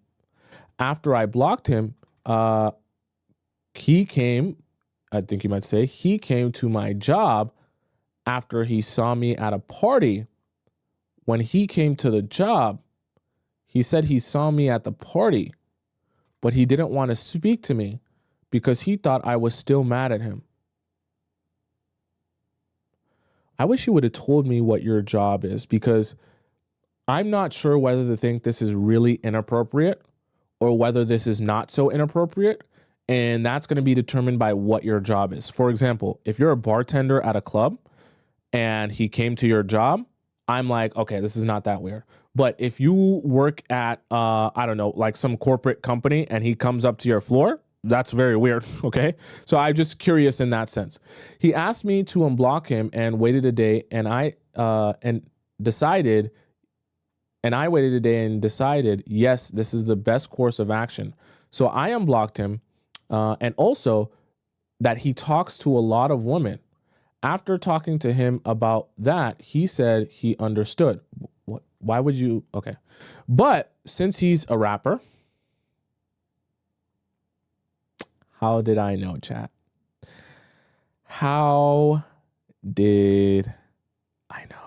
After I blocked him, he came to my job after he saw me at a party. When he came to the job, he said he saw me at the party, but he didn't want to speak to me because he thought I was still mad at him. I wish you would have told me what your job is, because I'm not sure whether to think this is really inappropriate or whether this is not so inappropriate. And that's going to be determined by what your job is. For example, if you're a bartender at a club and he came to your job, I'm like, okay, this is not that weird. But if you work at, I don't know, like some corporate company and he comes up to your floor, that's very weird, okay? So I'm just curious in that sense. He asked me to unblock him and waited a day, and I decided, yes, this is the best course of action. So I unblocked him, and also that he talks to a lot of women. After talking to him about that, he said he understood. What? Why would you? Okay. But since he's a rapper, how did I know, chat? How did I know?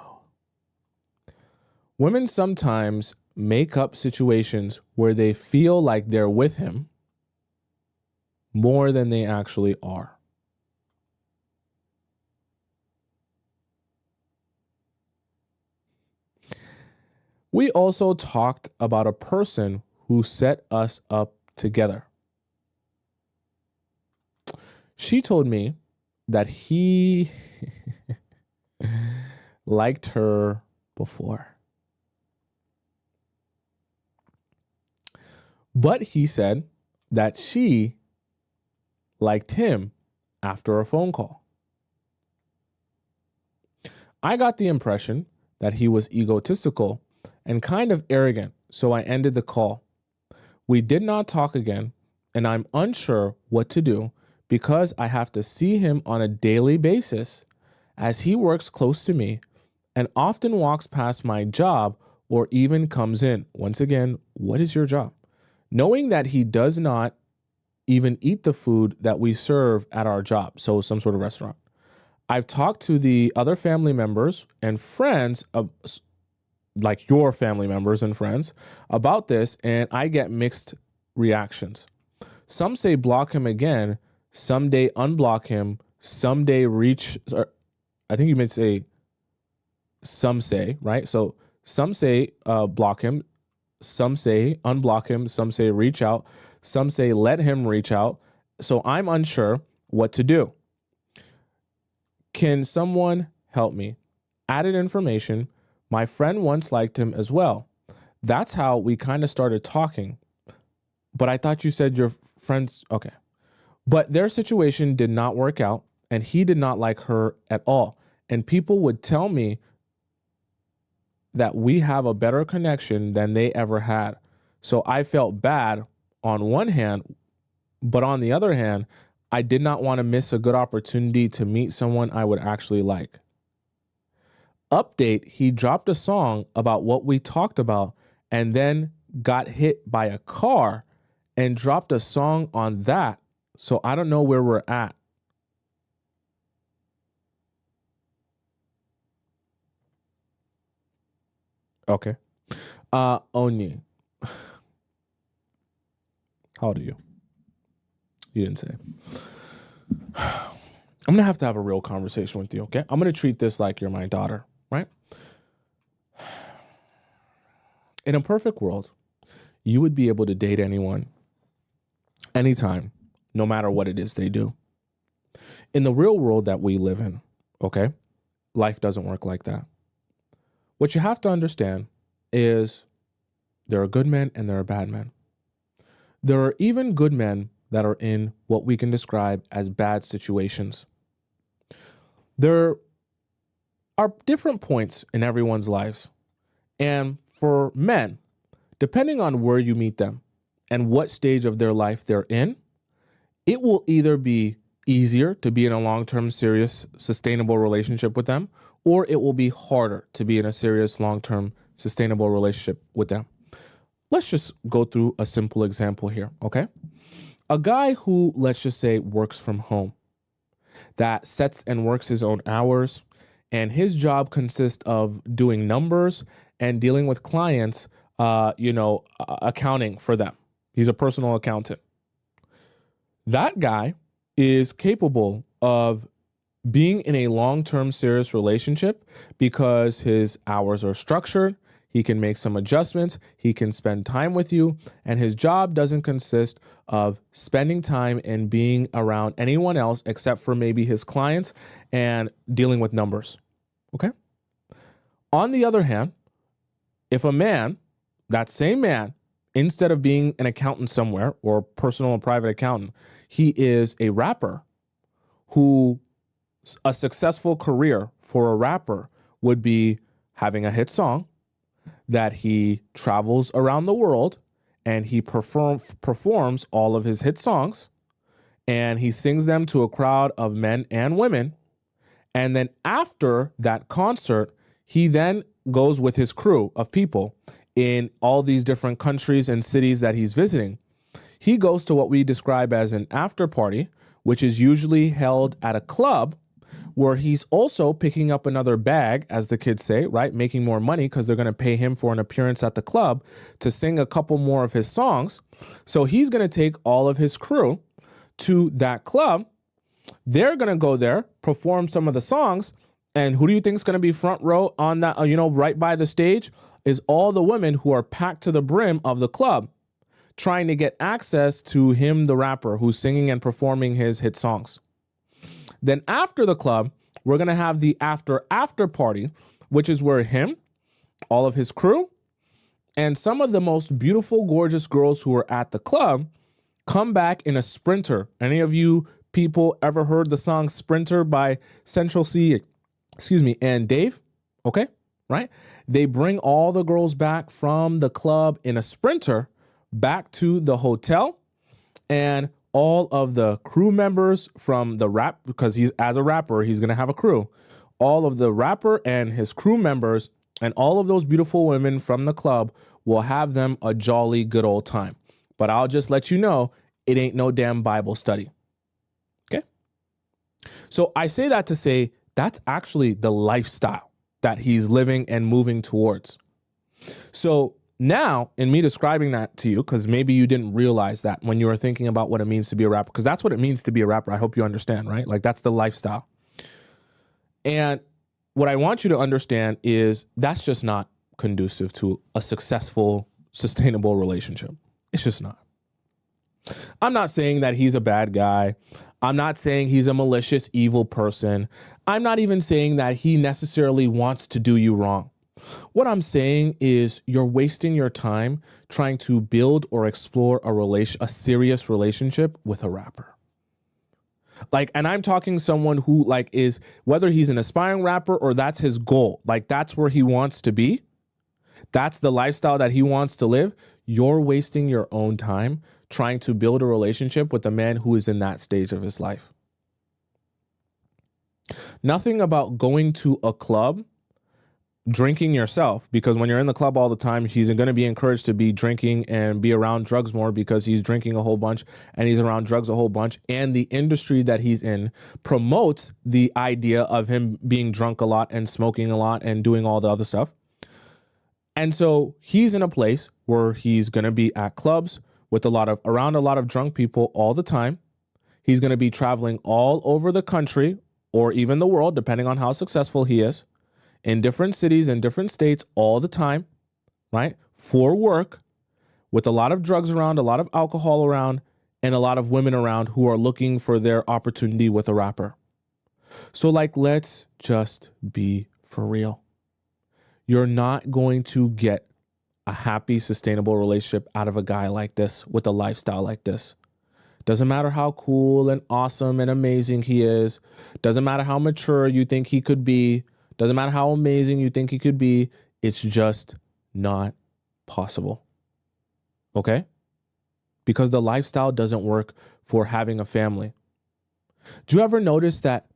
Women sometimes make up situations where they feel like they're with him more than they actually are. We also talked about a person who set us up together. She told me that he liked her before. But he said that she liked him after a phone call. I got the impression that he was egotistical and kind of arrogant, so I ended the call. We did not talk again, and I'm unsure what to do because I have to see him on a daily basis as he works close to me and often walks past my job or even comes in. Once again, what is your job? Knowing that he does not even eat the food that we serve at our job, so some sort of restaurant. I've talked to the other family members and friends, like your family members and friends, about this, and I get mixed reactions. Some say block him again, someday unblock him, someday reach, or I think you meant say, some say, right? So some say block him, some say unblock him, some say reach out, some say let him reach out. So I'm unsure what to do. Can someone help me? Added information. My friend once liked him as well. That's how we kind of started talking. But I thought you said your friends, okay. But their situation did not work out and he did not like her at all. And people would tell me that we have a better connection than they ever had. So I felt bad on one hand, but on the other hand, I did not want to miss a good opportunity to meet someone I would actually like. Update, he dropped a song about what we talked about and then got hit by a car and dropped a song on that. So I don't know where we're at. Okay. Onyi. How old are you? You didn't say. I'm going to have a real conversation with you, okay? I'm going to treat this like you're my daughter, right? In a perfect world, you would be able to date anyone, anytime, no matter what it is they do. In the real world that we live in, okay, life doesn't work like that. What you have to understand is there are good men and there are bad men. There are even good men that are in what we can describe as bad situations. There are different points in everyone's lives. And for men, depending on where you meet them and what stage of their life they're in, it will either be easier to be in a long-term, serious, sustainable relationship with them, or it will be harder to be in a serious, long-term, sustainable relationship with them. Let's just go through a simple example here, okay? A guy who, let's just say, works from home, that sets and works his own hours, and his job consists of doing numbers and dealing with clients, accounting for them. He's a personal accountant. That guy is capable of being in a long-term serious relationship because his hours are structured, he can make some adjustments, he can spend time with you, and his job doesn't consist of spending time and being around anyone else except for maybe his clients and dealing with numbers, okay? On the other hand, if a man, that same man, instead of being an accountant somewhere or personal and private accountant, he is a rapper who a successful career for a rapper would be having a hit song that he travels around the world and he performs all of his hit songs and he sings them to a crowd of men and women. And then after that concert, he then goes with his crew of people in all these different countries and cities that he's visiting. He goes to what we describe as an after party, which is usually held at a club where he's also picking up another bag, as the kids say, right? Making more money because they're going to pay him for an appearance at the club to sing a couple more of his songs. So he's going to take all of his crew to that club. They're going to go there, perform some of the songs. And who do you think is going to be front row on that, right by the stage? Is all the women who are packed to the brim of the club, trying to get access to him, the rapper, who's singing and performing his hit songs. Then after the club, we're going to have the after party, which is where him, all of his crew, and some of the most beautiful, gorgeous girls who are at the club come back in a Sprinter. Any of you people ever heard the song Sprinter by Central C, and Dave? Okay, right? They bring all the girls back from the club in a Sprinter back to the hotel, and all of the crew members from the rap, because as a rapper, he's going to have a crew. All of the rapper and his crew members and all of those beautiful women from the club will have them a jolly good old time. But I'll just let you know, it ain't no damn Bible study. Okay? So I say that to say that's actually the lifestyle that he's living and moving towards. So now, in me describing that to you, because maybe you didn't realize that when you were thinking about what it means to be a rapper, because that's what it means to be a rapper. I hope you understand, right? Like, that's the lifestyle. And what I want you to understand is that's just not conducive to a successful, sustainable relationship. It's just not. I'm not saying that he's a bad guy. I'm not saying he's a malicious, evil person. I'm not even saying that he necessarily wants to do you wrong. What I'm saying is you're wasting your time trying to build or explore a serious relationship with a rapper. Like, and I'm talking someone who is, whether he's an aspiring rapper or that's his goal, that's where he wants to be. That's the lifestyle that he wants to live. You're wasting your own time trying to build a relationship with a man who is in that stage of his life. Nothing about going to a club, drinking yourself, because when you're in the club all the time, he's going to be encouraged to be drinking and be around drugs more because he's drinking a whole bunch and he's around drugs a whole bunch. And the industry that he's in promotes the idea of him being drunk a lot and smoking a lot and doing all the other stuff. And so he's in a place where he's going to be at clubs with around a lot of drunk people all the time. He's going to be traveling all over the country or even the world, depending on how successful he is, in different cities and different states all the time, right? For work, with a lot of drugs around, a lot of alcohol around, and a lot of women around who are looking for their opportunity with a rapper. So let's just be for real. You're not going to get a happy, sustainable relationship out of a guy like this with a lifestyle like this. Doesn't matter how cool and awesome and amazing he is. Doesn't matter how mature you think he could be. Doesn't matter how amazing you think he could be. It's just not possible. Okay? Because the lifestyle doesn't work for having a family. Do you ever notice that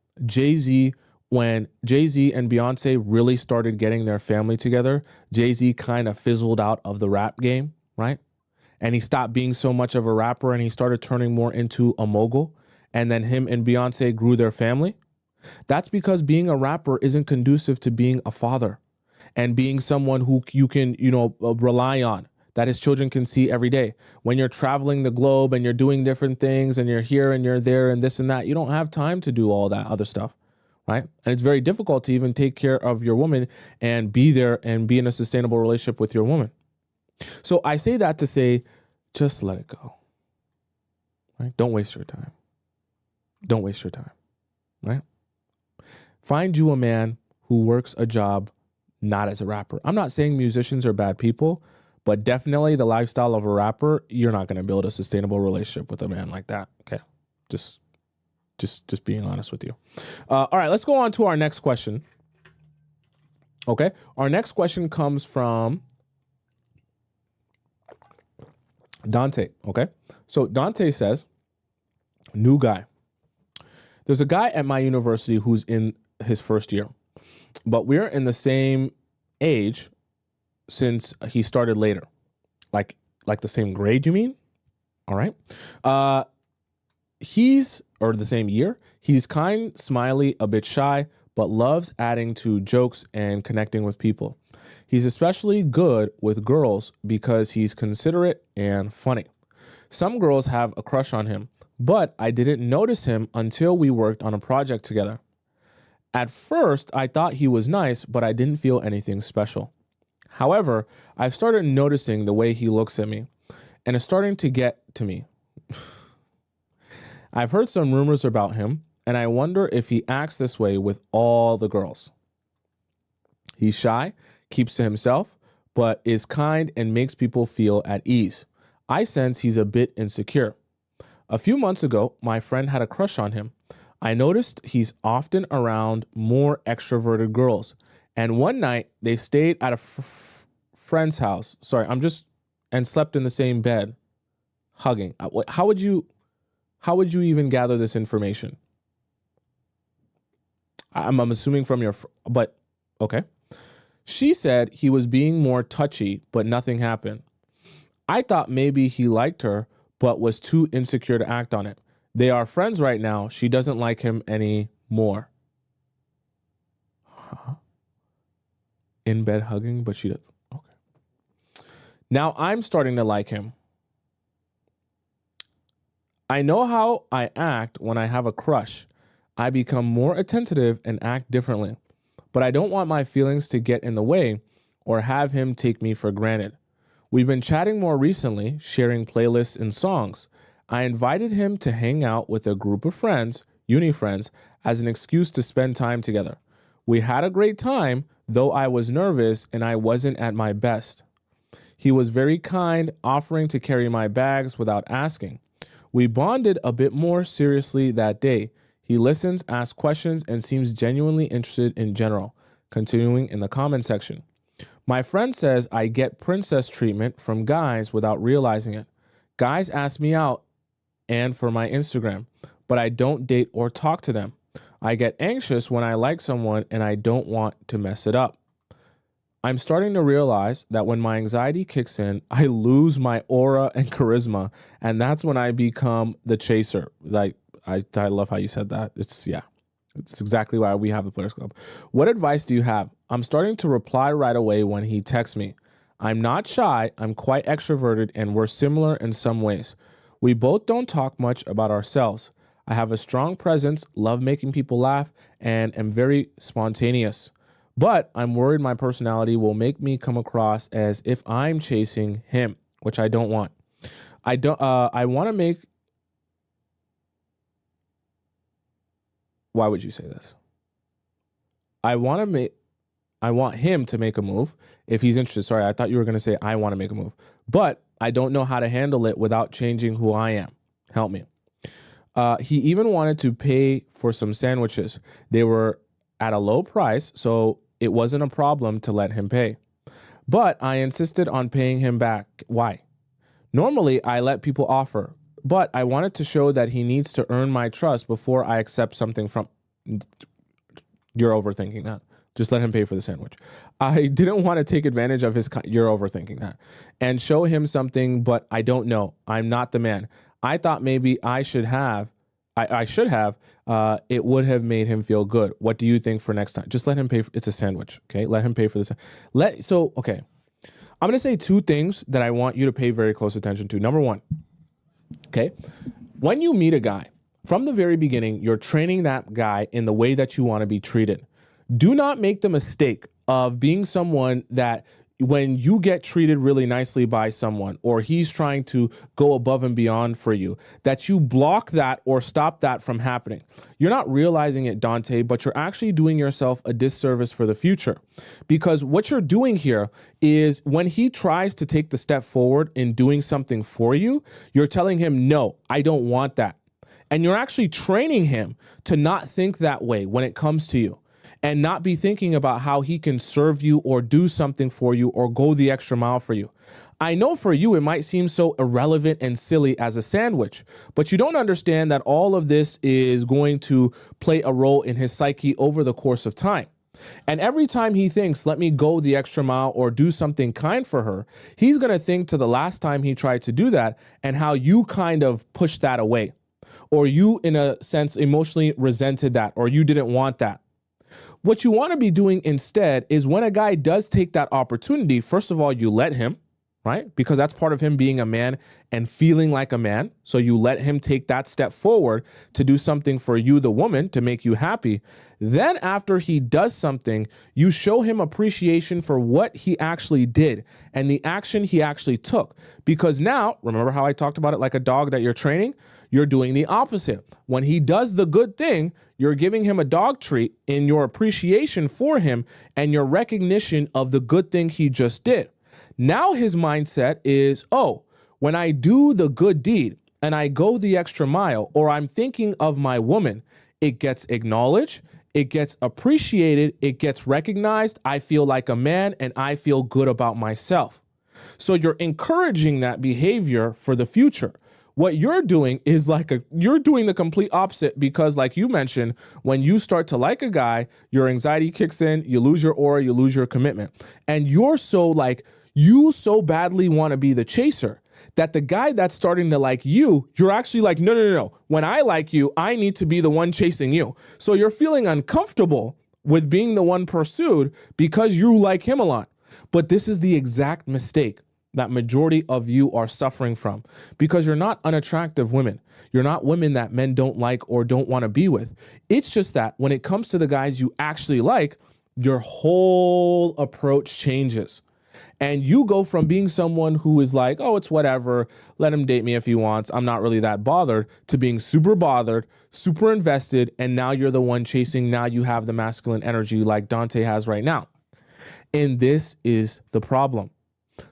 when Jay-Z and Beyonce really started getting their family together, Jay-Z kind of fizzled out of the rap game, right? And he stopped being so much of a rapper and he started turning more into a mogul. And then him and Beyonce grew their family. That's because being a rapper isn't conducive to being a father and being someone who you can, rely on, that his children can see every day. When you're traveling the globe and you're doing different things and you're here and you're there and this and that, you don't have time to do all that other stuff. Right? And it's very difficult to even take care of your woman and be there and be in a sustainable relationship with your woman. So I say that to say, just let it go. Right? Don't waste your time. Don't waste your time. Right? Find you a man who works a job not as a rapper. I'm not saying musicians are bad people, but definitely the lifestyle of a rapper, you're not going to build a sustainable relationship with a man like that. Okay? Just being honest with you. All right, let's go on to our next question. Okay, our next question comes from Dante. Okay, so Dante says, new guy. There's a guy at my university who's in his first year, but we're in the same age since he started later. Like the same grade, you mean? All right. Or the same year. He's kind, smiley, a bit shy, but loves adding to jokes and connecting with people. He's especially good with girls because he's considerate and funny. Some girls have a crush on him, but I didn't notice him until we worked on a project together. At first, I thought he was nice, but I didn't feel anything special. However, I've started noticing the way he looks at me, and it's starting to get to me. I've heard some rumors about him, and I wonder if he acts this way with all the girls. He's shy, keeps to himself, but is kind and makes people feel at ease. I sense he's a bit insecure. A few months ago, my friend had a crush on him. I noticed he's often around more extroverted girls. And one night, they stayed at a friend's house. And slept in the same bed, hugging. How would you even gather this information? I'm assuming from but okay. She said he was being more touchy, but nothing happened. I thought maybe he liked her, but was too insecure to act on it. They are friends right now. She doesn't like him anymore. Huh? In bed hugging, but she does. Okay. Now I'm starting to like him. I know how I act when I have a crush. I become more attentive and act differently. But I don't want my feelings to get in the way or have him take me for granted. We've been chatting more recently, sharing playlists and songs. I invited him to hang out with a group of friends, uni friends, as an excuse to spend time together. We had a great time, though I was nervous and I wasn't at my best. He was very kind, offering to carry my bags without asking. We bonded a bit more seriously that day. He listens, asks questions, and seems genuinely interested in general. Continuing in the comment section. My friend says I get princess treatment from guys without realizing it. Guys ask me out and for my Instagram, but I don't date or talk to them. I get anxious when I like someone and I don't want to mess it up. I'm starting to realize that when my anxiety kicks in, I lose my aura and charisma, and that's when I become the chaser. Like, I love how you said that. It's exactly why we have the Players Club. What advice do you have? I'm starting to reply right away when he texts me. I'm not shy, I'm quite extroverted, and we're similar in some ways. We both don't talk much about ourselves. I have a strong presence, love making people laugh, and am very spontaneous. But I'm worried my personality will make me come across as if I'm chasing him, which I don't want. I want to make... Why would you say this? I want him to make a move if he's interested. Sorry, I thought you were going to say I want to make a move. But I don't know how to handle it without changing who I am. Help me. He even wanted to pay for some sandwiches. They were at a low price, so it wasn't a problem to let him pay. But I insisted on paying him back. Why? Normally, I let people offer, but I wanted to show that he needs to earn my trust before I accept something from... You're overthinking that. Just let him pay for the sandwich. I didn't want to take advantage of his... You're overthinking that. And show him something, but I don't know. I'm not the man. I thought maybe I should have. It would have made him feel good. What do you think for next time? Just let him pay. It's a sandwich. Okay. Let him pay for this. Okay. I'm going to say two things that I want you to pay very close attention to. Number one. Okay. When you meet a guy from the very beginning, you're training that guy in the way that you want to be treated. Do not make the mistake of being someone that when you get treated really nicely by someone or he's trying to go above and beyond for you, that you block that or stop that from happening. You're not realizing it, Dante, but you're actually doing yourself a disservice for the future. Because what you're doing here is when he tries to take the step forward in doing something for you, you're telling him, no, I don't want that. And you're actually training him to not think that way when it comes to you. And not be thinking about how he can serve you or do something for you or go the extra mile for you. I know for you it might seem so irrelevant and silly as a sandwich, but you don't understand that all of this is going to play a role in his psyche over the course of time. And every time he thinks, let me go the extra mile or do something kind for her, he's going to think to the last time he tried to do that and how you kind of pushed that away. or you, in a sense, emotionally resented that, or you didn't want that. What you want to be doing instead is when a guy does take that opportunity, first of all, you let him, right? Because that's part of him being a man and feeling like a man. So you let him take that step forward to do something for you, the woman, to make you happy. Then after he does something, you show him appreciation for what he actually did and the action he actually took. Because now, remember how I talked about it like a dog that you're training? You're doing the opposite. When he does the good thing, you're giving him a dog treat in your appreciation for him and your recognition of the good thing he just did. Now his mindset is, oh, when I do the good deed and I go the extra mile, or I'm thinking of my woman, it gets acknowledged, it gets appreciated, it gets recognized, I feel like a man, and I feel good about myself. So you're encouraging that behavior for the future. What you're doing is you're doing the complete opposite, because like you mentioned, when you start to like a guy, your anxiety kicks in, you lose your aura, you lose your commitment. And you so badly want to be the chaser that the guy that's starting to like you're actually like, no. When I like you, I need to be the one chasing you. So you're feeling uncomfortable with being the one pursued because you like him a lot. But this is the exact mistake that majority of you are suffering from, because you're not unattractive women. You're not women that men don't like or don't want to be with. It's just that when it comes to the guys you actually like, your whole approach changes. And you go from being someone who is like, oh, it's whatever, let him date me if he wants, I'm not really that bothered, to being super bothered, super invested, and now you're the one chasing. Now you have the masculine energy like Dante has right now. And this is the problem.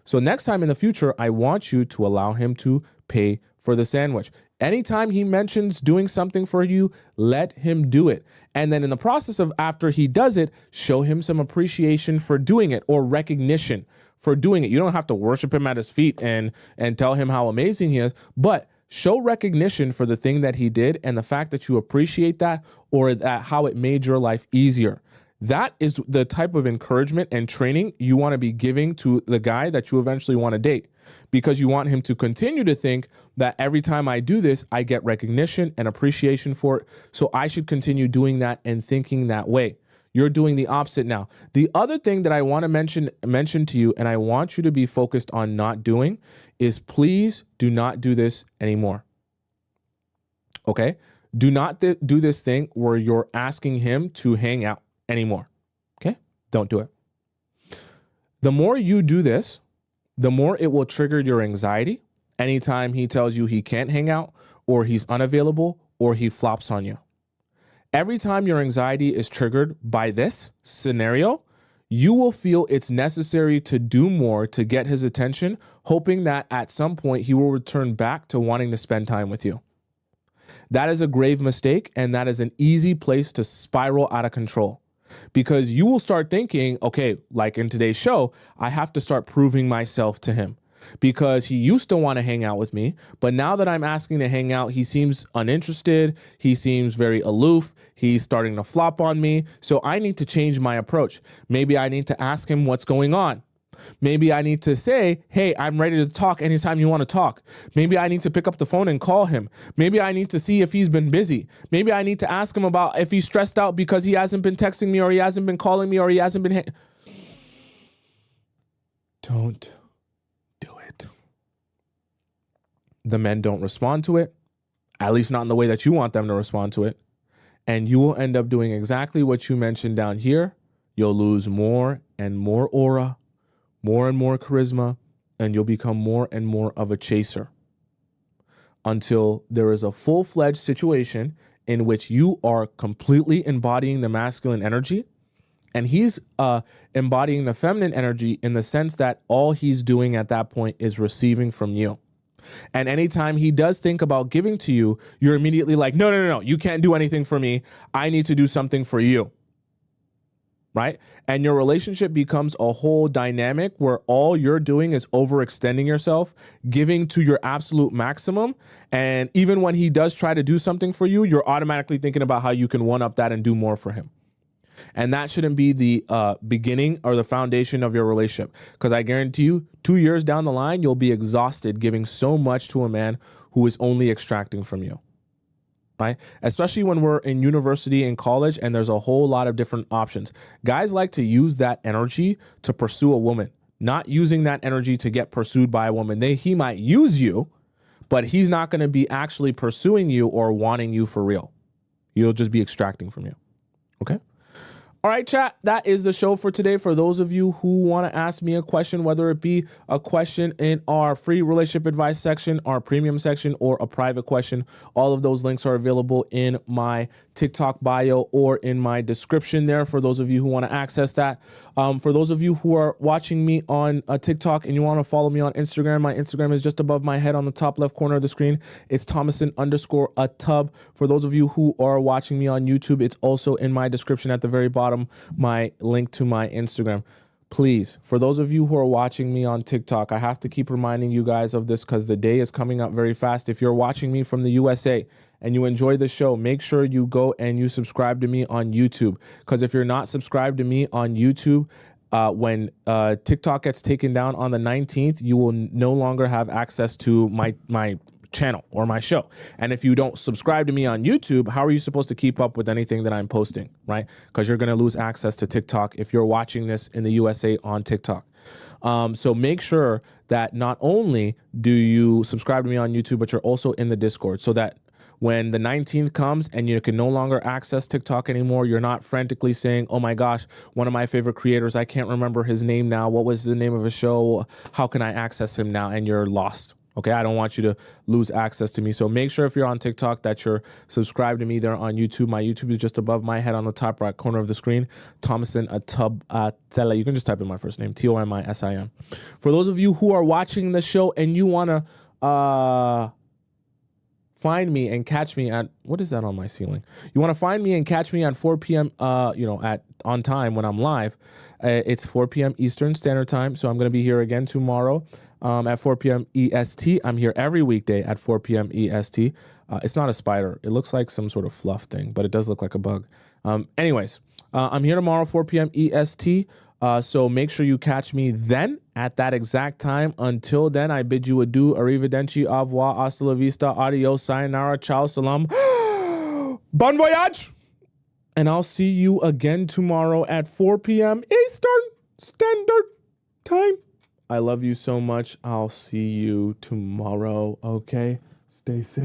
So next time in the future, I want you to allow him to pay for the sandwich. Anytime he mentions doing something for you, let him do it. And then in the process of after he does it, show him some appreciation for doing it, or recognition for doing it. You don't have to worship him at his feet and tell him how amazing he is, but show recognition for the thing that he did and the fact that you appreciate that, or that how it made your life easier. That is the type of encouragement and training you want to be giving to the guy that you eventually want to date, because you want him to continue to think that every time I do this, I get recognition and appreciation for it. So I should continue doing that and thinking that way. You're doing the opposite now. The other thing that I want to mention to you, and I want you to be focused on not doing, is please do not do this anymore. Okay? Do not do this thing where you're asking him to hang out anymore. Okay? Don't do it. The more you do this, the more it will trigger your anxiety anytime he tells you he can't hang out, or he's unavailable, or he flops on you. Every time your anxiety is triggered by this scenario, you will feel it's necessary to do more to get his attention, hoping that at some point he will return back to wanting to spend time with you. That is a grave mistake, and that is an easy place to spiral out of control. Because you will start thinking, okay, like in today's show, I have to start proving myself to him, because he used to want to hang out with me, but now that I'm asking to hang out, he seems uninterested. He seems very aloof. He's starting to flop on me. So I need to change my approach. Maybe I need to ask him what's going on. Maybe I need to say, hey, I'm ready to talk anytime you want to talk. Maybe I need to pick up the phone and call him. Maybe I need to see if he's been busy. Maybe I need to ask him about if he's stressed out because he hasn't been texting me, or he hasn't been calling me, or he hasn't been... Don't do it. The men don't respond to it, at least not in the way that you want them to respond to it. And you will end up doing exactly what you mentioned down here. You'll lose more and more aura, more and more charisma, and you'll become more and more of a chaser until there is a full-fledged situation in which you are completely embodying the masculine energy, and he's embodying the feminine energy in the sense that all he's doing at that point is receiving from you. And anytime he does think about giving to you, you're immediately like, no, you can't do anything for me. I need to do something for you. Right? And your relationship becomes a whole dynamic where all you're doing is overextending yourself, giving to your absolute maximum. And even when he does try to do something for you, you're automatically thinking about how you can one up that and do more for him. And that shouldn't be the beginning or the foundation of your relationship, because I guarantee you 2 years down the line, you'll be exhausted giving so much to a man who is only extracting from you. right? Especially when we're in university and college and there's a whole lot of different options. Guys like to use that energy to pursue a woman, not using that energy to get pursued by a woman. He might use you, but he's not going to be actually pursuing you or wanting you for real. He'll just be extracting from you. Okay? All right, chat, that is the show for today. For those of you who want to ask me a question, whether it be a question in our free relationship advice section, our premium section, or a private question, all of those links are available in my TikTok bio or in my description there for those of you who want to access that. For those of you who are watching me on TikTok and you want to follow me on Instagram, my Instagram is just above my head on the top left corner of the screen. It's Tomisin_Atub. For those of you who are watching me on YouTube, it's also in my description at the very bottom, my link to my Instagram. Please, for those of you who are watching me on TikTok, I have to keep reminding you guys of this because the day is coming up very fast. If you're watching me from the USA and you enjoy the show, make sure you go and you subscribe to me on YouTube. Because if you're not subscribed to me on YouTube, when TikTok gets taken down on the 19th, you will no longer have access to my channel or my show. And if you don't subscribe to me on YouTube, how are you supposed to keep up with anything that I'm posting, right? Because you're going to lose access to TikTok if you're watching this in the USA on TikTok. So make sure that not only do you subscribe to me on YouTube, but you're also in the Discord so that when the 19th comes and you can no longer access TikTok anymore, you're not frantically saying, oh my gosh, one of my favorite creators, I can't remember his name now. What was the name of his show? How can I access him now? And you're lost. Okay, I don't want you to lose access to me. So make sure if you're on TikTok that you're subscribed to me there on YouTube. My YouTube is just above my head on the top right corner of the screen. Tomisin Atobatele. You can just type in my first name, Tomisin. For those of you who are watching the show and you want to find me and catch me at, what is that on my ceiling? You want to find me and catch me at 4 p.m. On time when I'm live. It's 4 p.m. Eastern Standard Time. So I'm going to be here again tomorrow. At 4 p.m. EST. I'm here every weekday at 4 p.m. EST. It's not a spider. It looks like some sort of fluff thing, but it does look like a bug. Anyways, I'm here tomorrow, 4 p.m. EST. So make sure you catch me then at that exact time. Until then, I bid you adieu, arrivederci, au revoir, hasta la vista, adios, sayonara, ciao, salam, bon voyage. And I'll see you again tomorrow at 4 p.m. Eastern Standard Time. I love you so much. I'll see you tomorrow, okay? Stay safe.